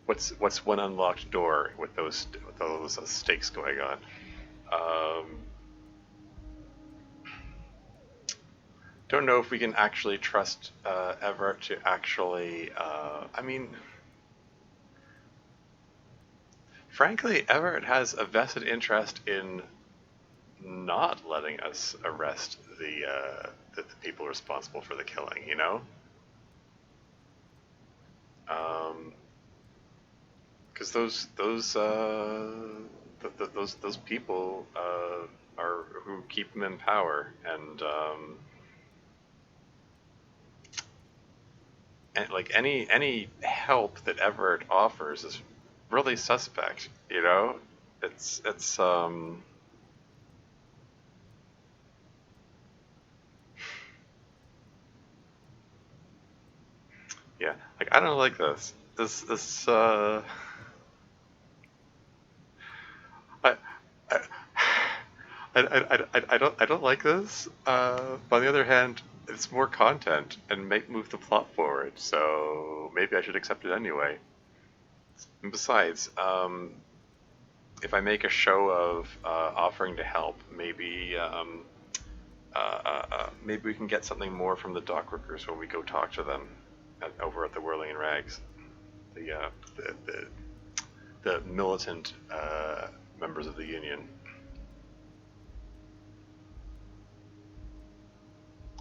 what's one unlocked door with those stakes going on. Don't know if we can actually trust Everett to actually. I mean, frankly, Everett has a vested interest in not letting us arrest the people responsible for the killing. Because those people are who keep him in power, and like any help that Everett offers is really suspect, you know? It's yeah, like I don't like this. I, I, I don't like this. But on the other hand, it's more content and make move the plot forward. So maybe I should accept it anyway. And besides, if I make a show of offering to help, maybe we can get something more from the dock workers when we go talk to them over at the Whirling in Rags. The the militant members of the union.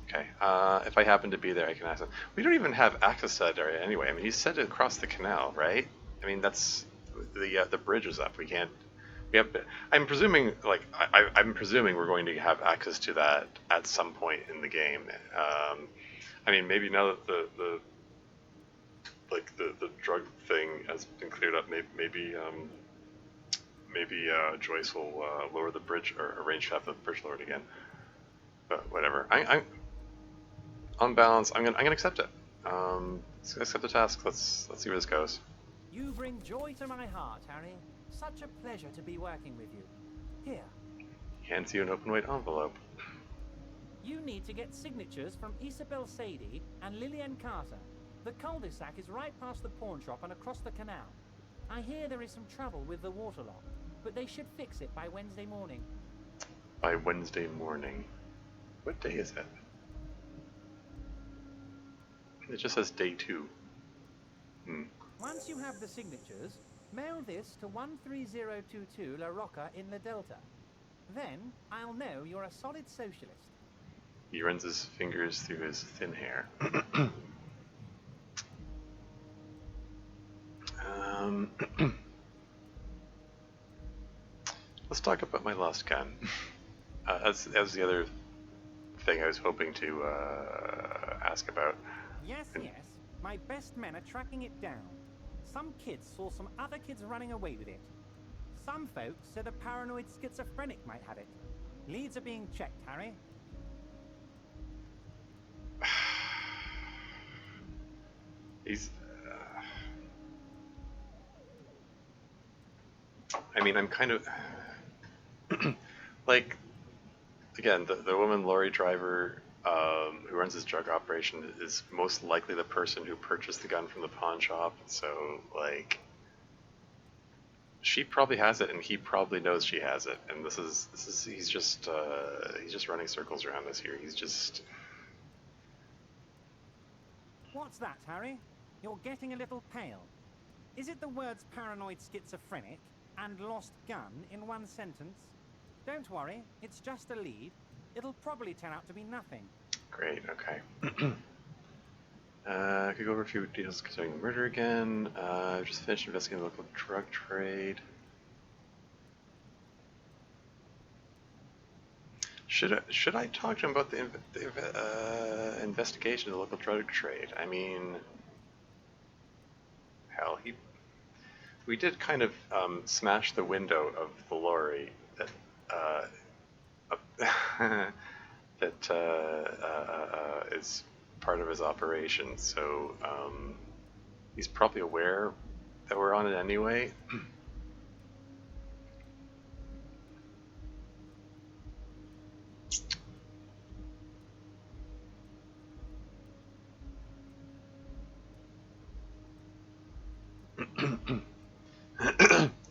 Okay, if I happen to be there, I can ask them. We don't even have access to that area anyway. I mean, he said across the canal, right? I mean, that's the bridge is up. We can't. We have. I'm presuming, like, I'm presuming we're going to have access to that at some point in the game. I mean, maybe now that the drug thing has been cleared up, maybe Joyce will lower the bridge or arrange to have the bridge lowered again. But whatever. I on balance, I'm gonna accept it. Let's accept the task. Let's see where this goes. You bring joy to my heart, Harry. Such a pleasure to be working with you. Here, He hands you an open weight envelope. you need to get signatures from Isabel Sadie and Lillian Carter. The cul-de-sac is right past the pawn shop and across the canal. I hear there is some trouble with the waterlock, but they should fix it by Wednesday morning. By Wednesday morning. What day is it? It just says day 2. Once you have the signatures, mail this to 13022 La Rocca in the Delta. Then I'll know you're a solid socialist. He runs his fingers through his thin hair. Let's talk about my lost gun. As the other thing I was hoping to ask about. Yes, yes. My best men are tracking it down. Some kids saw some other kids running away with it. Some folks said a paranoid schizophrenic might have it. Leads are being checked, Harry. He's. I mean, I'm kind of like, again, the woman lorry driver who runs his drug operation is most likely the person who purchased the gun from the pawn shop. So, like, she probably has it, and he probably knows she has it. And this is he's just running circles around us here. He's just. What's that, Harry? You're getting a little pale. Is it the words paranoid schizophrenic and lost gun in one sentence? Don't worry, it's just a lead. It'll probably turn out to be nothing. Great, okay. Could go over a few details concerning the murder again. I've just finished investigating the local drug trade. Should I talk to him about the investigation of the local drug trade? I mean, hell, we did kind of smash the window of the lorry that is part of his operation. So he's probably aware that we're on it anyway.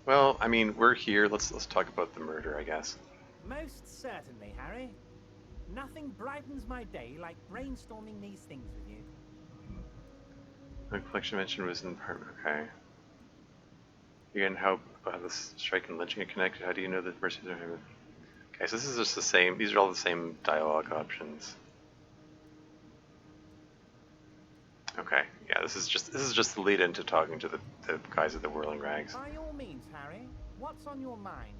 Well, I mean, we're here. Let's talk about the murder, I guess. Most certainly, Harry. Nothing brightens my day like brainstorming these things with you. The collection mentioned was in part. Okay. Again, how this strike and lynching are connected? How do you know the person? Okay, so this is just the same. These are all the same dialogue options. Okay, yeah, this is just the lead into talking to the guys at the Whirling Rags. By all means, Harry. What's on your mind?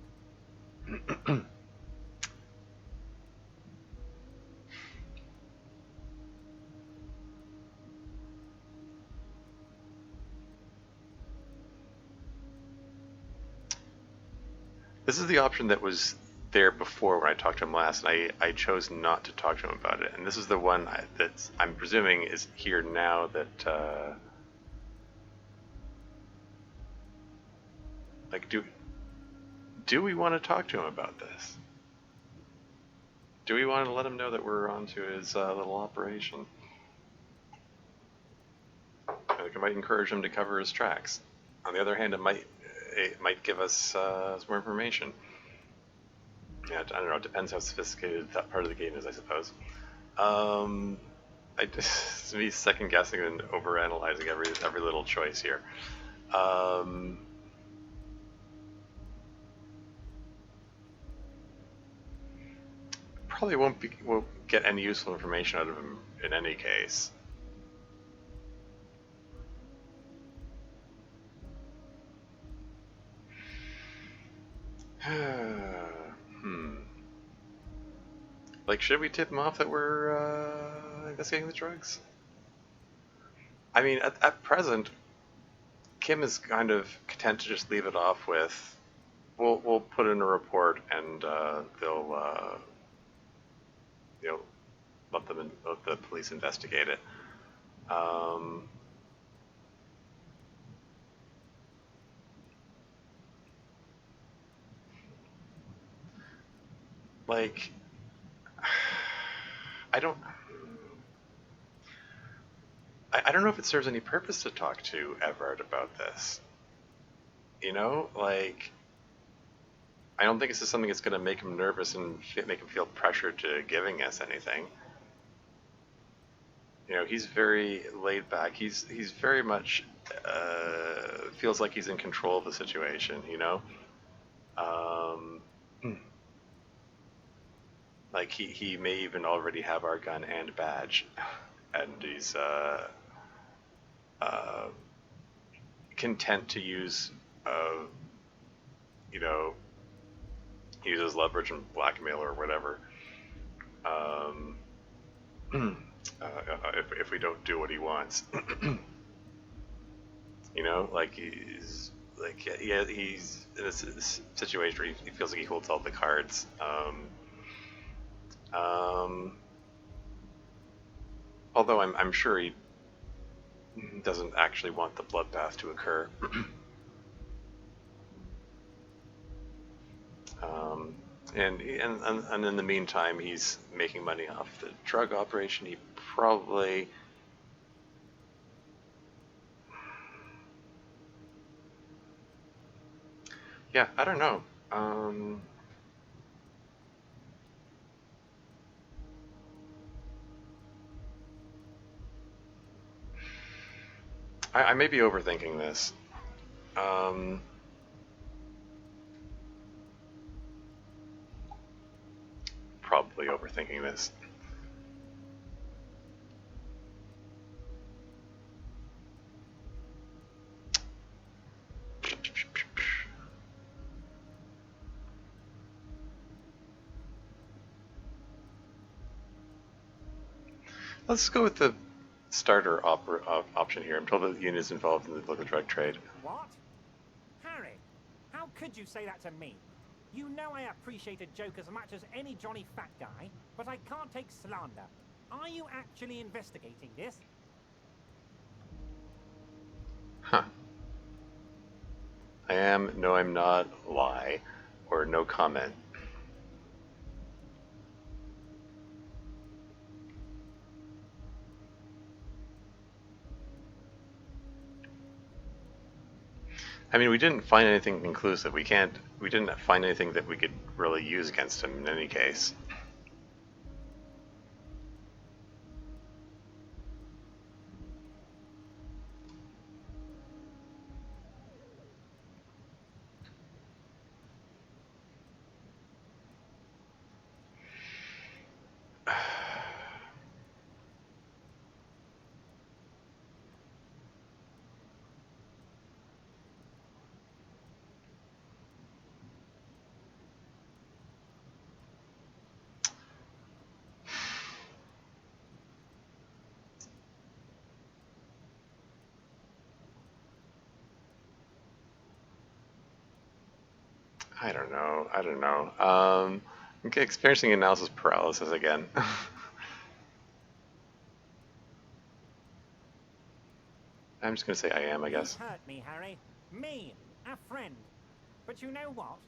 This is the option that was there before when I talked to him last, and I chose not to talk to him about it. And this is the one that I'm presuming is here now that, like, do we want to talk to him about this? Do we want to let him know that we're onto his little operation? I think it might encourage him to cover his tracks. On the other hand, it might give us some more information. Yeah, I don't know. It depends how sophisticated that part of the game is, I suppose. It's me second guessing and overanalyzing every little choice here. Probably won't get any useful information out of him in any case. Like, should we tip him off that we're investigating the drugs? I mean, at present, Kim is kind of content to just leave it off with, we'll put in a report and they'll let the police investigate it. Like, I don't know if it serves any purpose to talk to Everard about this. You know, like, I don't think this is something that's going to make him nervous and make him feel pressured to giving us anything. You know, he's very laid back. He's very much feels like he's in control of the situation. You know, like he may even already have our gun and badge, and he's content to use use his leverage and blackmail or whatever. If we don't do what he wants, you know, like he's in a situation where he feels like he holds all the cards. Although I'm sure he doesn't actually want the bloodbath to occur. And in the meantime, he's making money off the drug operation. He probably I don't know. I may be overthinking this. Probably overthinking this. Let's go with the starter option here. I'm told that the unit is involved in the local drug trade. What? Harry, how could you say that to me? You know I appreciate a joke as much as any Johnny Fat guy, but I can't take slander. Are you actually investigating this? Huh. I am, no I'm not, lie, or no comment. I mean, we didn't find anything conclusive. We didn't find anything that we could really use against him in any case. I don't know. I don't know. I'm experiencing analysis paralysis again. I'm just gonna say I am, I You've guess. hurt me, Harry. Me, a friend. But you know what?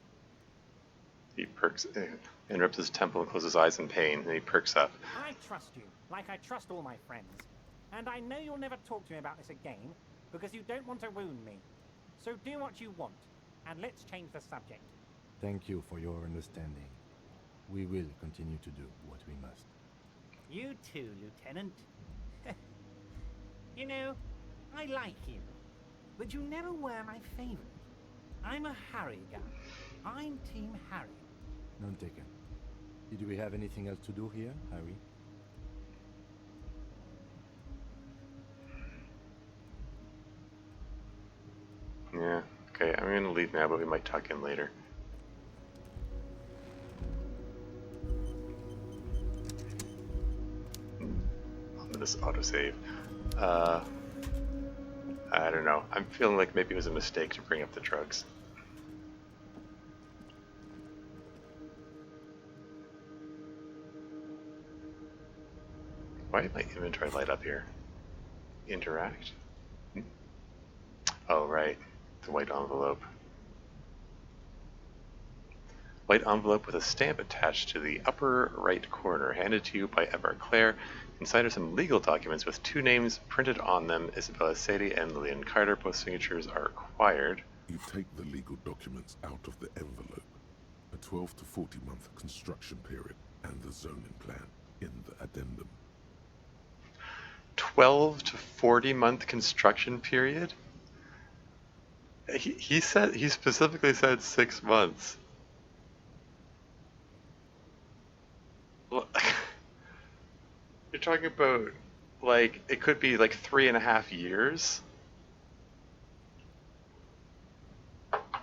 He perks, interrupts his temple and closes his eyes in pain, and he perks up. I trust you, like I trust all my friends. And I know you'll never talk to me about this again, because you don't want to wound me. So do what you want, and let's change the subject. Thank you for your understanding. We will continue to do what we must. You too, Lieutenant. You know, I like you, but you never were my favorite. I'm a Harry guy. I'm Team Harry. None taken. Did we have anything else to do here, Harry? Yeah, okay, I'm gonna leave now, but we might talk in later. I'm gonna autosave. I don't know. I'm feeling like maybe it was a mistake to bring up the drugs. Why did my inventory light up here? Interact? Oh, right. The white envelope. White envelope with a stamp attached to the upper right corner, handed to you by Ever Claire. Inside are some legal documents with two names printed on them, Isabella Sadie and Lillian Carter. Both signatures are required. You take the legal documents out of the envelope. A 12 to 40 month construction period and the zoning plan in the addendum. 12 to 40 month construction period? He specifically said 6 months. You're talking about, like, it could be like 3.5 years.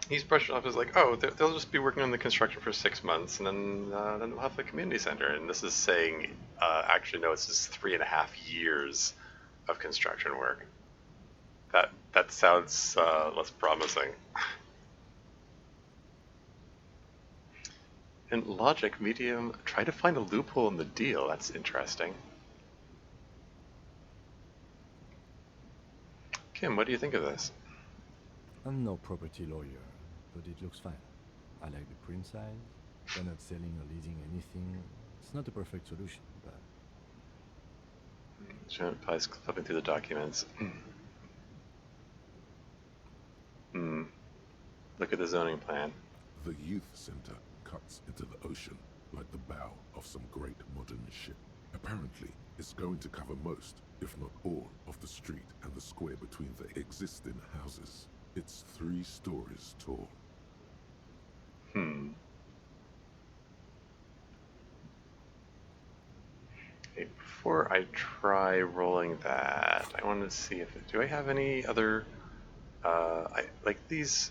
He's brushed it off as like, oh, they'll just be working on the construction for 6 months, and then we'll have the community center. And this is saying, actually, no, it's just 3.5 years of construction work. That sounds less promising. In logic medium, try to find a loophole in the deal. That's interesting. Kim, what do you think of this? I'm no property lawyer, but it looks fine. I like the print size. They're not selling or leasing anything. It's not a perfect solution, but... Janet Pies flipping through the documents. Look at the zoning plan. The youth center cuts into the ocean like the bow of some great modern ship. Apparently, it's going to cover most, if not all, of the street and the square between the existing houses. It's 3 stories tall. Okay, before I try rolling that, I want to see if do I have any other like these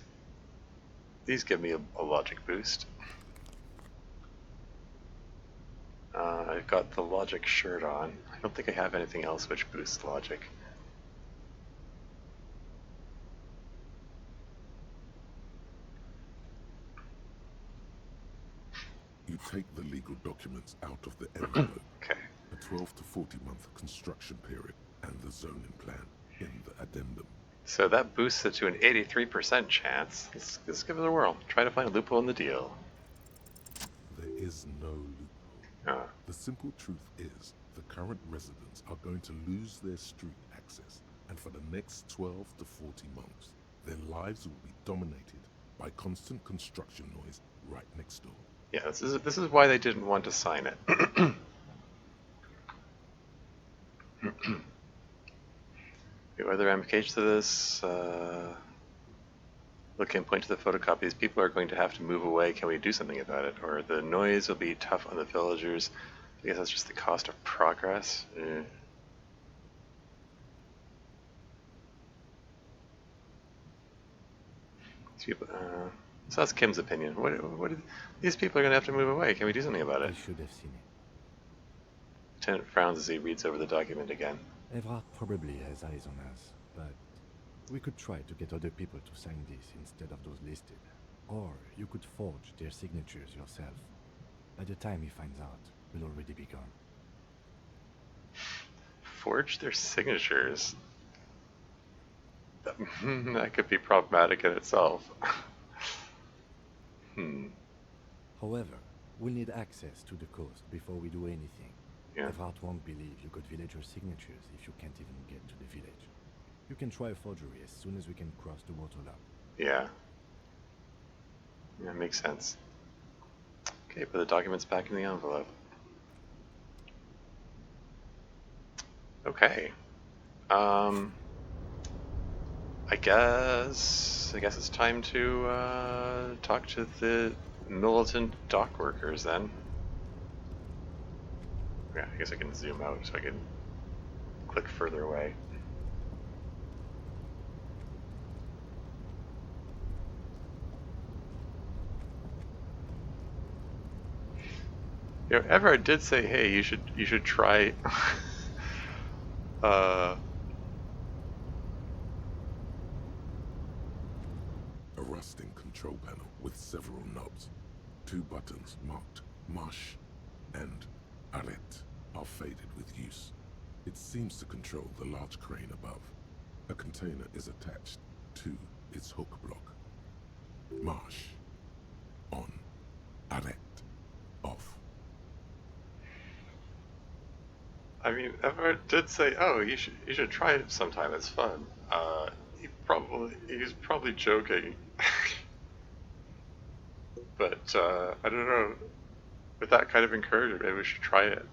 give me a logic boost. I've got the logic shirt on. I don't think I have anything else which boosts logic. You take the legal documents out of the envelope. Okay. A 12 to 40 month construction period and the zoning plan in the addendum. So that boosts it to an 83% chance. Let's give it a whirl. Try to find a loophole in the deal. There is no loophole. The simple truth is, the current residents are going to lose their street access, and for the next 12 to 40 months, their lives will be dominated by constant construction noise right next door. Yeah, this is why they didn't want to sign it. Are there ramifications to this? Look and point to the photocopies. People are going to have to move away. Can we do something about it? Or the noise will be tough on the villagers. I guess that's just the cost of progress. These people, so that's Kim's opinion. These people are going to have to move away. Can we do something about I it? should have seen it. Lieutenant frowns as he reads over the document again. Evrard probably has eyes on us, but we could try to get other people to sign this instead of those listed. Or you could forge their signatures yourself. By the time he finds out, we'll already be gone. Forge their signatures. That could be problematic in itself. However, we'll need access to the coast before we do anything. Yeah. Evrart won't believe you got villager signatures if you can't even get to the village. You can try a forgery as soon as we can cross the waterlogged. Yeah. Yeah, makes sense. Okay, put the documents back in the envelope. Okay. I guess it's time to talk to the militant dock workers then. Yeah, I guess I can zoom out so I can click further away. You know, Everard did say, "Hey, you should try." A rusting control panel with several knobs. 2 buttons marked Marsh and Arrête are faded with use. It seems to control the large crane above. A container is attached to its hook block. Marsh. On. Arrête. Off. I mean, Everett did say, "Oh, you should try it sometime. It's fun." He's probably joking, but I don't know. With that kind of encouragement, maybe we should try it.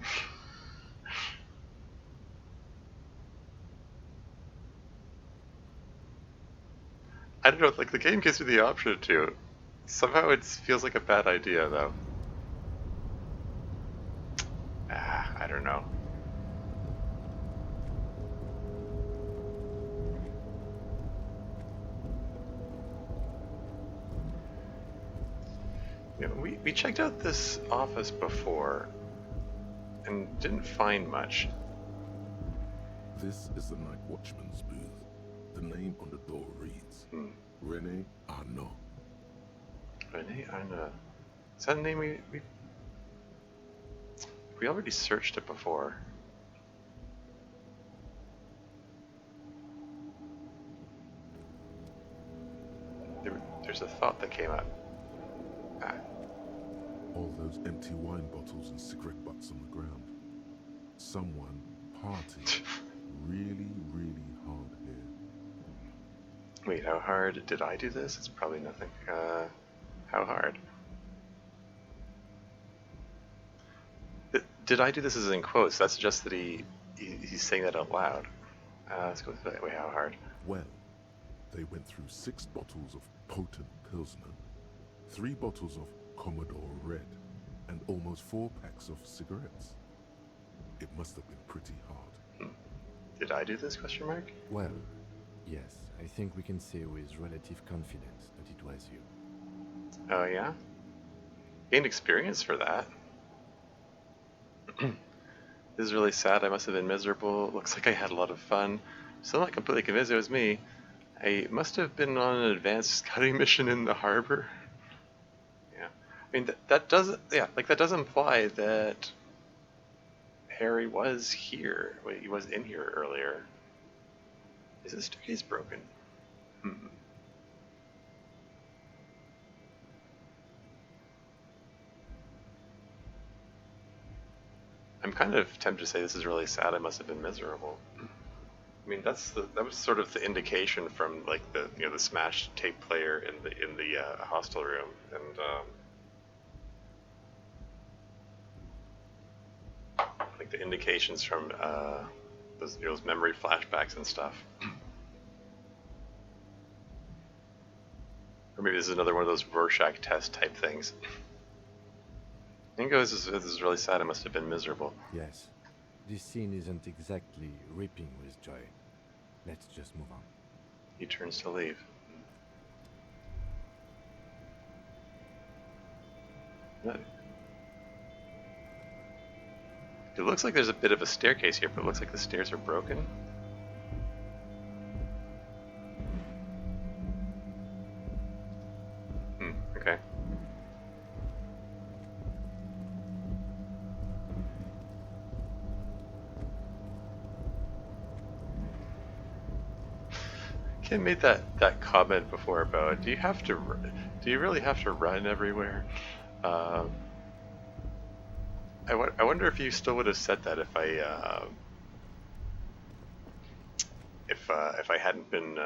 I don't know. Like the game gives me the option to. Somehow it feels like a bad idea, though. I don't know. You know, we checked out this office before and didn't find much. This is the night watchman's booth. The name on the door reads René Arnaud. René Arnaud. Is that a name we already searched it before? There's a thought that came up. All those empty wine bottles and cigarette butts on the ground. Someone partied really, really hard here. Wait, how hard did I do this? It's probably nothing. How hard? Did I do this as in quotes? That suggests that he's saying that out loud. Let's go that way. How hard? Well, they went through 6 bottles of potent Pilsner, 3 bottles of Commodore Red, and almost 4 packs of cigarettes. It must have been pretty hard. Did I do this? Question mark. Well, yes, I think we can say with relative confidence that it was you. Oh yeah. Gained experience for that. This is really sad. I must have been miserable. Looks like I had a lot of fun. Still not completely convinced it was me. I must have been on an advanced scouting mission in the harbor. Yeah. I mean, that does, yeah, like that does imply that Harry was here. Wait, he was in here earlier. Is this staircase broken? I'm kind of tempted to say this is really sad. I must have been miserable. I mean, that was sort of the indication from like the the smashed tape player in the hostel room, and like the indications from those memory flashbacks and stuff. Or maybe this is another one of those Rorschach test type things. I think this is really sad. I must have been miserable. Yes, this scene isn't exactly ripping with joy. Let's just move on. He turns to leave. No. It looks like there's a bit of a staircase here, but it looks like the stairs are broken. Kim made that comment before about do you really have to run everywhere? Uh, I wonder if you still would have said that if I hadn't been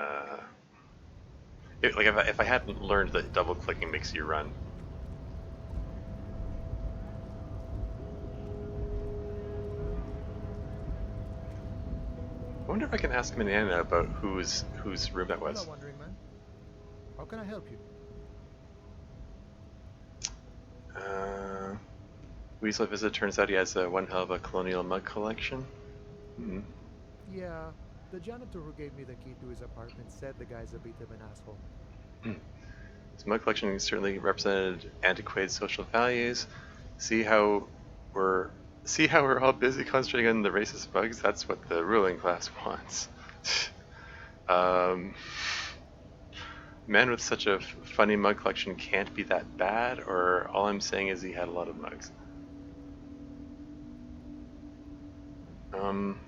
if I hadn't learned that double clicking makes you run. I wonder if I can ask Manana about whose room that was. Hello, Wandering Man. How can I help you? Weasel visit, turns out he has one hell of a colonial mug collection. Hmm. Yeah, the janitor who gave me the key to his apartment said the guy's a bit of an asshole. His mug collection certainly represented antiquated social values. See how we're all busy concentrating on the racist mugs? That's what the ruling class wants. Man with such a funny mug collection can't be that bad, or all I'm saying is he had a lot of mugs. I'm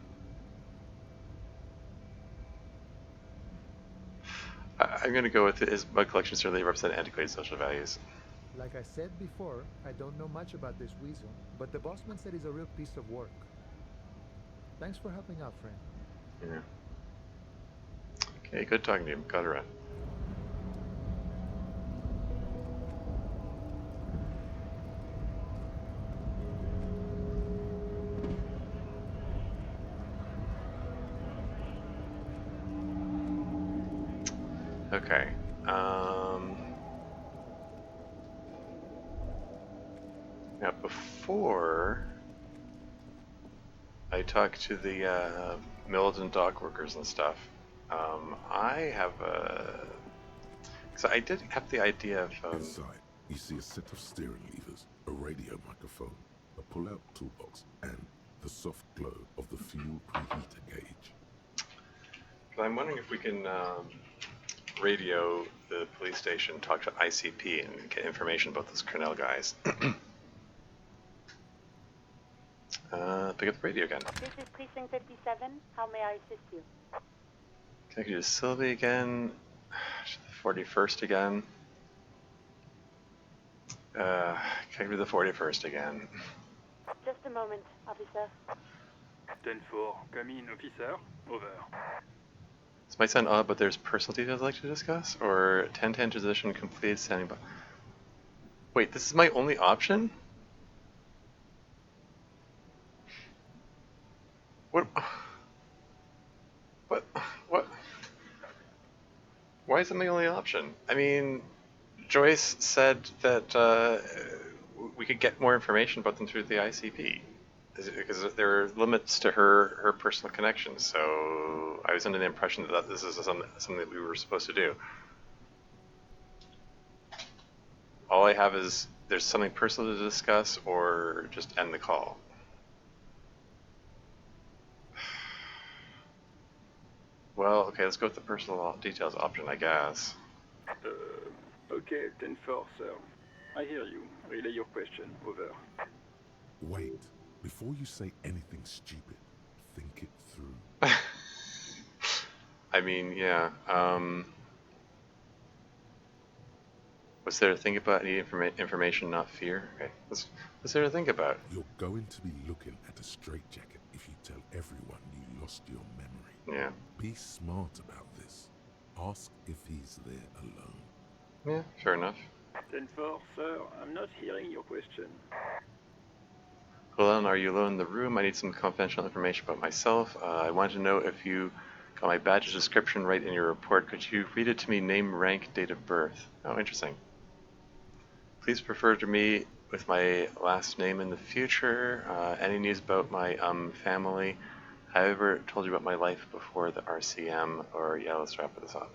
gonna go with his mug collection certainly represent antiquated social values. Like I said before, I don't know much about this weasel, but the bossman said he's a real piece of work. Thanks for helping out, friend. Yeah. Okay, good talking to you. Gotta run. Okay. Now before I talk to the militant dock workers and stuff, I have a. So I did have the idea of. Inside, you see a set of steering levers, a radio microphone, a pull-out toolbox, and the soft glow of the fuel preheater gauge. But I'm wondering if we can radio the police station, talk to ICP, and get information about those Cornell guys. Pick up the radio again. This is Precinct 57. How may I assist you? Connect you to Sylvie again. The 41st again. Connect to the 41st again. Just a moment, officer. 10-4, come in, officer. Over. This might sound odd, but there's personal details I'd like to discuss, or 10-10 transition completed standing by. Wait, this is my only option? What? What? Why is it my only option? I mean, Joyce said that we could get more information about them through the ICP. Because there are limits to her personal connections, so I was under the impression that this is something that we were supposed to do. All I have is there's something personal to discuss, or just end the call. Well, okay, let's go with the personal details option, I guess. Okay, 10-4, sir. I hear you. Relay your question. Over. Wait. Before you say anything stupid, think it through. I mean, yeah. What's there to think about? Need information, not fear. Okay. What's there to think about? You're going to be looking at a straitjacket if you tell everyone you lost your memory. Yeah. Be smart about this. Ask if he's there alone. Yeah, fair enough. 10-4, sir. I'm not hearing your question. Hold on, are you alone in the room? I need some confidential information about myself. I want to know if you got my badge description right in your report. Could you read it to me, name, rank, date of birth? Oh, interesting. Please refer to me with my last name in the future. Any news about my family? Have I ever told you about my life before the RCM? Or, yeah, let's wrap this up.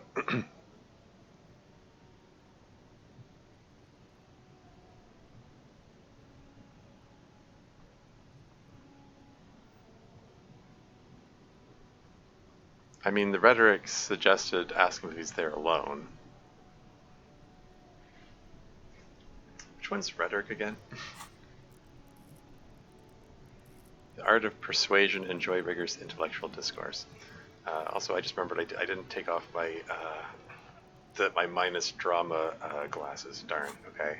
I mean, the rhetoric suggested ask him if he's there alone. Which one's rhetoric again? The art of persuasion, enjoy rigorous intellectual discourse. Also, I just remembered I didn't take off my my minus drama glasses. Darn. Okay.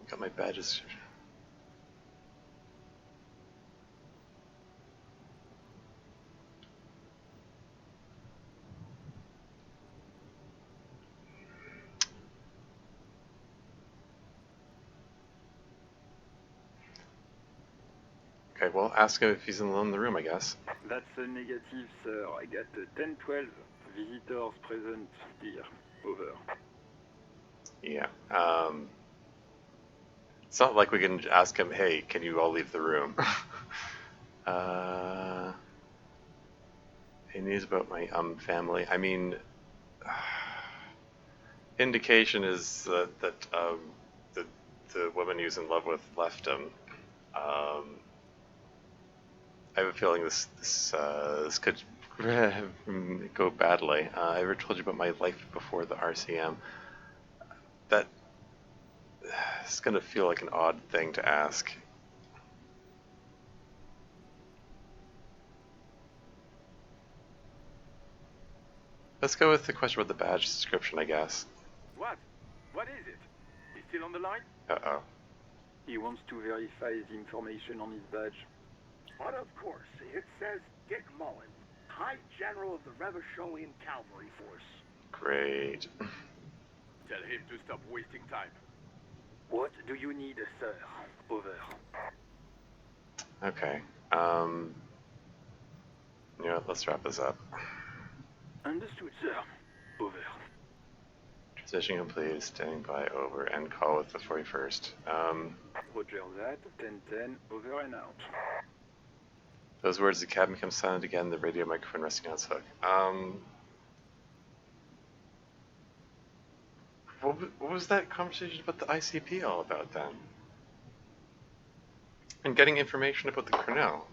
Got my badges. Okay, well, ask him if he's in the room, I guess. That's a negative, sir. I got 10-12 visitors present here. Over. Yeah. It's not like we can ask him, hey, can you all leave the room? Any news about my family? I mean, indication is that the woman he's in love with left him. I have a feeling this could go badly. I ever told you about my life before the RCM? That is going to feel like an odd thing to ask. Let's go with the question about the badge description, I guess. What? What is it? He's still on the line? Uh-oh. He wants to verify the information on his badge. But of course, it says Dick Mullen, High General of the Revacholian Cavalry Force. Great. Tell him to stop wasting time. What do you need, sir? Over. Okay. You know what, let's wrap this up. Understood, sir. Over. Transition complete, standing by, over, and call with the 41st. Roger that. 10-10, over and out. Those words, the cabin becomes silent again, the radio microphone resting on its hook. What was that conversation about the ICP all about then? And getting information about the Cornell.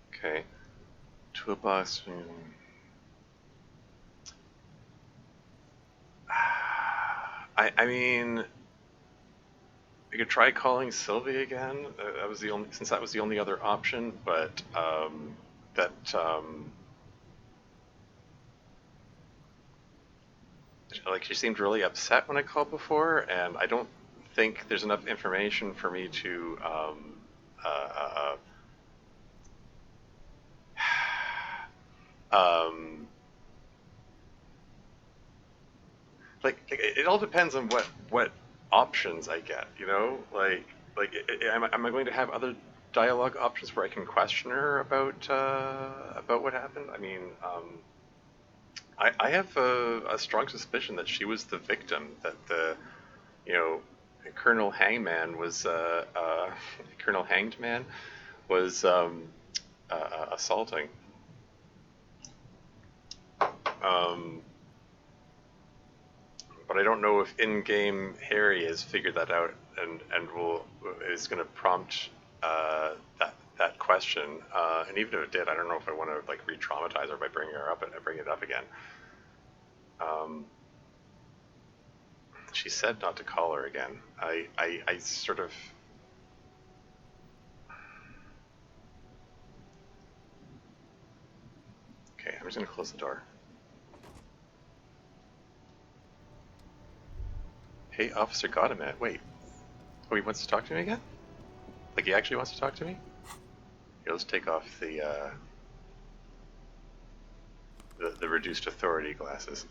Okay. Toolbox. I mean, we could try calling Sylvie again. That was the only, since that was the only other option. But like, she seemed really upset when I called before, and I don't think there's enough information for me to like it all depends on what options I get, you know, am I going to have other dialogue options where I can question her about what happened? I mean, I have a strong suspicion that she was the victim, that the, you know, Colonel Hangman was Colonel Hanged Man was assaulting. But I don't know if in-game Harry has figured that out and is going to prompt that question. And even if it did, I don't know if I want to like re-traumatize her by bringing it up again. She said not to call her again. I sort of. Okay, I'm just going to close the door. Hey, officer, got a minute. Wait. Oh, he wants to talk to me again? Like, he actually wants to talk to me? Here, let's take off the reduced authority glasses.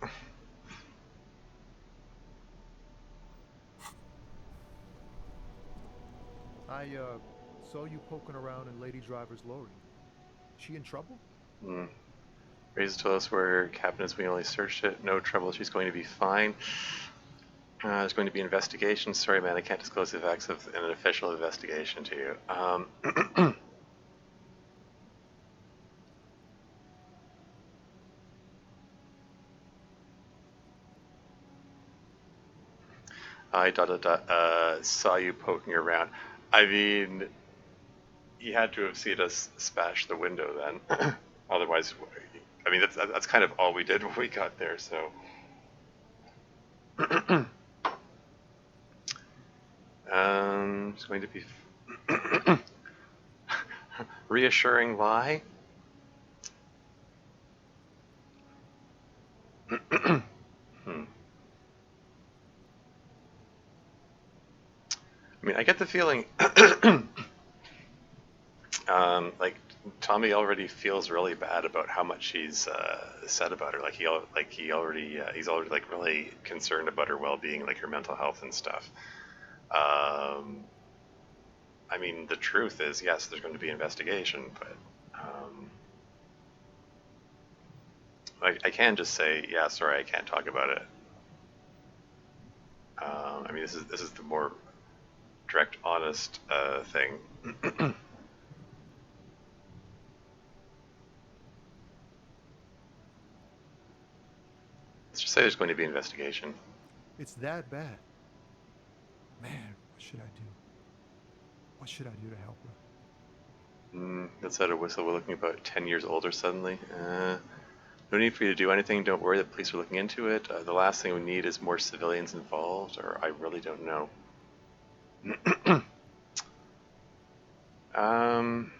I saw you poking around in Lady Driver's lorry. She in trouble? Raises told us where her cabin is. We only searched it. No trouble. She's going to be fine. There's going to be an investigation. Sorry, man, I can't disclose the facts of an official investigation to you. I saw you poking around. I mean, you had to have seen us smash the window then. Otherwise, I mean, that's kind of all we did when we got there, so. It's going to be Reassuring lie? Hmm. I mean, I get the feeling, like Tommy already feels really bad about how much he's said about her. Like he's already like really concerned about her well-being, like her mental health and stuff. I mean, the truth is, yes, there's going to be investigation, but I can just say, yeah, sorry, I can't talk about it. I mean, this is the more direct, honest thing. Let's just say there's going to be investigation. It's that bad. Man, what should I do? What should I do to help her? That's out of whistle. We're looking about 10 years older suddenly. No need for you to do anything. Don't worry, the police are looking into it. The last thing we need is more civilians involved, or I really don't know. I'm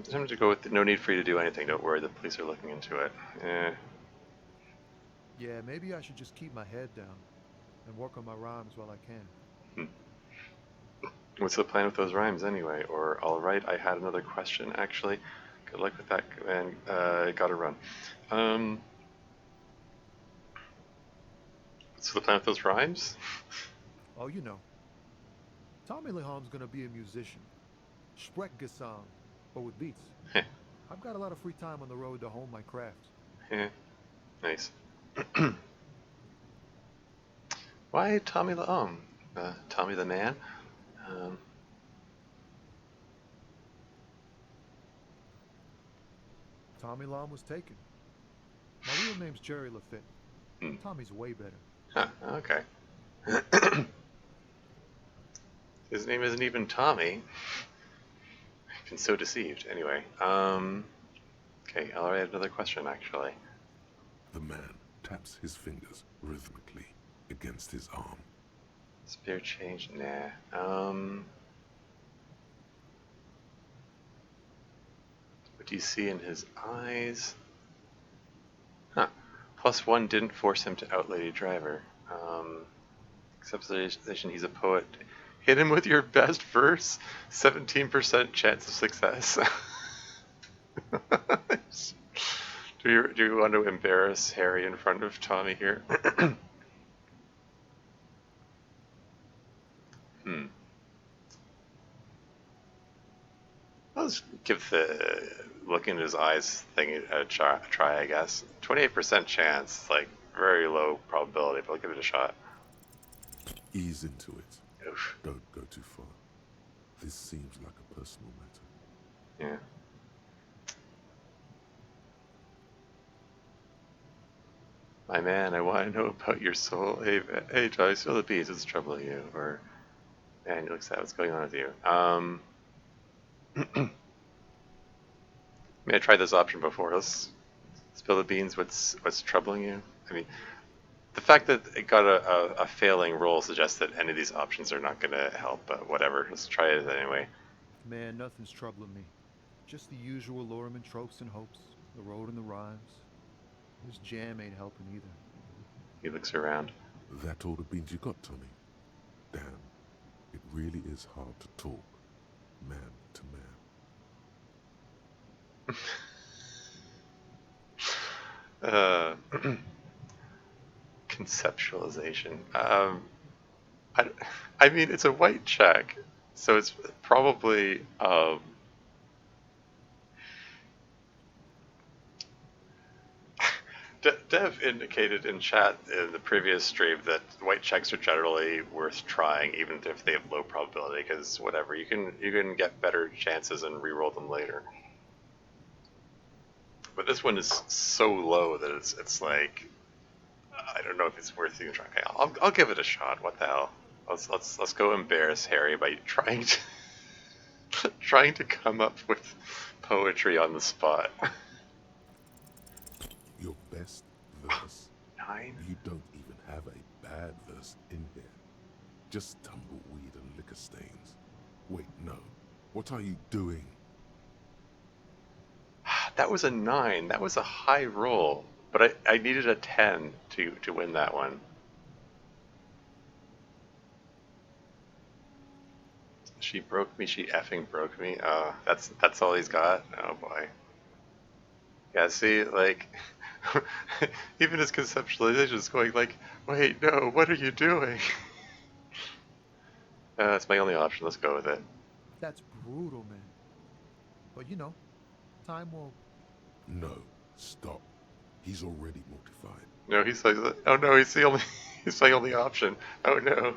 tempted to go with the no need for you to do anything. Don't worry, the police are looking into it. Yeah, maybe I should just keep my head down and work on my rhymes while I can. What's the plan with those rhymes anyway? Or, alright, I had another question actually. Good luck with that, and gotta run. What's the plan with those rhymes? Oh, you know. Tommy Leham's gonna be a musician. Sprechgesang, but with beats. I've got a lot of free time on the road to hone my craft. Nice. Why Tommy Tommy the man? Tommy Lam was taken. My real name's Jerry Lafitte. Tommy's way better. Huh, okay. His name isn't even Tommy. I've been so deceived. Anyway, okay, I'll add another question actually. The man taps his fingers rhythmically against his arm. Spare change? Nah. What do you see in his eyes? Huh. +1 didn't force him to out Lady Driver. Except the position he's a poet. Hit him with your best verse. 17% chance of success. Do you want to embarrass Harry in front of Tommy here? Let's give the look in his eyes thing a try, I guess. 28% chance, like very low probability, but I'll give it a shot. Ease into it. Oof. Don't go too far. This seems like a personal matter. Yeah. My man, I want to know about your soul. Hey, Johnny, spill the beans. What's troubling you? Or, man, you look sad. What's going on with you? I mean, I tried this option before. Let's spill the beans. What's troubling you? I mean, the fact that it got a failing roll suggests that any of these options are not going to help, but whatever. Let's try it anyway. Man, nothing's troubling me. Just the usual Lorman tropes and hopes. The road and the rhymes. This jam ain't helping either. He looks around. That all the beans you got, Tommy? Damn, it really is hard to talk, man to man. Conceptualization. I mean, it's a white check, so it's probably Dev indicated in chat in the previous stream that white checks are generally worth trying, even if they have low probability, because whatever, you can get better chances and re-roll them later. But this one is so low that it's like, I don't know if it's worth even trying. I'll give it a shot. What the hell? Let's go embarrass Harry by trying to come up with poetry on the spot. Your best verse. No. 9? You don't even have a bad verse in here. Just tumbleweed and liquor stains. Wait, no. What are you doing? That was a 9. That was a high roll. But I needed a 10 to win that one. She broke me. She effing broke me. That's all he's got. Oh boy. Yeah. See, like, even his conceptualization is going like, wait, no, what are you doing? That's my only option. Let's go with it. That's brutal, man. But you know, time will... No, stop. He's already mortified. No, he's like, oh no, he's the only, he's my only option. Oh no.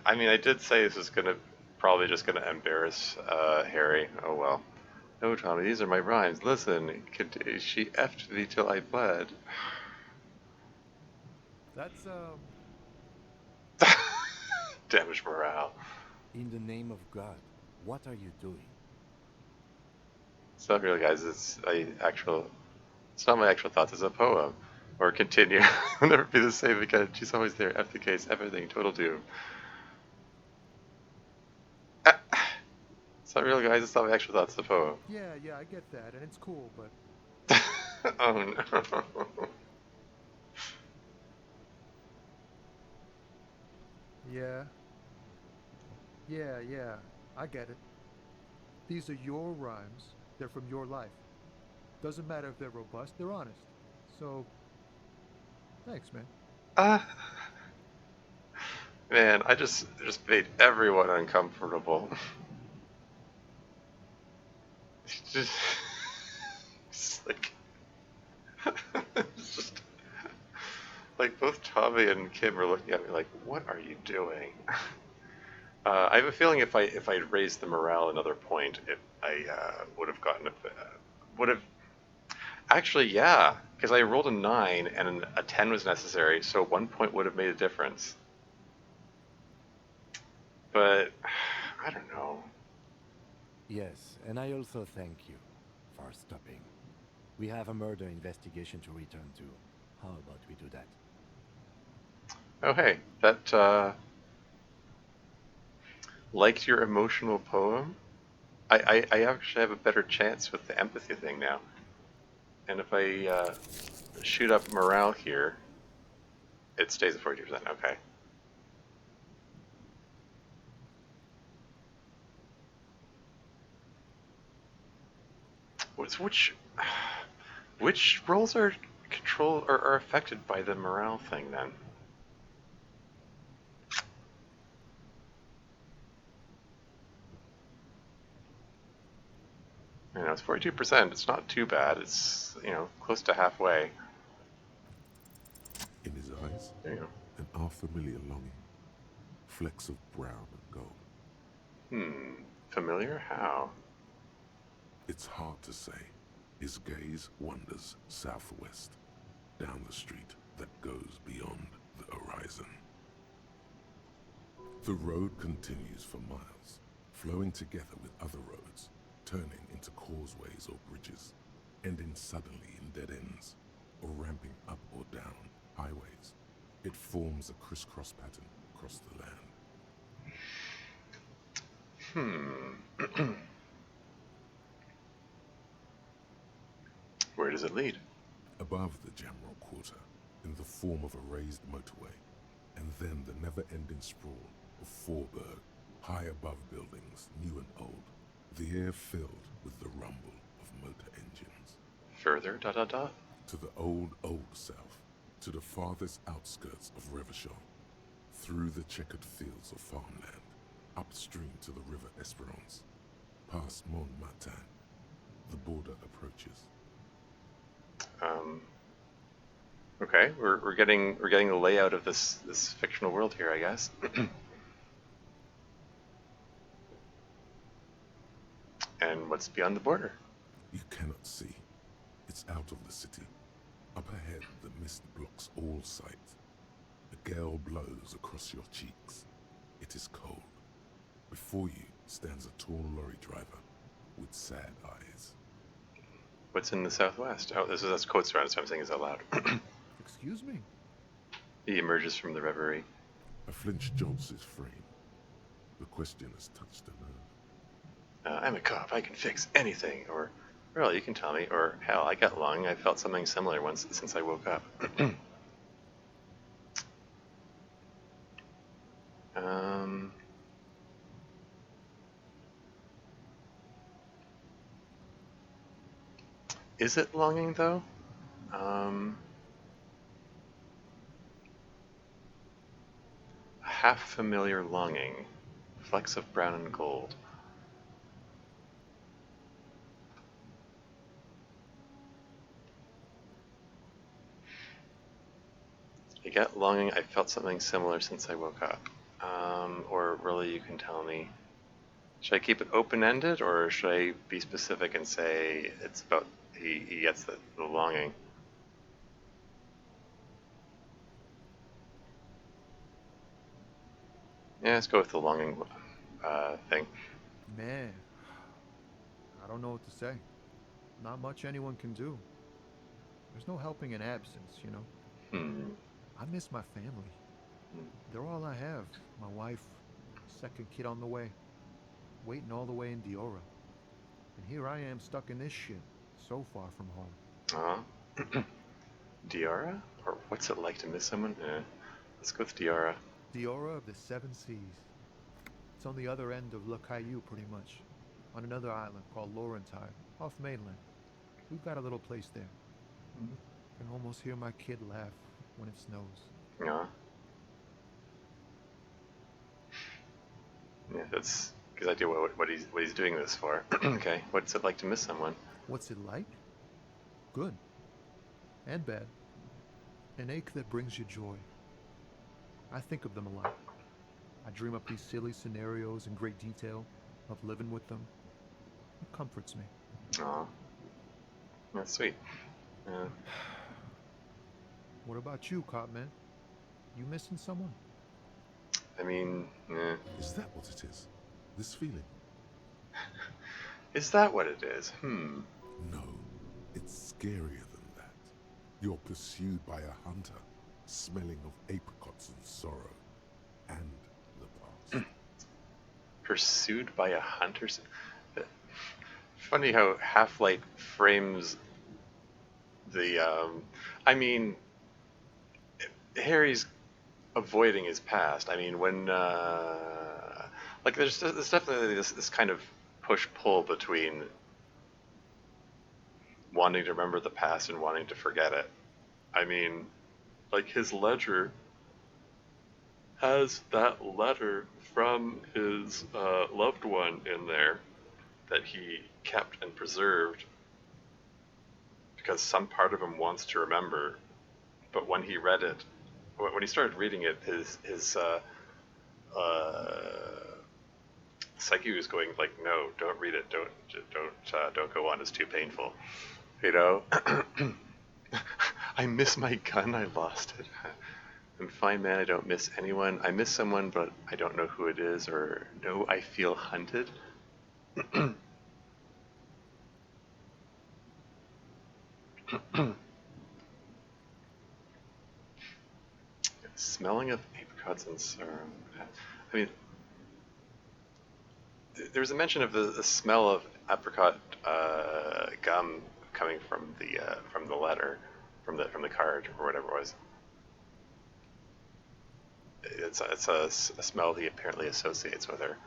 I mean, I did say this was probably just gonna embarrass Harry. Oh well. No, Tommy, these are my rhymes. Listen, she effed me till I bled. That's, Damage morale. In the name of God, what are you doing? It's not real, guys. It's not my actual thoughts. It's a poem. Or continue. I'll never be the same again. She's always there. F the case. Everything. Total doom. It's not real, guys. It's not my actual thoughts. It's a poem. yeah, I get that, and it's cool, but... Oh no. Yeah, I get it. These are your rhymes. They're from your life. Doesn't matter if they're robust, they're honest. So, thanks, man. Man, I just made everyone uncomfortable. It's like, it's just like both Tommy and Kim are looking at me like, "What are you doing?" I have a feeling if I'd raised the morale another point, I would have gotten would have actually, yeah, because I rolled a 9 and a 10 was necessary, so 1 point would have made a difference. But I don't know. Yes, and I also thank you for stopping. We have a murder investigation to return to. How about we do that? Oh hey, that liked your emotional poem. I actually have a better chance with the empathy thing now. And if I shoot up morale here, it stays at 42%. Okay. Which roles are are affected by the morale thing then? You know, it's 42%. It's not too bad. It's, you know, close to halfway. In his eyes, There you go. an unfamiliar longing. Flecks of brown and gold. Familiar? How? It's hard to say. His gaze wanders southwest, down the street that goes beyond the horizon. The road continues for miles, flowing together with other roads, turning into causeways or bridges, ending suddenly in dead ends, or ramping up or down highways. It forms a crisscross pattern across the land. Where does it lead? Above the Jamrock Quarter, in the form of a raised motorway, and then the never-ending sprawl of Forburg, high above buildings, new and old, the air filled with the rumble of motor engines. Further, ... To the old south, to the farthest outskirts of Revachol, through the checkered fields of farmland, upstream to the river Esperance, past Montmartin, the border approaches. Okay, we're getting the layout of this fictional world here, I guess. And what's beyond the border? You cannot see. It's out of the city. Up ahead, the mist blocks all sight. A gale blows across your cheeks. It is cold. Before you stands a tall lorry driver with sad eyes. What's in the southwest? Oh, that's quotes around, so I'm saying this out loud. Excuse me? He emerges from the reverie. A flinch jolts his frame. The question has touched a nerve. I'm a cop. I can fix anything. Or, well, you can tell me. Or, hell, I got lung. I felt something similar once since I woke up. Is it longing, though? Half familiar longing. Flecks of brown and gold. I get longing. I felt something similar since I woke up. Or really, you can tell me. Should I keep it open-ended, or should I be specific and say it's about he gets the longing? Yeah, let's go with the longing thing. Man, I don't know what to say. Not much anyone can do. There's no helping in absence, you know? I miss my family. They're all I have. My wife, second kid on the way, waiting all the way in Diora. And here I am stuck in this shit, so far from home. Diora? Or what's it like to miss someone? Let's go with Diora. Diora of the Seven Seas. It's on the other end of Le Caillou, pretty much. On another island called Laurentide, off mainland. We've got a little place there. Can almost hear my kid laugh when it snows. Yeah. Yeah, that's good idea what he's doing this for. Okay, what's it like to miss someone? What's it like? Good. And bad. An ache that brings you joy. I think of them a lot. I dream up these silly scenarios in great detail of living with them. It comforts me. Aw. That's sweet. What about you, cop man? You missing someone? I mean, Is that what it is? This feeling? Is that what it is? No, it's scarier than that. You're pursued by a hunter, smelling of apricots and sorrow, and the past. Pursued by a hunter? Funny how Half-Light frames the, I mean, Harry's avoiding his past. I mean, when, like, there's definitely this kind of push-pull between wanting to remember the past and wanting to forget it. I mean, like, his ledger has that letter from his loved one in there that he kept and preserved because some part of him wants to remember, but when he read it, when he started reading it, his psyche was going like, no, don't read it, don't go on, it's too painful, you know. I miss my gun, I lost it. I'm fine, man, I don't miss anyone. I miss someone, but I don't know who it is, or no, I feel hunted. Smelling of apricots and sorrow. I mean, there's a mention of the smell of apricot gum coming from the letter, from the card or whatever it was. It's a smell he apparently associates with her.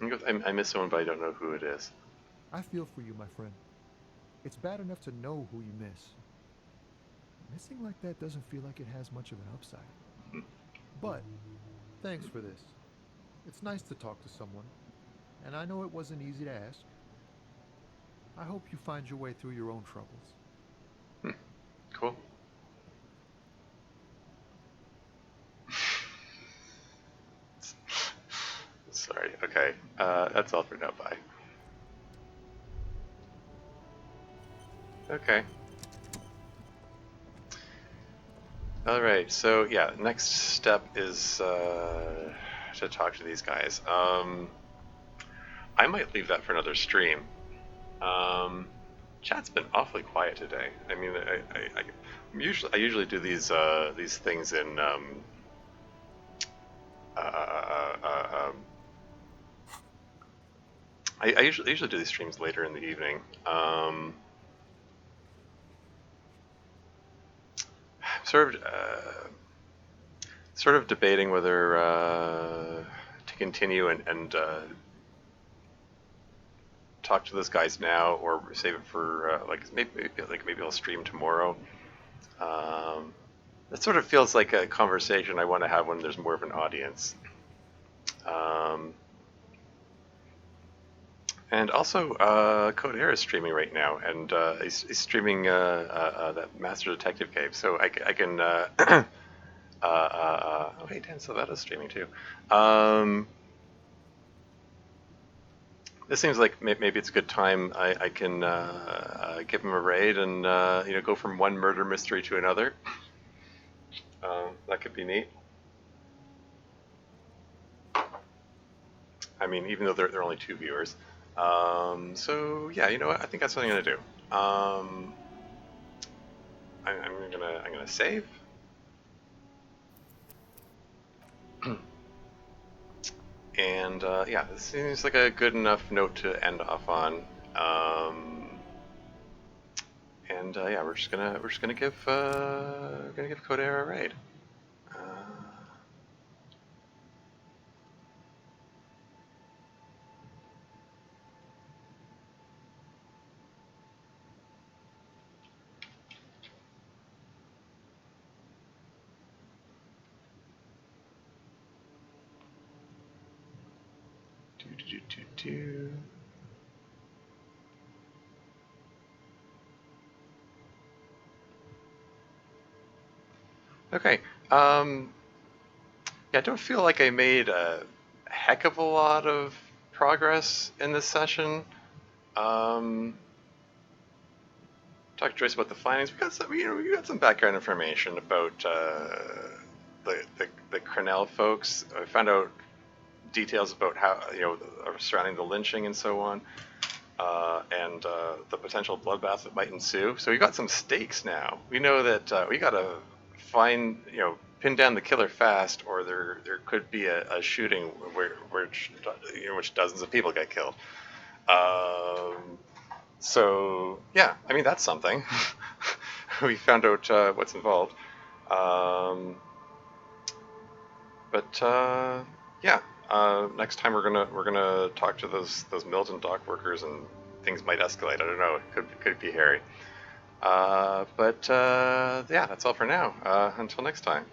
I miss someone, but I don't know who it is. I feel for you, my friend. It's bad enough to know who you miss. Missing like that doesn't feel like it has much of an upside. But, thanks for this. It's nice to talk to someone, and I know it wasn't easy to ask. I hope you find your way through your own troubles. Cool. Sorry, okay. That's all for now, bye. Okay. Alright, so yeah, next step is to talk to these guys. I might leave that for another stream. Chat's been awfully quiet today. I mean, I usually do these things in I usually do these streams later in the evening. Sort of debating whether to continue and talk to those guys now or save it for maybe I'll stream tomorrow. That sort of feels like a conversation I want to have when there's more of an audience. And also, Code Air is streaming right now, and he's streaming that Master Detective Cave, so I can. Oh, hey, Dan Silvetta's streaming too. This seems like maybe it's a good time. I can give him a raid and go from one murder mystery to another. That could be neat. I mean, even though there are only 2 viewers. So yeah, you know what? I think that's what I'm gonna do. I'm gonna save. And yeah, this seems like a good enough note to end off on. And yeah, we're just gonna give Code Air a raid. Okay. Yeah, I don't feel like I made a heck of a lot of progress in this session. Talked to Joyce about the findings. We got some background information about the Crenell folks. I found out details about how surrounding the lynching and so on, and the potential bloodbath that might ensue. So we got some stakes now. We know that we got to find pin down the killer fast, or there could be a shooting which dozens of people get killed. So yeah, I mean that's something. We found out what's involved. Yeah, next time we're gonna talk to those Milton dock workers, and things might escalate. I don't know. It could be hairy. Yeah, that's all for now. Until next time.